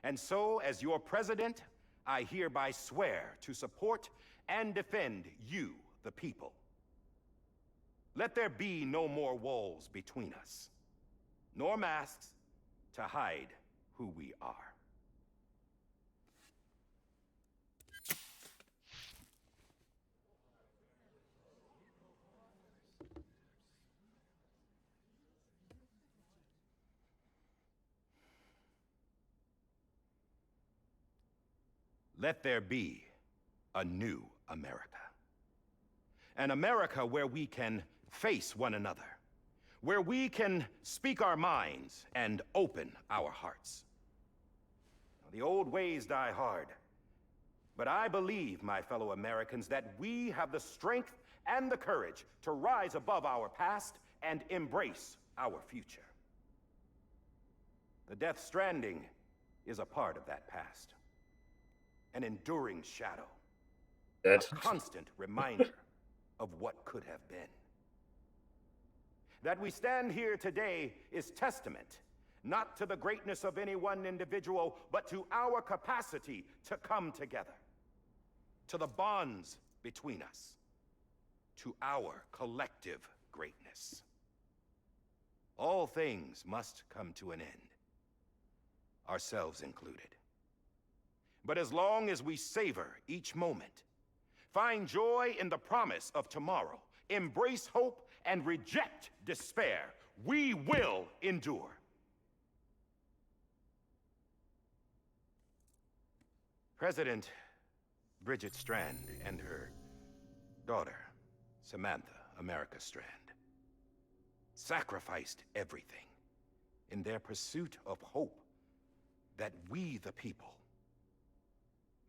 And so, as your president, I hereby swear to support and defend you, the people. Let there be no more walls between us, nor masks to hide who we are. Let there be a new America. An America where we can face one another, where we can speak our minds and open our hearts. The old ways die hard, but I believe, my fellow Americans, that we have the strength and the courage to rise above our past and embrace our future. The Death Stranding is a part of that past. An enduring shadow. A constant reminder of what could have been. That we stand here today is testament, not to the greatness of any one individual, but to our capacity to come together. To the bonds between us. To our collective greatness. All things must come to an end. Ourselves included. But as long as we savor each moment, find joy in the promise of tomorrow, embrace hope, and reject despair, we will endure. President Bridget Strand and her daughter, Samantha America Strand, sacrificed everything in their pursuit of hope that we, the people,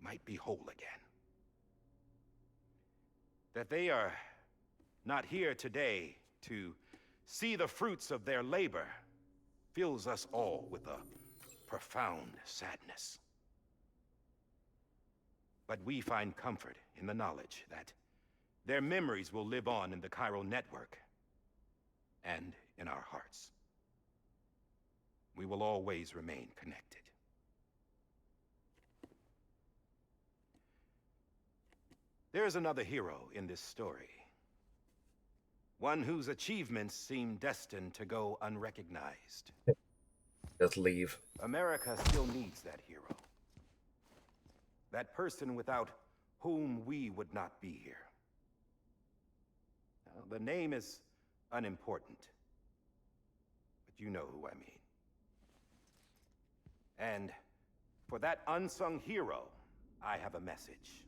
might be whole again. That they are not here today to see the fruits of their labor fills us all with a profound sadness. But we find comfort in the knowledge that Their memories will live on in the chiral network and in our hearts. We will always remain connected. There's another hero in this story. One whose achievements seem destined to go unrecognized. Just leave. America still needs that hero. That person without whom we would not be here. Now, the name is unimportant, but you know who I mean. And for that unsung hero, I have a message.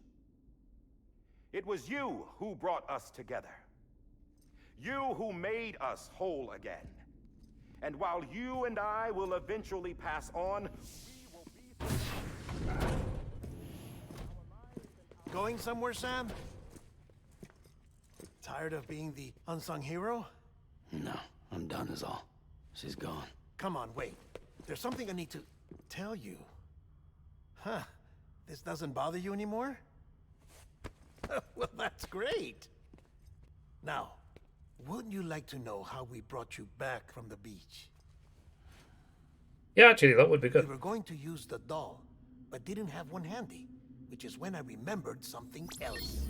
It was you who brought us together. You who made us whole again. And while you and I will eventually pass on, we will be... Going somewhere, Sam? Tired of being the unsung hero? No, I'm done is all. She's gone. Come on, wait. There's something I need to tell you. Huh. This doesn't bother you anymore? Well, that's great. Now, wouldn't you like to know how we brought you back from the beach? Yeah, actually, that would be good. We were going to use the doll, but didn't have one handy, which is when I remembered something else.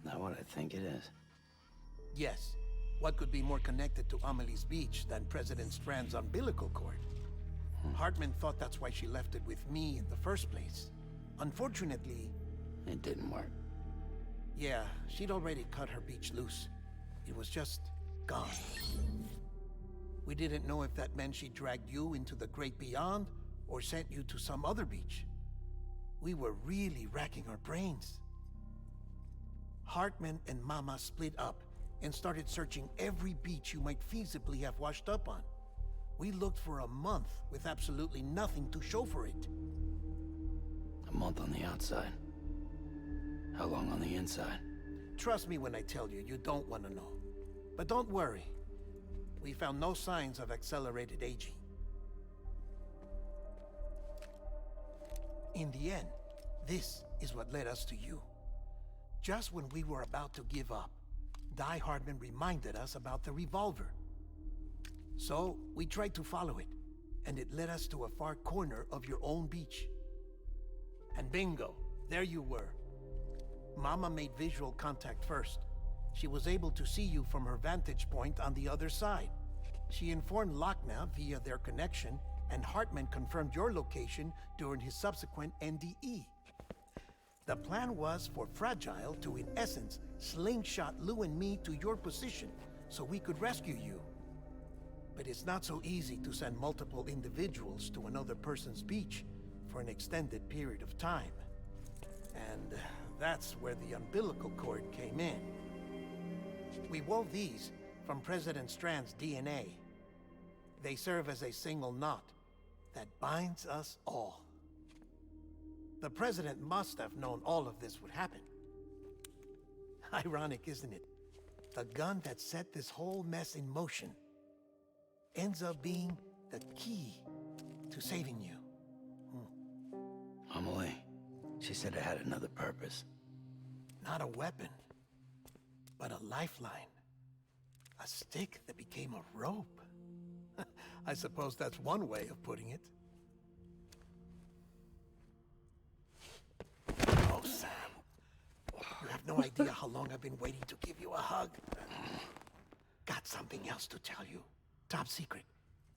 Not what I think it is. Yes. What could be more connected to Amelie's beach than President Strand's umbilical cord? Hartman thought that's why she left it with me in the first place. Unfortunately... It didn't work. Yeah, she'd already cut her beach loose. It was just gone. We didn't know if that meant she dragged you into the great beyond or sent you to some other beach. We were really racking our brains. Hartman and Mama split up and started searching every beach you might feasibly have washed up on. We looked for a month with absolutely nothing to show for it. A month on the outside. How long on the inside? Trust me when I tell you, you don't want to know. But don't worry. We found no signs of accelerated aging. In the end, this is what led us to you. Just when we were about to give up, Die Hardman reminded us about the revolver. So, we tried to follow it, and it led us to a far corner of your own beach. And bingo, there you were. Mama made visual contact first. She was able to see you from her vantage point on the other side. She informed Lochner via their connection, and Hartman confirmed your location during his subsequent NDE. The plan was for Fragile to, in essence, slingshot Lou and me to your position so we could rescue you. But it's not so easy to send multiple individuals to another person's beach for an extended period of time. And that's where the umbilical cord came in. We wove these from President Strand's DNA. They serve as a single knot that binds us all. The President must have known all of this would happen. Ironic, isn't it? The gun that set this whole mess in motion ends up being the key to saving you. Amelie, she said it had another purpose. Not a weapon, but a lifeline. A stick that became a rope. I suppose that's one way of putting it. Oh, Sam. You have no idea how long I've been waiting to give you a hug. Got something else to tell you. Top secret.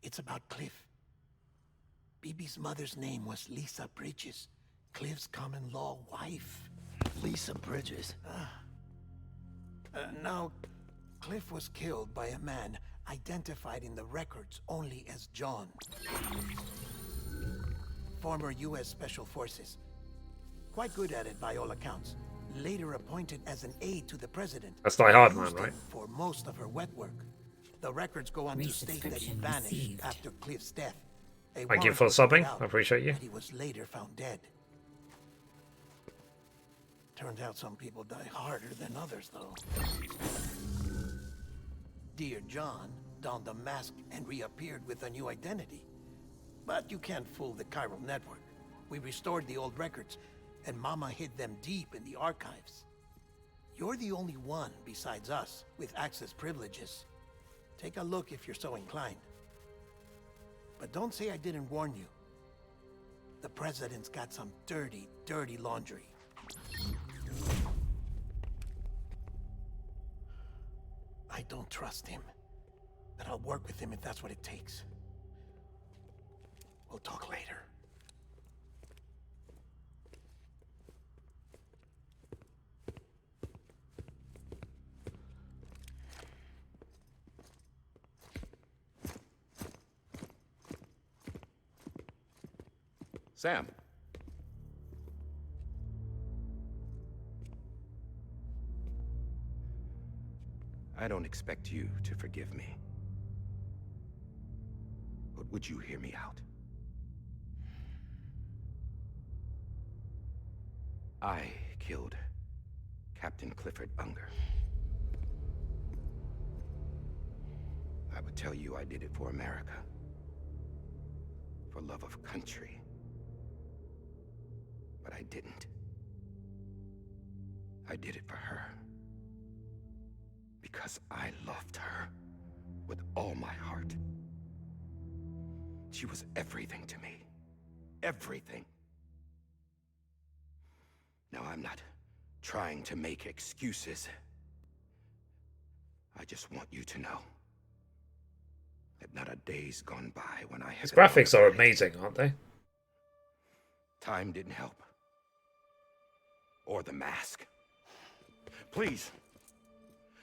It's about Cliff. BB's mother's name was Lisa Bridges, Cliff's common-law wife. Lisa Bridges? Now, Cliff was killed by a man identified in the records only as John. Former U.S. Special Forces. Quite good at it by all accounts. Later appointed as an aide to the president. That's Die Hardman, Used right? him for most of her wet work. The records go on to state that he vanished after Cliff's death. Thank you for subbing. I appreciate you. He was later found dead. Turns out some people die harder than others, though. Dear John donned a mask and reappeared with a new identity. But you can't fool the chiral network. We restored the old records, and Mama hid them deep in the archives. You're the only one besides us with access privileges. Take a look if you're so inclined. But don't say I didn't warn you. The president's got some dirty, dirty laundry. I don't trust him, but I'll work with him if that's what it takes. We'll talk later. Sam. I don't expect you to forgive me. But would you hear me out? I killed Captain Clifford Unger. I would tell you I did it for America. For love of country. But I didn't. I did it for her. Because I loved her with all my heart. She was everything to me. Everything. Now, I'm not trying to make excuses. I just want you to know that not a day's gone by when I have... His graphics are amazing, aren't they? Time didn't help. Or the mask. Please,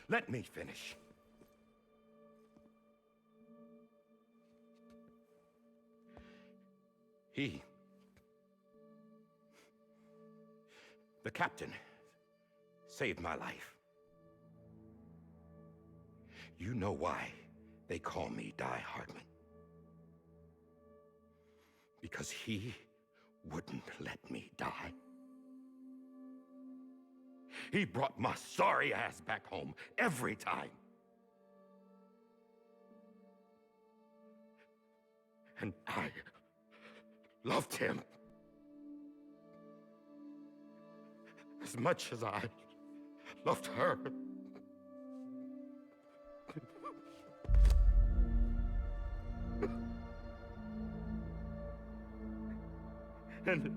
let me finish. The captain, saved my life. You know why they call me Die Hardman. Because he wouldn't let me die. He brought my sorry ass back home every time. And I loved him as much as I loved her. And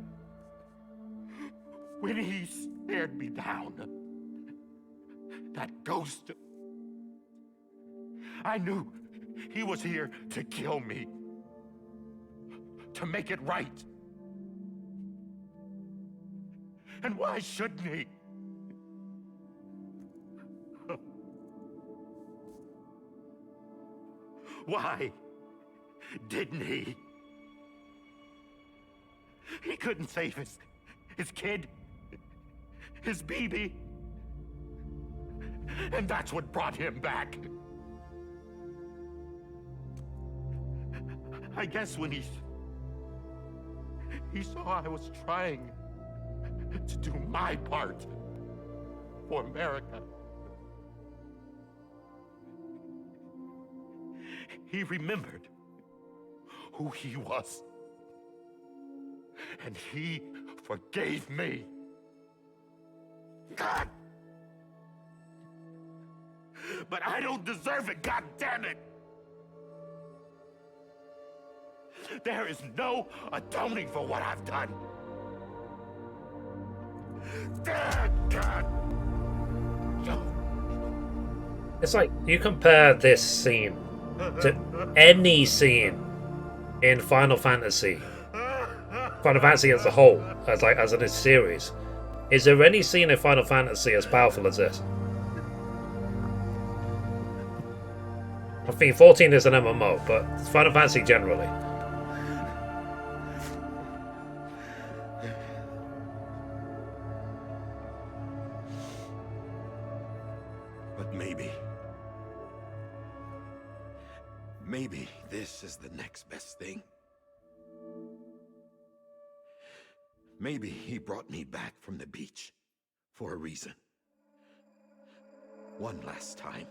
when he stared me down, that ghost, I knew he was here to kill me, to make it right. And why shouldn't he? Why didn't he? He couldn't save his kid, his baby. And that's what brought him back. I guess when he saw I was trying to do my part for America, he remembered who he was. And he forgave me. God! But I don't deserve it, God damn it! There is no atoning for what I've done. God! It's like you compare this scene to any scene in Final Fantasy as a whole, as in a series. Is there any scene in Final Fantasy as powerful as this? I think 14 is an MMO, but Final Fantasy generally. But maybe this is the next best thing. Maybe he brought me back from the beach for a reason. One last time.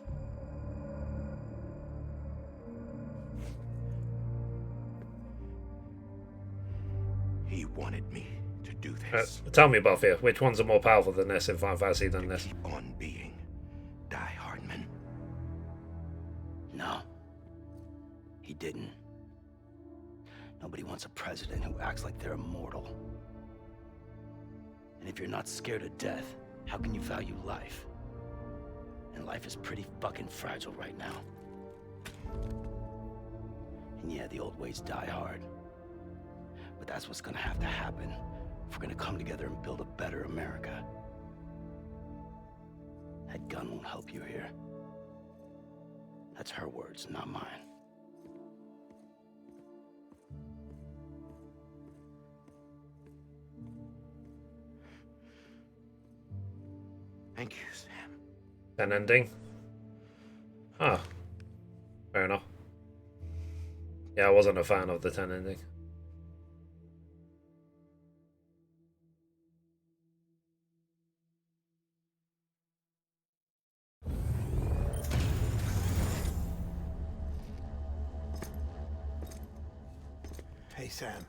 He wanted me to do this. this. Tell me, Buffy, which ones are more powerful than this in Final Fantasy than this? Keep on being Die Hardman. No. He didn't. Nobody wants a president who acts like they're immortal. And if you're not scared of death, how can you value life? And life is pretty fucking fragile right now. And yeah, the old ways die hard. But that's what's gonna have to happen if we're gonna come together and build a better America. That gun won't help you here. That's her words, not mine. Thank you, Sam. An ending? Huh. Fair enough. Yeah, I wasn't a fan of the 10 ending. Hey, Sam.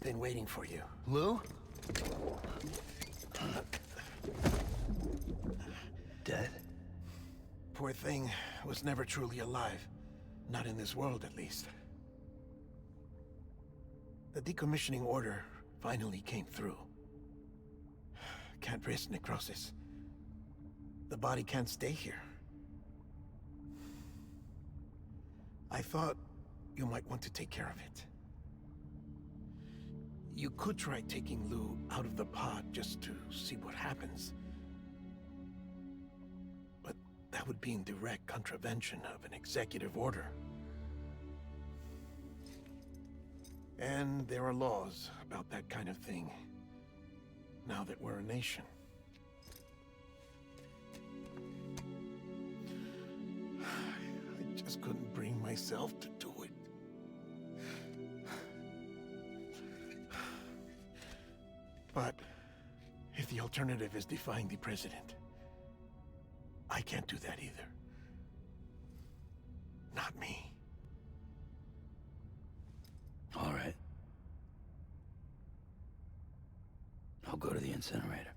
Been waiting for you. Lou? Dead? Poor thing was never truly alive. Not in this world, at least. The decommissioning order finally came through. Can't risk necrosis. The body can't stay here. I thought you might want to take care of it. You could try taking Lou out of the pod just to see what happens. But that would be in direct contravention of an executive order. And there are laws about that kind of thing, now that we're a nation. I just couldn't bring myself to do it. But if the alternative is defying the president, I can't do that either. Not me. All right. I'll go to the incinerator.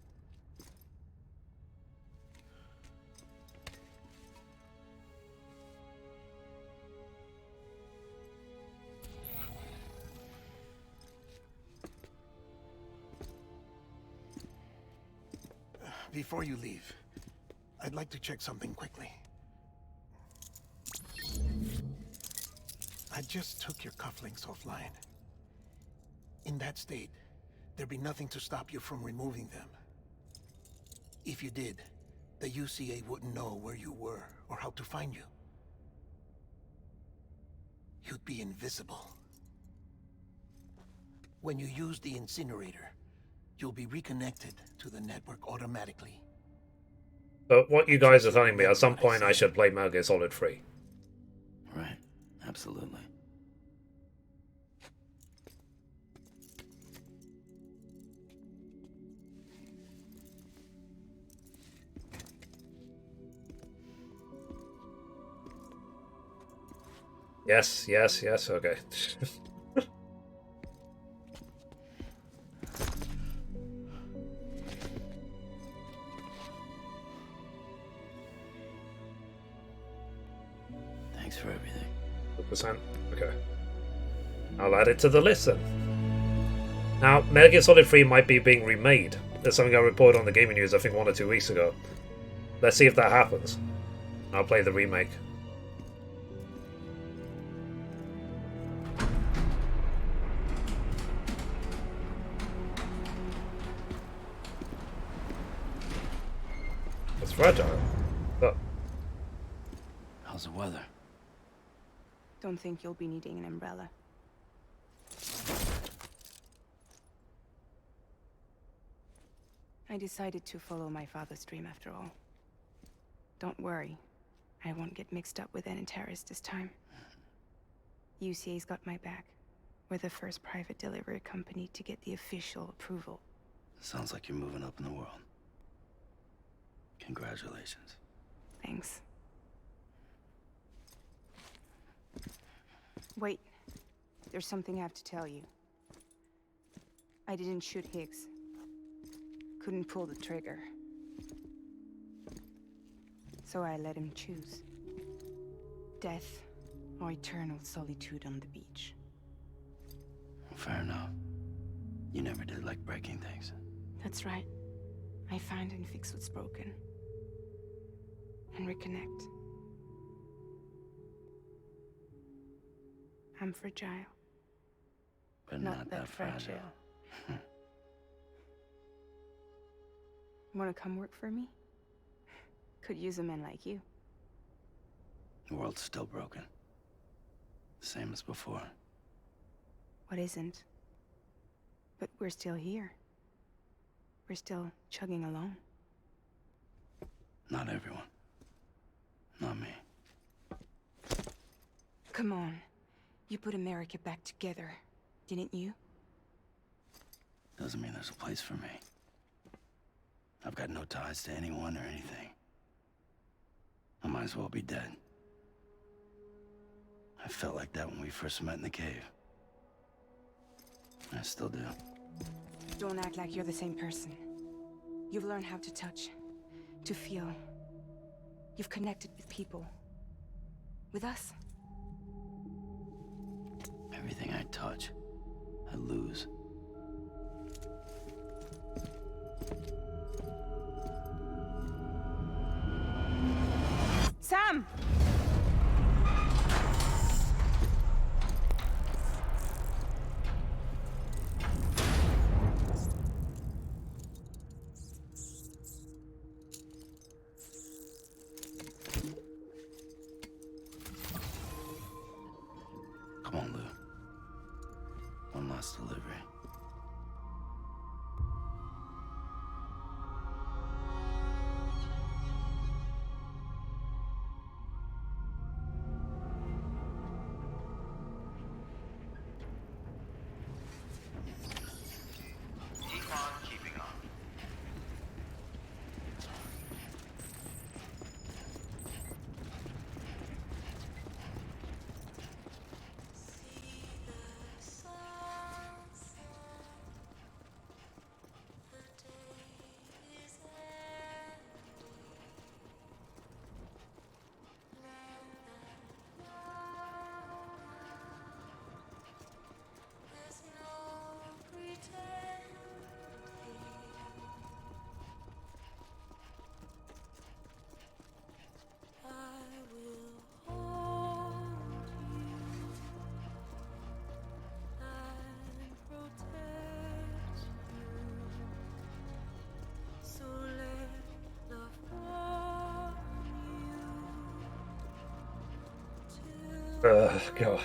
Before you leave, I'd like to check something quickly. I just took your cufflinks offline. In that state, there'd be nothing to stop you from removing them. If you did, the UCA wouldn't know where you were or how to find you. You'd be invisible. When you use the incinerator, you'll be reconnected to the network automatically. But what you guys are telling me, at some point I should play Metal Gear Solid 3. Right, absolutely. Yes, yes, yes, okay. Thanks for everything. 100%. Okay. I'll add it to the list then. Now, Metal Gear Solid 3 might be being remade. That's something I reported on the Gaming News, I think 1 or 2 weeks ago. Let's see if that happens. I'll play the remake. It's fragile. Look. How's the weather? Don't think you'll be needing an umbrella. I decided to follow my father's dream after all. Don't worry. I won't get mixed up with any terrorists this time. UCA's got my back. We're the first private delivery company to get the official approval. Sounds like you're moving up in the world. Congratulations. Thanks. Wait. There's something I have to tell you. I didn't shoot Higgs. couldn't pull the trigger. So I let him choose. Death or eternal solitude on the beach. Fair enough. You never did like breaking things. That's right. I find and fix what's broken. And reconnect. I'm fragile. But not that fragile. Wanna come work for me? Could use a man like you. The world's still broken. Same as before. What isn't? But we're still here. We're still chugging along. Not everyone. Not me. Come on. You put America back together, didn't you? Doesn't mean there's a place for me. I've got no ties to anyone or anything. I might as well be dead. I felt like that when we first met in the cave. I still do. Don't act like you're the same person. You've learned how to touch, to feel. You've connected with people. With us. Everything I touch, I lose. Sam! Come on, Lou. One last delivery. Keep on keeping on. God.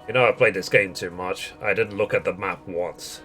You know, I played this game too much. I didn't look at the map once.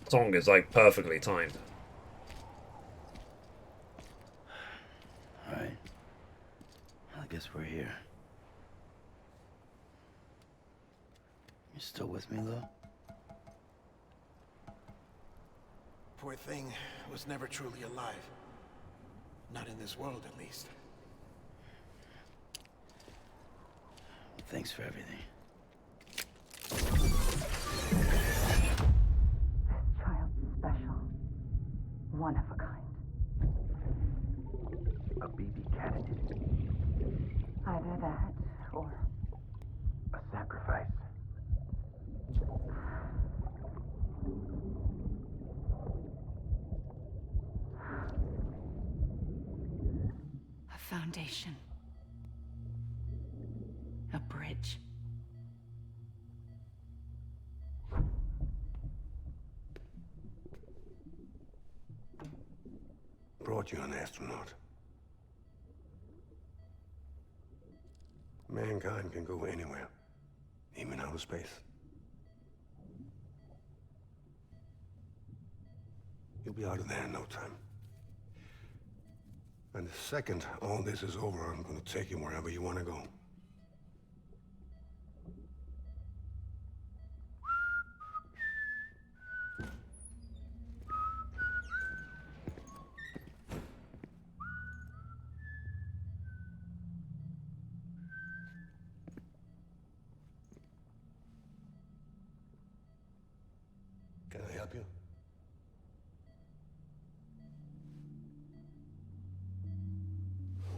Song is like perfectly timed. Alright. I guess we're here. You still with me, though? Poor thing was never truly alive. Not in this world, at least. Thanks for everything. Special. One of a kind. A BB candidate. Either that, or... a sacrifice. A foundation. A bridge. Brought you an astronaut. Mankind can go anywhere, even outer space. You'll be out of there in no time. And the second all this is over, I'm gonna take you wherever you want to go. Can I help you?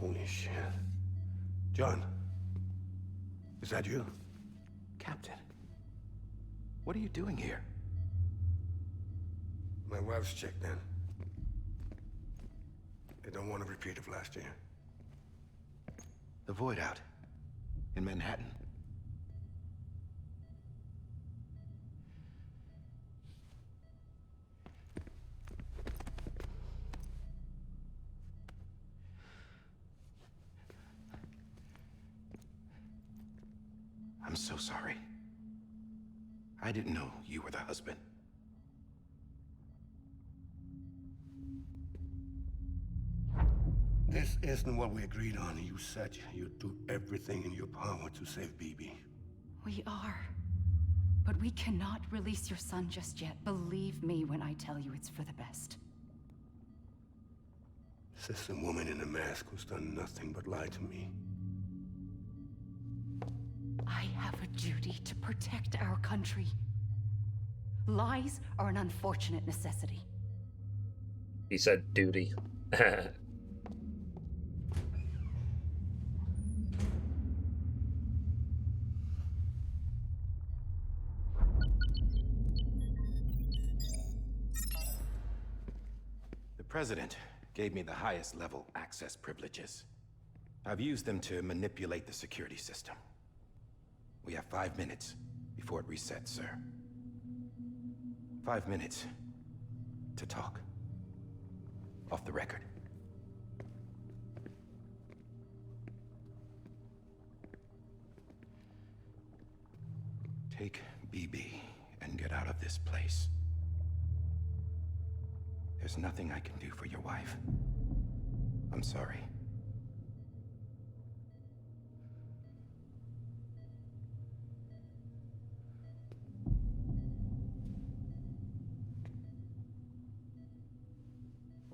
Holy shit. John, is that you? Captain, what are you doing here? My wife's checked in. They don't want a repeat of last year. The Void Out in Manhattan. I'm so sorry. I didn't know you were the husband. This isn't what we agreed on. You said you'd do everything in your power to save BB. We are. But we cannot release your son just yet. Believe me when I tell you it's for the best. This is a woman in a mask who's done nothing but lie to me. I have a duty to protect our country. Lies are an unfortunate necessity. He said duty. The President gave me the highest level access privileges. I've used them to manipulate the security system. We have 5 minutes before it resets, sir. 5 minutes to talk. Off the record. Take BB and get out of this place. There's nothing I can do for your wife. I'm sorry.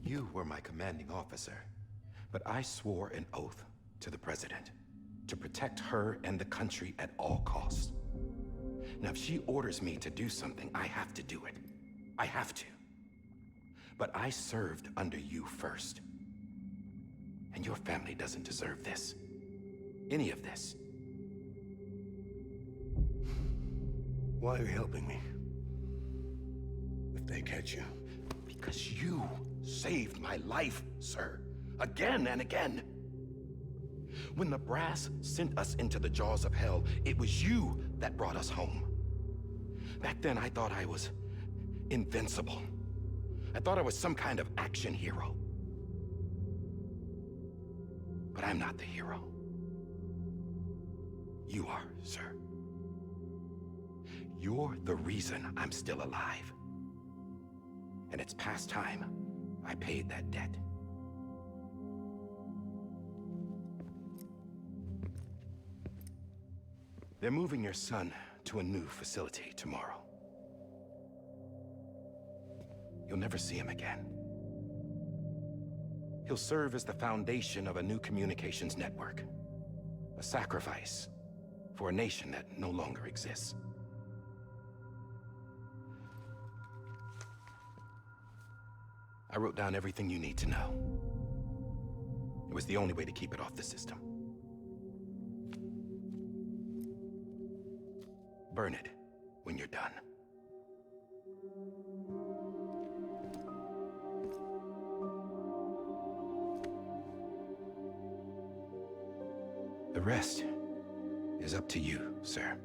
You were my commanding officer, but I swore an oath to the President to protect her and the country at all costs. Now, if she orders me to do something, I have to do it. I have to. But I served under you first. And your family doesn't deserve this. Any of this. Why are you helping me? If they catch you. Because you saved my life, sir. Again and again. When the brass sent us into the jaws of hell, it was you that brought us home. Back then, I thought I was invincible. I thought I was some kind of action hero. But I'm not the hero. You are, sir. You're the reason I'm still alive. And it's past time I paid that debt. They're moving your son to a new facility tomorrow. You'll never see him again. He'll serve as the foundation of a new communications network. A sacrifice for a nation that no longer exists. I wrote down everything you need to know. It was the only way to keep it off the system. Burn it when you're done. The rest is up to you, sir.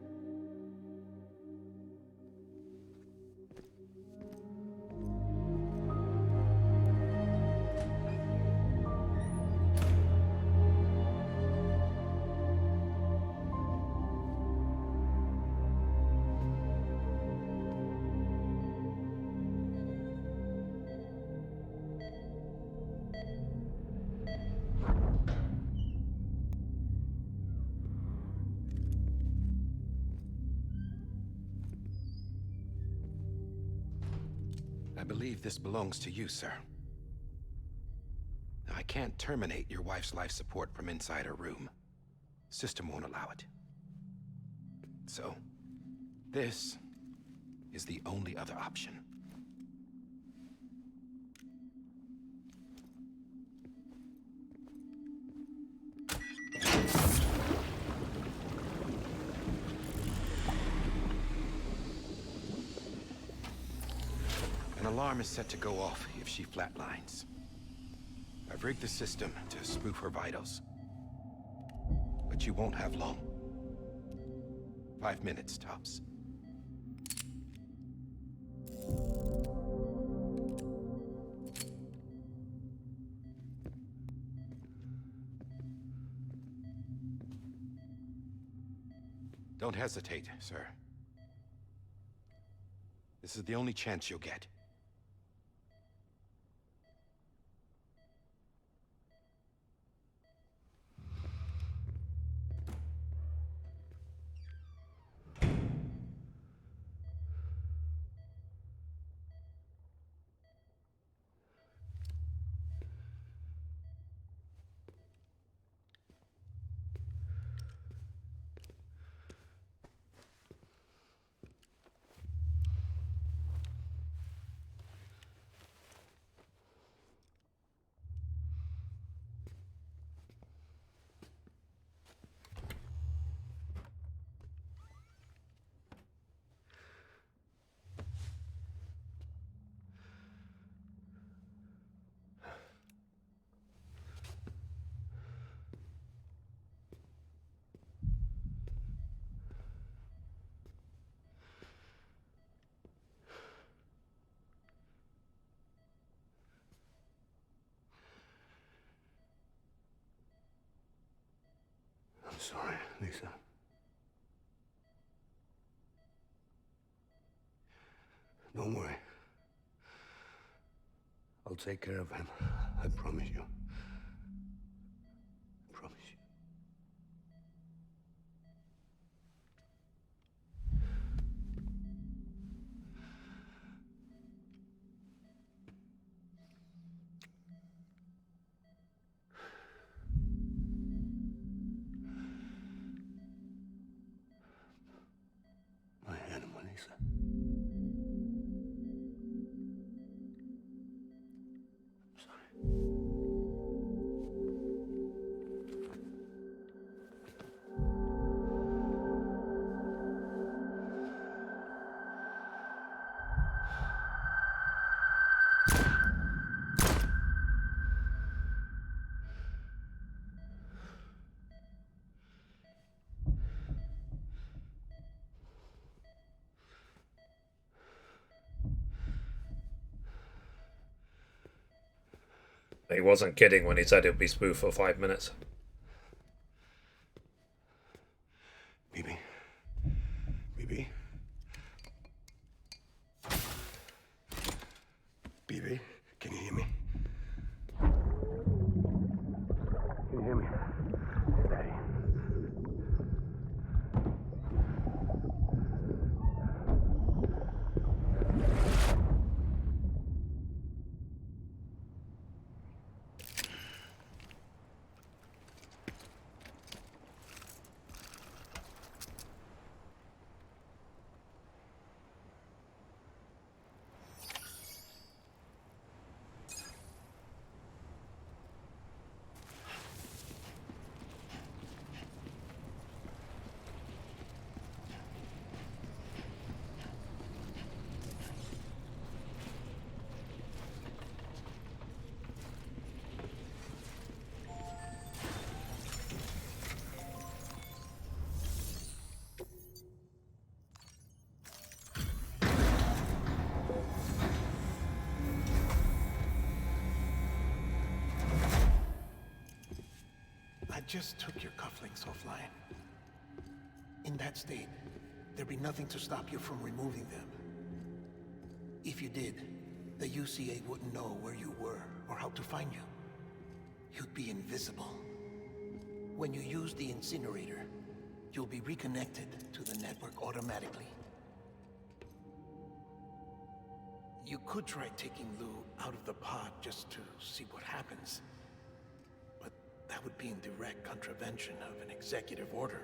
I believe this belongs to you, sir. Now, I can't terminate your wife's life support from inside her room. System won't allow it. So, this is the only other option. An alarm is set to go off if she flatlines. I've rigged the system to spoof her vitals. But you won't have long. 5 minutes, tops. Don't hesitate, sir. This is the only chance you'll get. sorry, Lisa. Don't worry. I'll take care of him. I promise you. I promise you. My animal, Lisa. He wasn't kidding when he said it'd be smooth for 5 minutes. BB. BB. BB, can you hear me? Can you hear me? Steady. I just took your cufflinks offline. In that state, there'd be nothing to stop you from removing them. If you did, the UCA wouldn't know where you were or how to find you. You'd be invisible. When you use the incinerator, you'll be reconnected to the network automatically. You could try taking Lou out of the pod just to see what happens. But that would be in direct contravention of an executive order.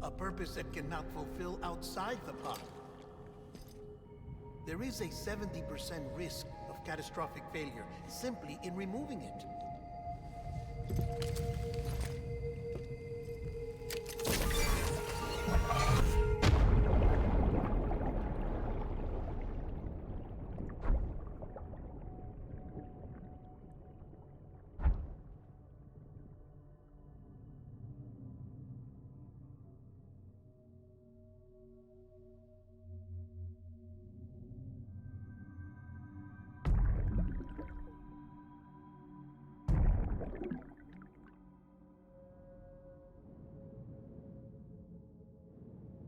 A purpose that cannot fulfill outside the pod. There is a 70% risk of catastrophic failure simply in removing it.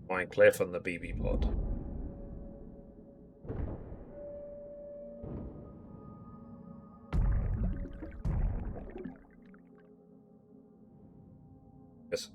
Find Cliff on the BB pod. Yes.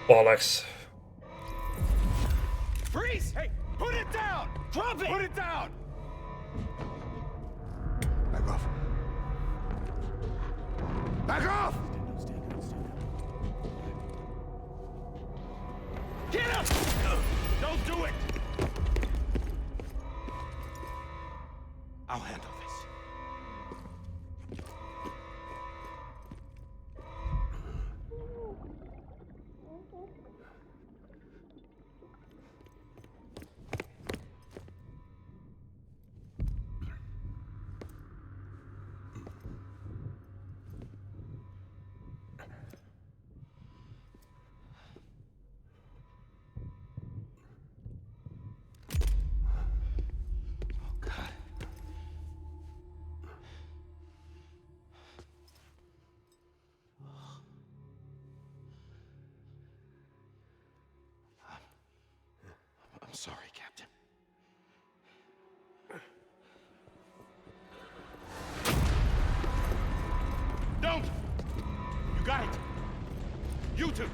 Bollocks. Freeze! Hey, put it down! Drop it! Put it down! Back off. Back off! Get him! Don't do it! I'll handle this. I'm sorry, Captain. Don't! You got it! You two!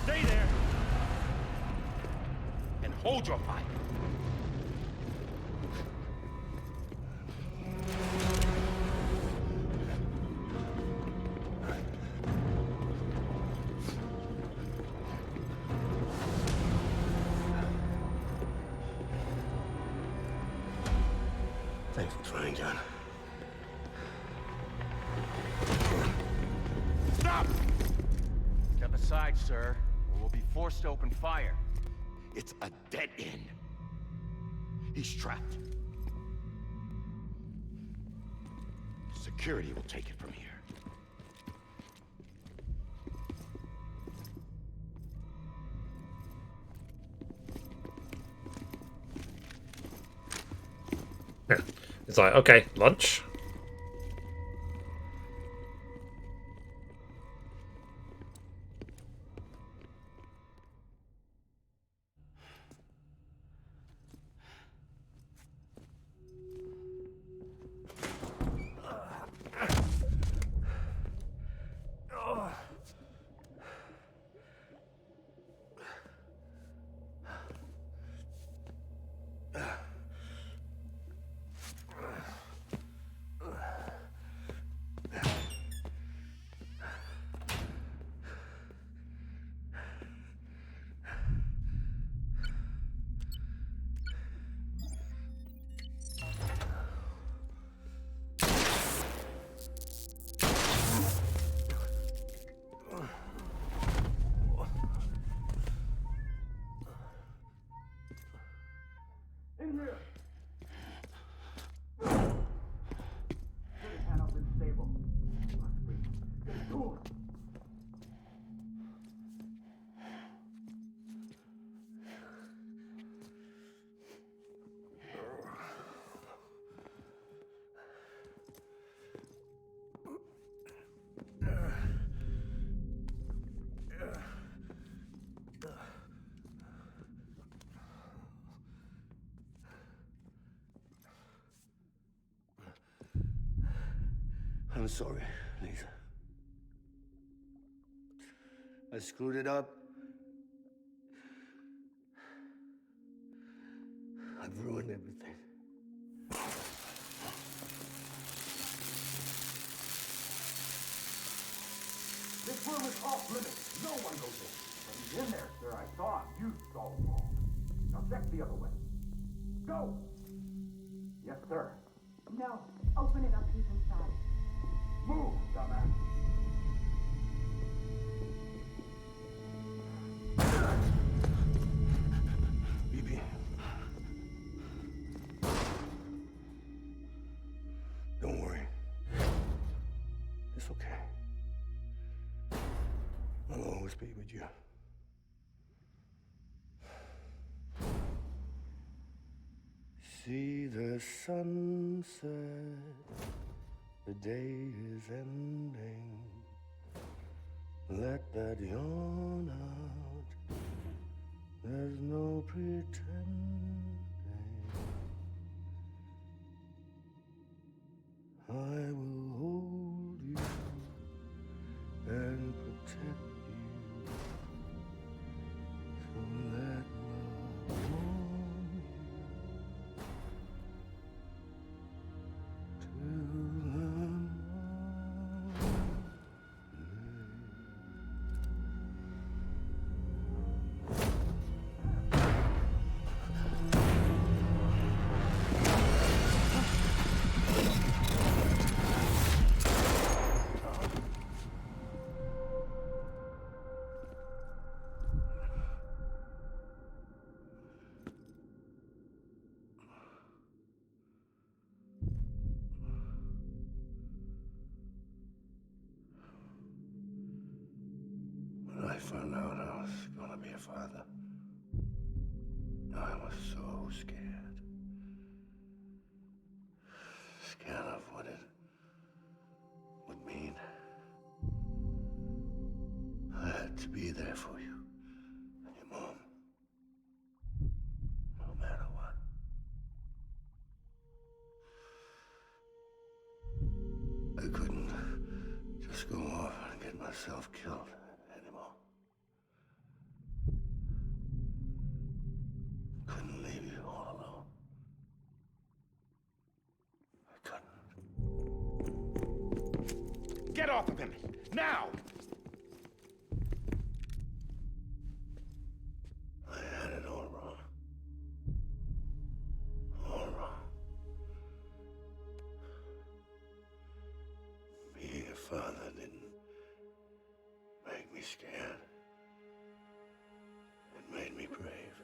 Stay there! And hold your fire! Thanks for trying, John. Stop! Step aside, sir, or we'll be forced to open fire. It's a dead end. He's trapped. Security will take it from here. It's like, okay, lunch. I'm sorry, Lisa. I screwed it up. I've ruined everything. This room is off limits. No one goes in. But he's in there, sir. I saw him. You saw him all. Now check the other way. Go! Yes, sir. No. Open it up. He's inside. Move, dumbass. BB. Don't worry. It's okay. I'll always be with you. See the sunset. The day is ending. Let that yawn out. There's no pretending. I will hold you and protect you. When I found out I was gonna be a father, I was so scared. Scared of what it would mean. I had to be there for you and your mom, no matter what. I couldn't just go off and get myself killed anymore. Couldn't leave you all alone. I couldn't. Get off of him! Now! I had it all wrong. All wrong. Being a father didn't make me scared. It made me brave.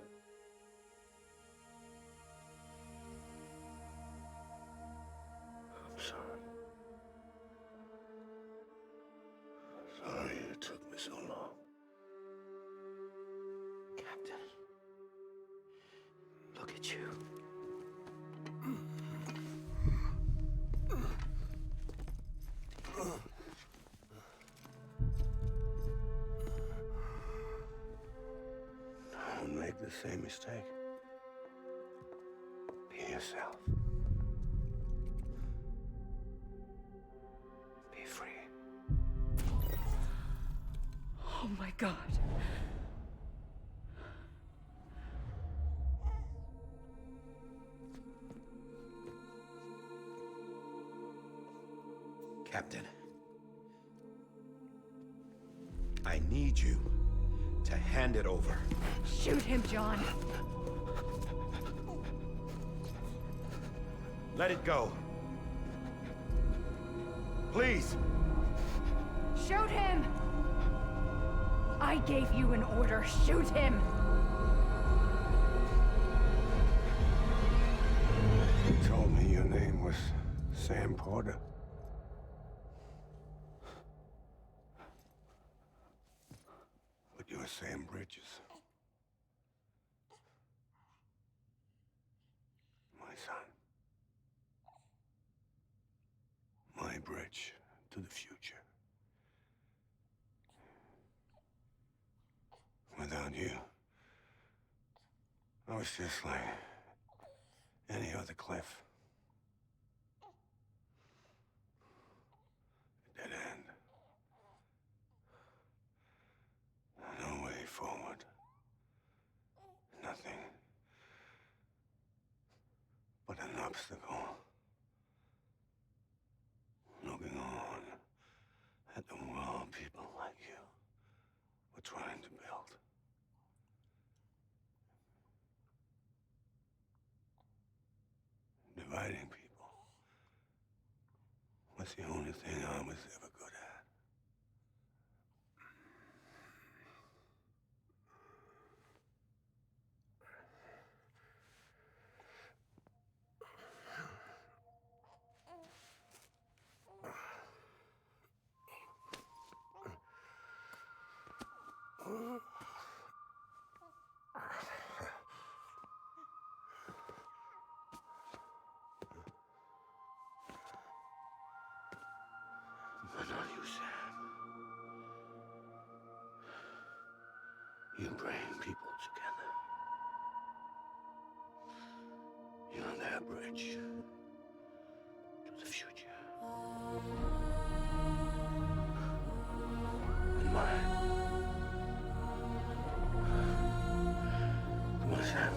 I'm sorry. Sorry it took me so long. Captain, look at you. Don't make the same mistake. Be yourself. Be free. Oh my God. Captain, I need you to hand it over. Shoot him, John. Let it go. Please! Shoot him! I gave you an order. Shoot him! You told me your name was Sam Porter. But you're Sam Bridges. My son. My bridge to the future. Without you, I was just like any other Cliff. A dead end. No way forward. Nothing but an obstacle. Looking on at the world people like you were trying to build. Dividing people was the only thing I was ever good at. But not you, Sam. You bring people together. You're their bridge to the future. And mine. Come on, Sam.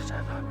Stand up.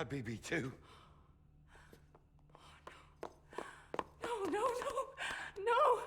My BB too. No, no, no, no!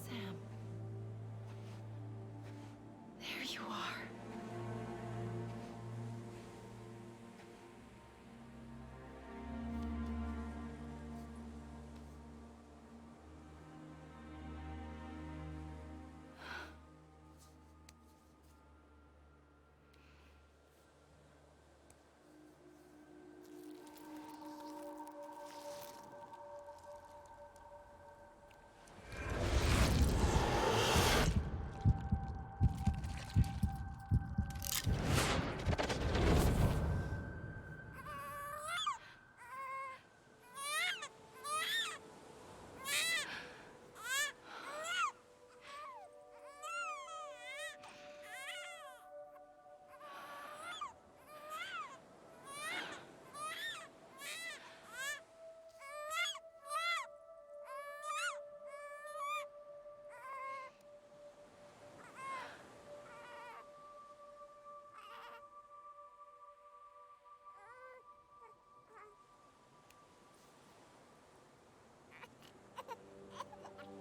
Sam. There you are.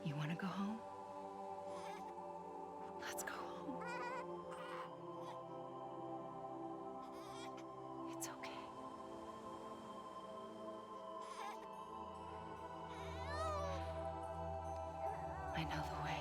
You want to go home? Let's go home. It's okay. I know the way.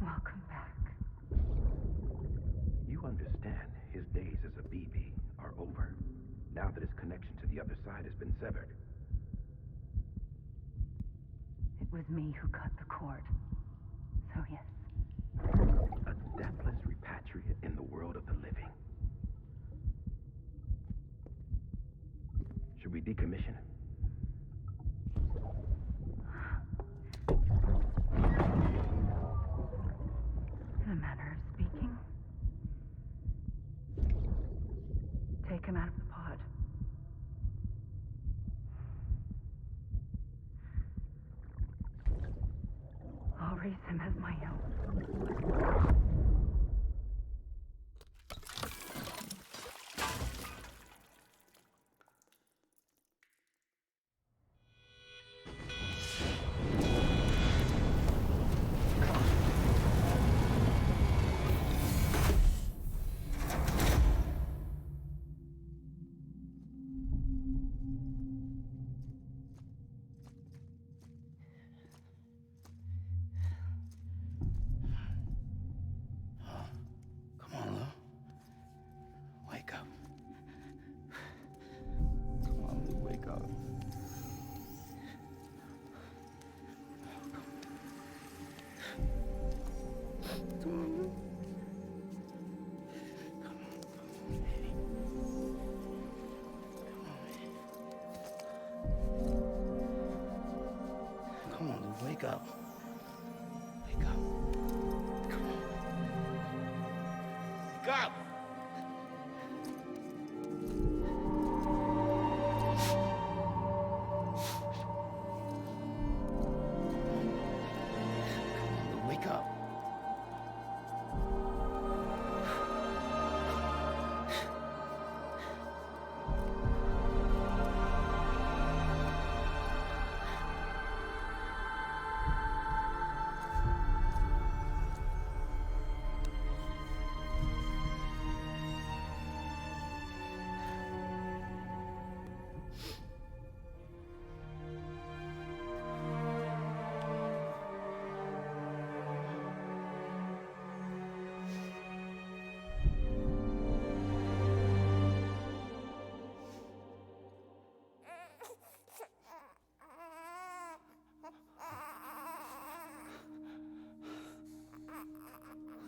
Welcome back. You understand his days as a BB are over, now that his connection to the other side has been severed. It was me who cut the cord. So yes. A deathless repatriate in the world of the living. Should we decommission him? a manner of speaking. Take him out of the pod. I'll raise him as my own. Wake up. Wake up. Come on. Wake up! Come on, wake up.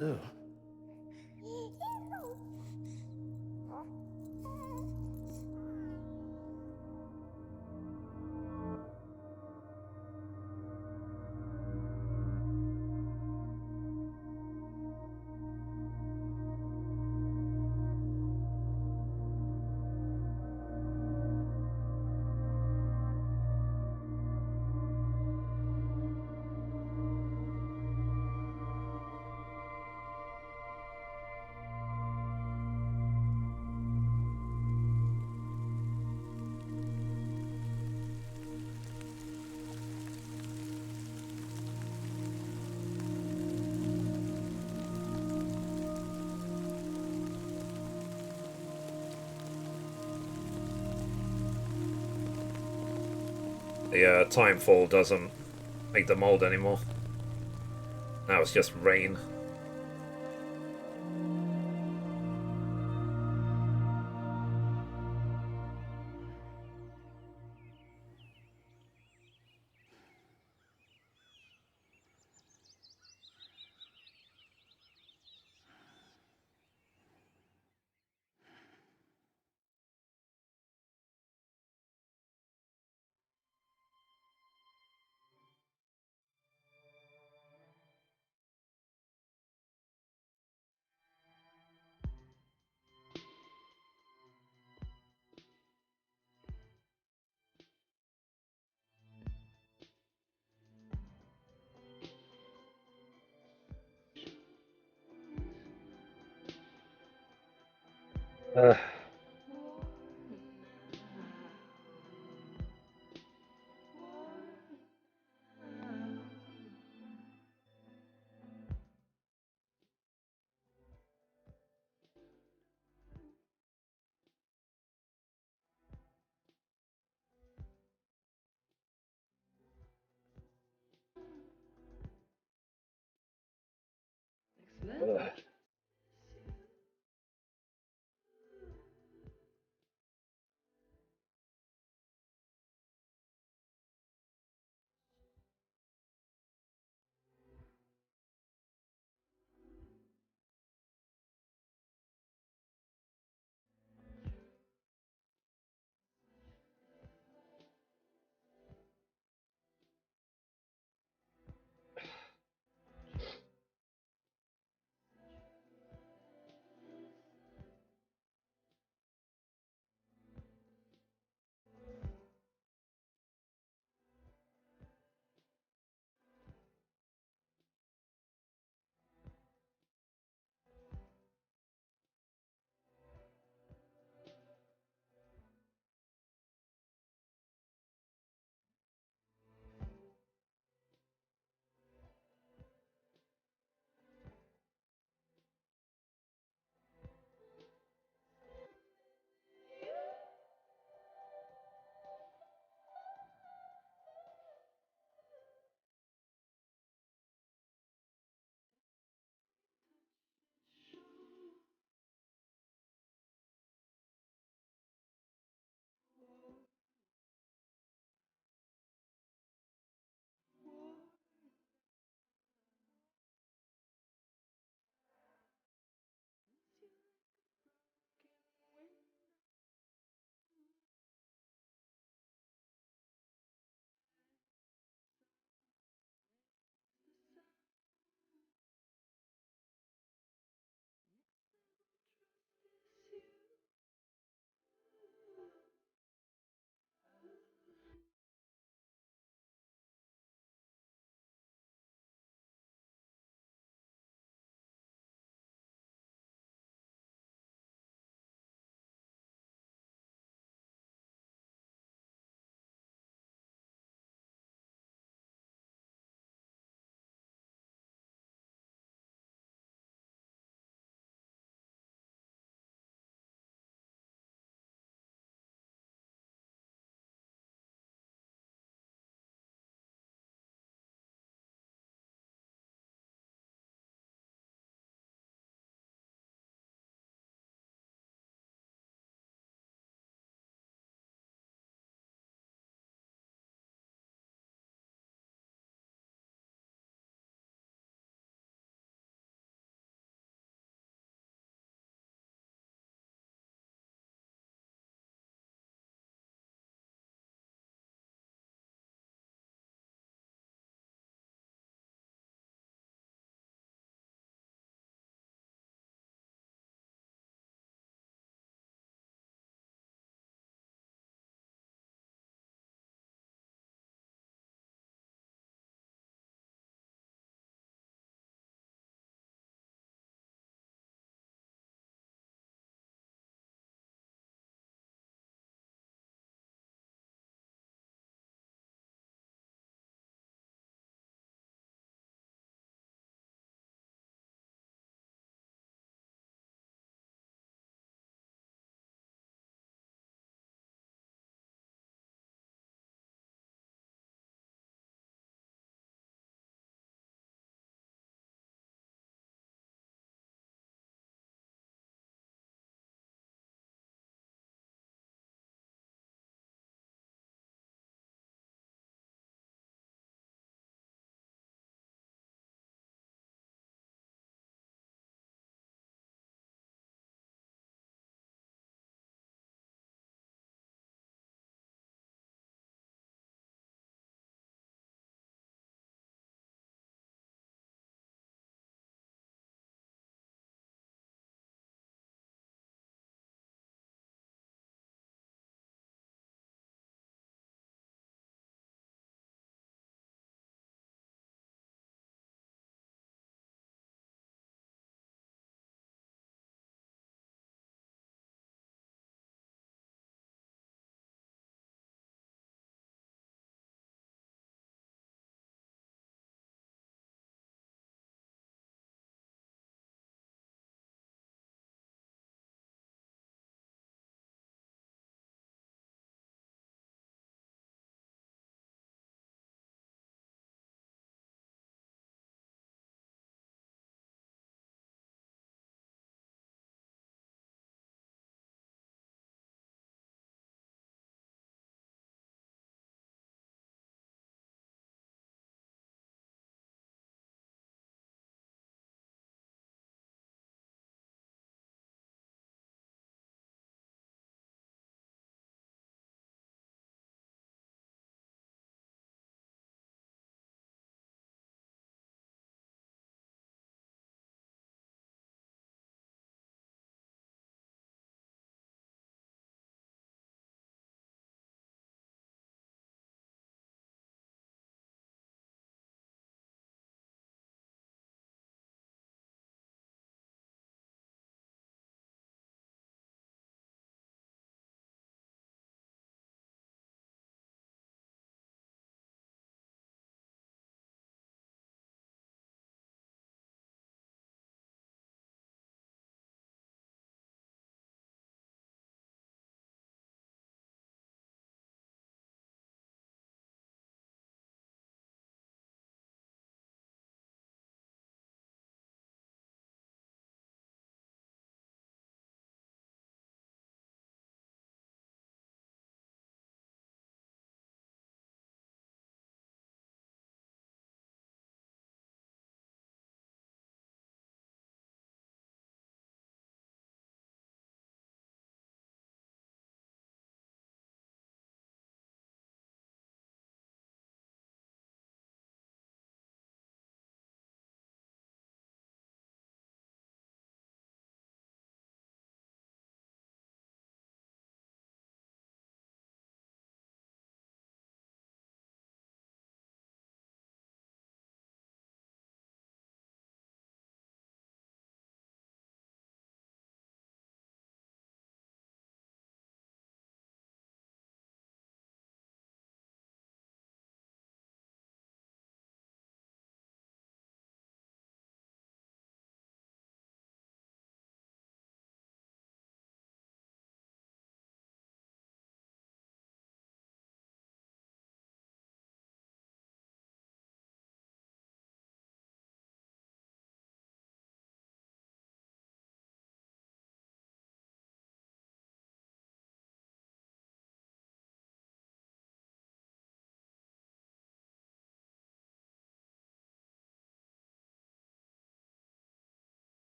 Lou. The timefall doesn't make the mold anymore. Now it's just rain.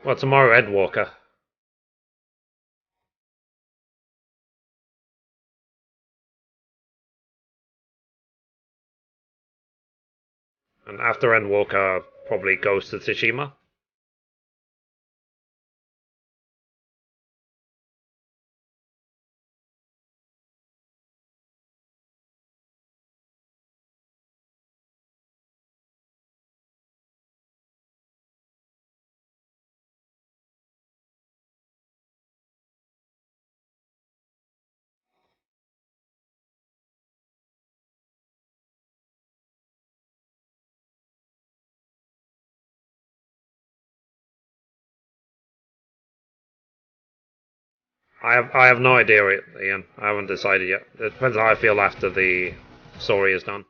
Well, tomorrow, Ed Walker. And after Endwalker, probably Ghost of Tsushima. I have no idea, Ian. I haven't decided yet. It depends how I feel after the story is done.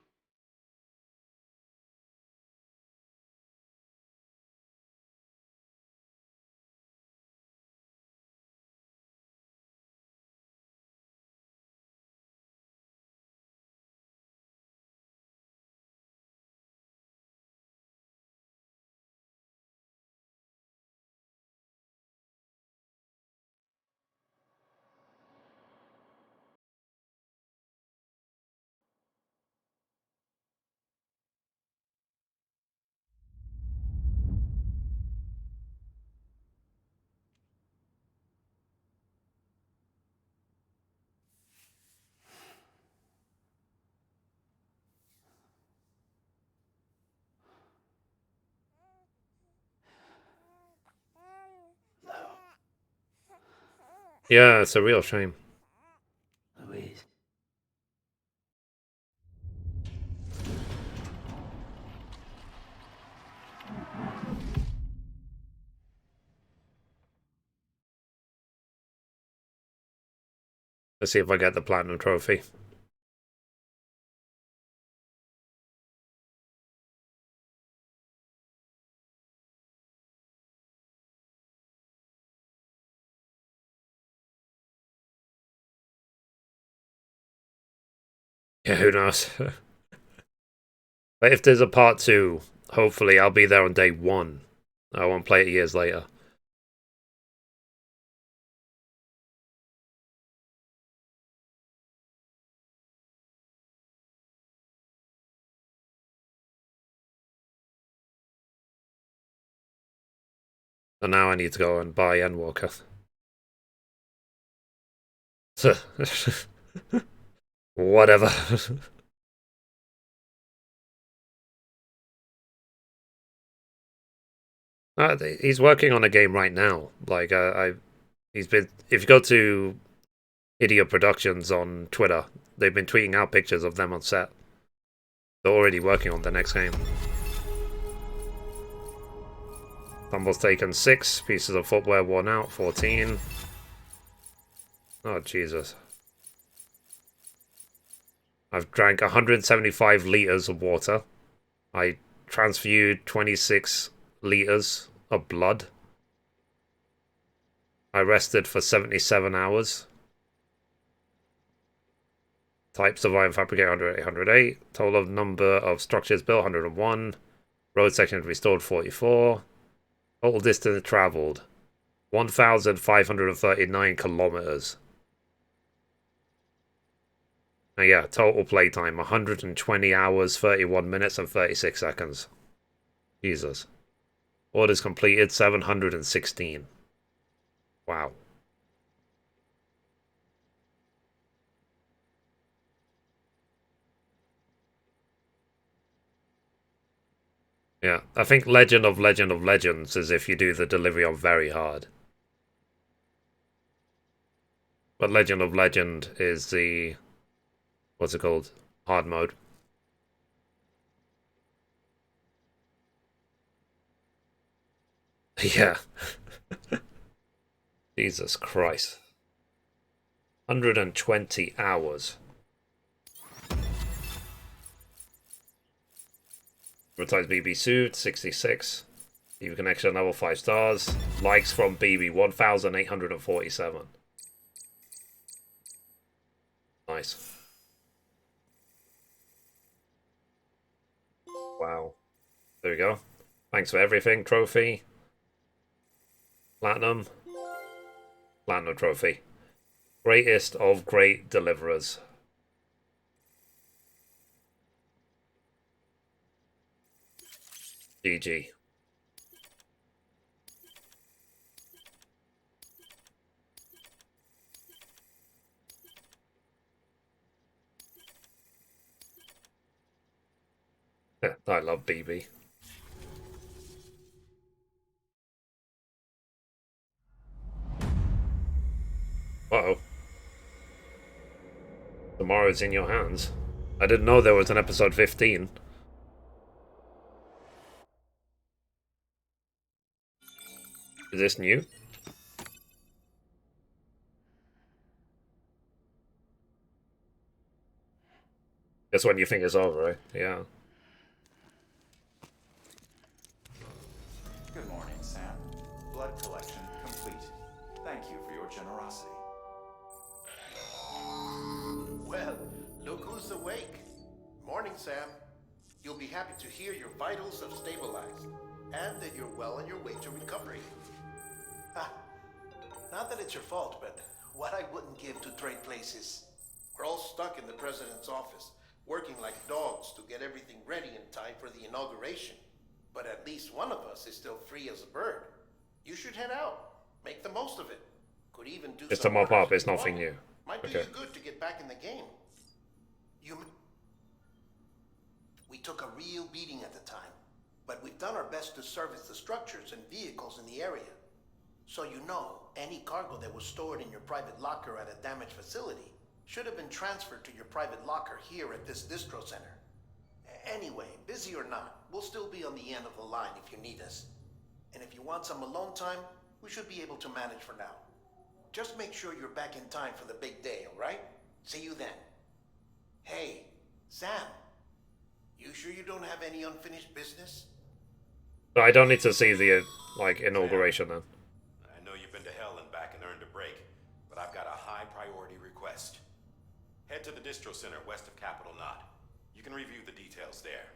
Yeah, it's a real shame. Louise. Let's see if I get the platinum trophy. Yeah, who knows? But if there's a part 2, hopefully I'll be there on day 1. I won't play it years later. So now I need to go and buy Endwalker. Whatever. He's working on a game right now. Like he's been. If you go to Hideo Productions on Twitter, they've been tweeting out pictures of them on set. They're already working on the next game. Tumbles taken 6 pieces of footwear worn out. 14. Oh Jesus! I've drank 175 liters of water. I transfused 26 liters of blood. I rested for 77 hours. Type survive fabricate 108, 108. Total of number of structures built 101. Road section restored 44. Total distance traveled 1,539 kilometers. And yeah, total playtime 120 hours, 31 minutes, and 36 seconds. Jesus. Orders completed 716. Wow. Yeah, I think Legend of Legends is if you do the delivery on very hard. But Legend of Legend is the... what's it called? Hard mode. Yeah. Jesus Christ. 120 hours. Advertised BB Suit, 66. Even connection, another 5 stars. Likes from BB, 1,847. Nice. Wow. There we go. Thanks for everything, trophy. Platinum. Platinum trophy. Greatest of great deliverers. GG. I love BB. Uh-oh. Tomorrow's in your hands. I didn't know there was an episode 15. Is this new? That's when you think it's over, right? Yeah. Good morning, Sam. Blood collection complete. Thank you for your generosity. Well, look who's awake. Morning, Sam. You'll be happy to hear your vitals have stabilized, and that you're well on your way to recovery. Ah, not that it's your fault, but what I wouldn't give to trade places. We're all stuck in the president's office, working like dogs to get everything ready in time for the inauguration. But at least one of us is still free as a bird. You should head out. Make the most of it. Could even do It's to some mop orders up, it's if you nothing want. new. Might do Okay. you good to get back in the game. We took a real beating at the time, but we've done our best to service the structures and vehicles in the area. So you know, any cargo that was stored in your private locker at a damaged facility should have been transferred to your private locker here at this distro center. Anyway, busy or not, we'll still be on the end of the line if you need us. And if you want some alone time, we should be able to manage for now. Just make sure you're back in time for the big day, all right? See you then. Hey, Sam. You sure you don't have any unfinished business? So I don't need to see the, like, inauguration then. I know you've been to hell and back and earned a break, but I've got a high priority request. Head to the distro center west of Capital Knot. You can review the details there.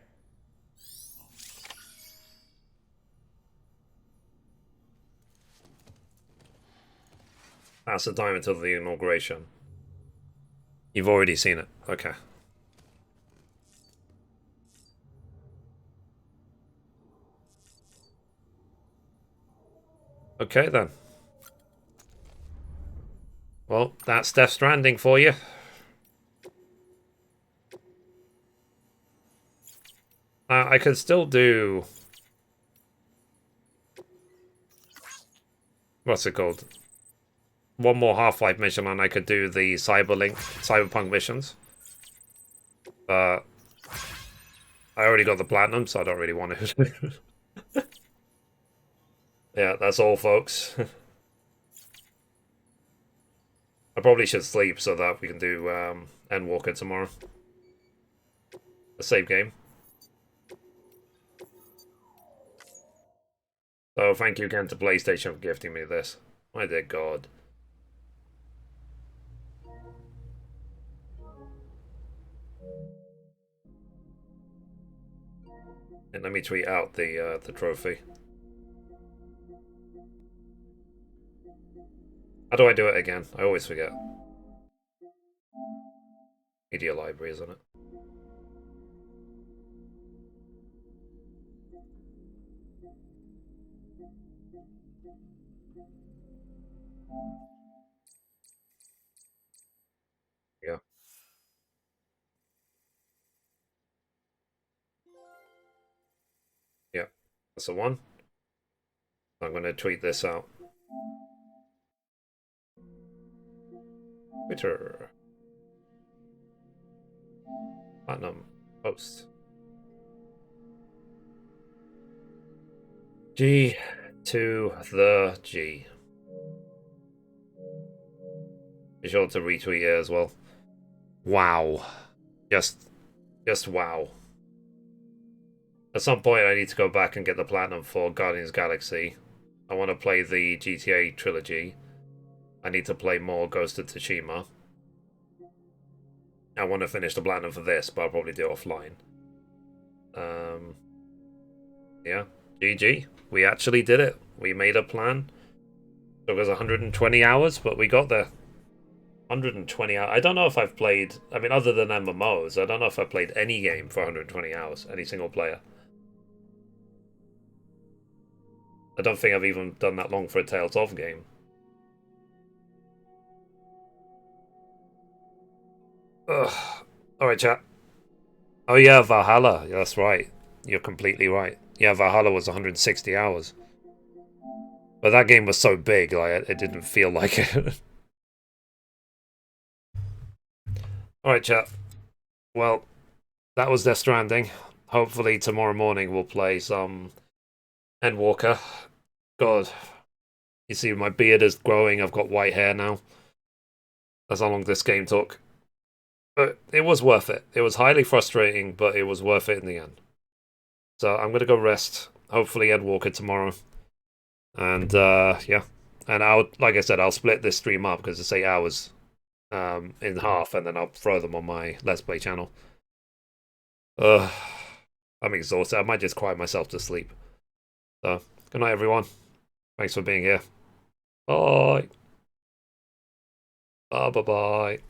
That's the time until the inauguration. You've already seen it. Okay. Okay then. Well, that's Death Stranding for you. I could still do... What's it called? One more Half-Life mission and I could do the Cyberpunk missions. But I already got the Platinum, so I don't really want to. Yeah, that's all, folks. I probably should sleep so that we can do Endwalker tomorrow. A save game. So thank you again to PlayStation for gifting me this. My dear God. And let me tweet out the trophy. How do I do it again? I always forget. Media library, isn't it? Yeah. Yeah. That's the one. I'm going to tweet this out. Twitter. Platinum. Post. G to the G. Be sure to retweet it as well. Wow. Just wow. At some point I need to go back and get the Platinum for Guardians Galaxy. I want to play the GTA trilogy. I need to play more Ghost of Tsushima. I want to finish the Platinum for this, but I'll probably do it offline. Yeah. GG. We actually did it. We made a plan. It was 120 hours, but we got there. 120 hours. I don't know if I've played, I mean, other than MMOs, I don't know if I've played any game for 120 hours, any single player. I don't think I've even done that long for a Tales of game. Ugh. Alright, chat. Oh yeah, Valhalla. Yeah, that's right. You're completely right. Yeah, Valhalla was 160 hours. But that game was so big, like, it didn't feel like it. Alright, chat. Well, that was Death Stranding. Hopefully tomorrow morning we'll play some Endwalker. God. You see, my beard is growing. I've got white hair now. That's how long this game took. But it was worth it. It was highly frustrating, but it was worth it in the end. So I'm going to go rest. Hopefully Endwalker tomorrow. And, yeah. And I'll, like I said, I'll split this stream up because it's 8 hours in half, and then I'll throw them on my Let's Play channel. I'm exhausted. I might just cry myself to sleep. So, good night, everyone. Thanks for being here. Bye. Bye-bye.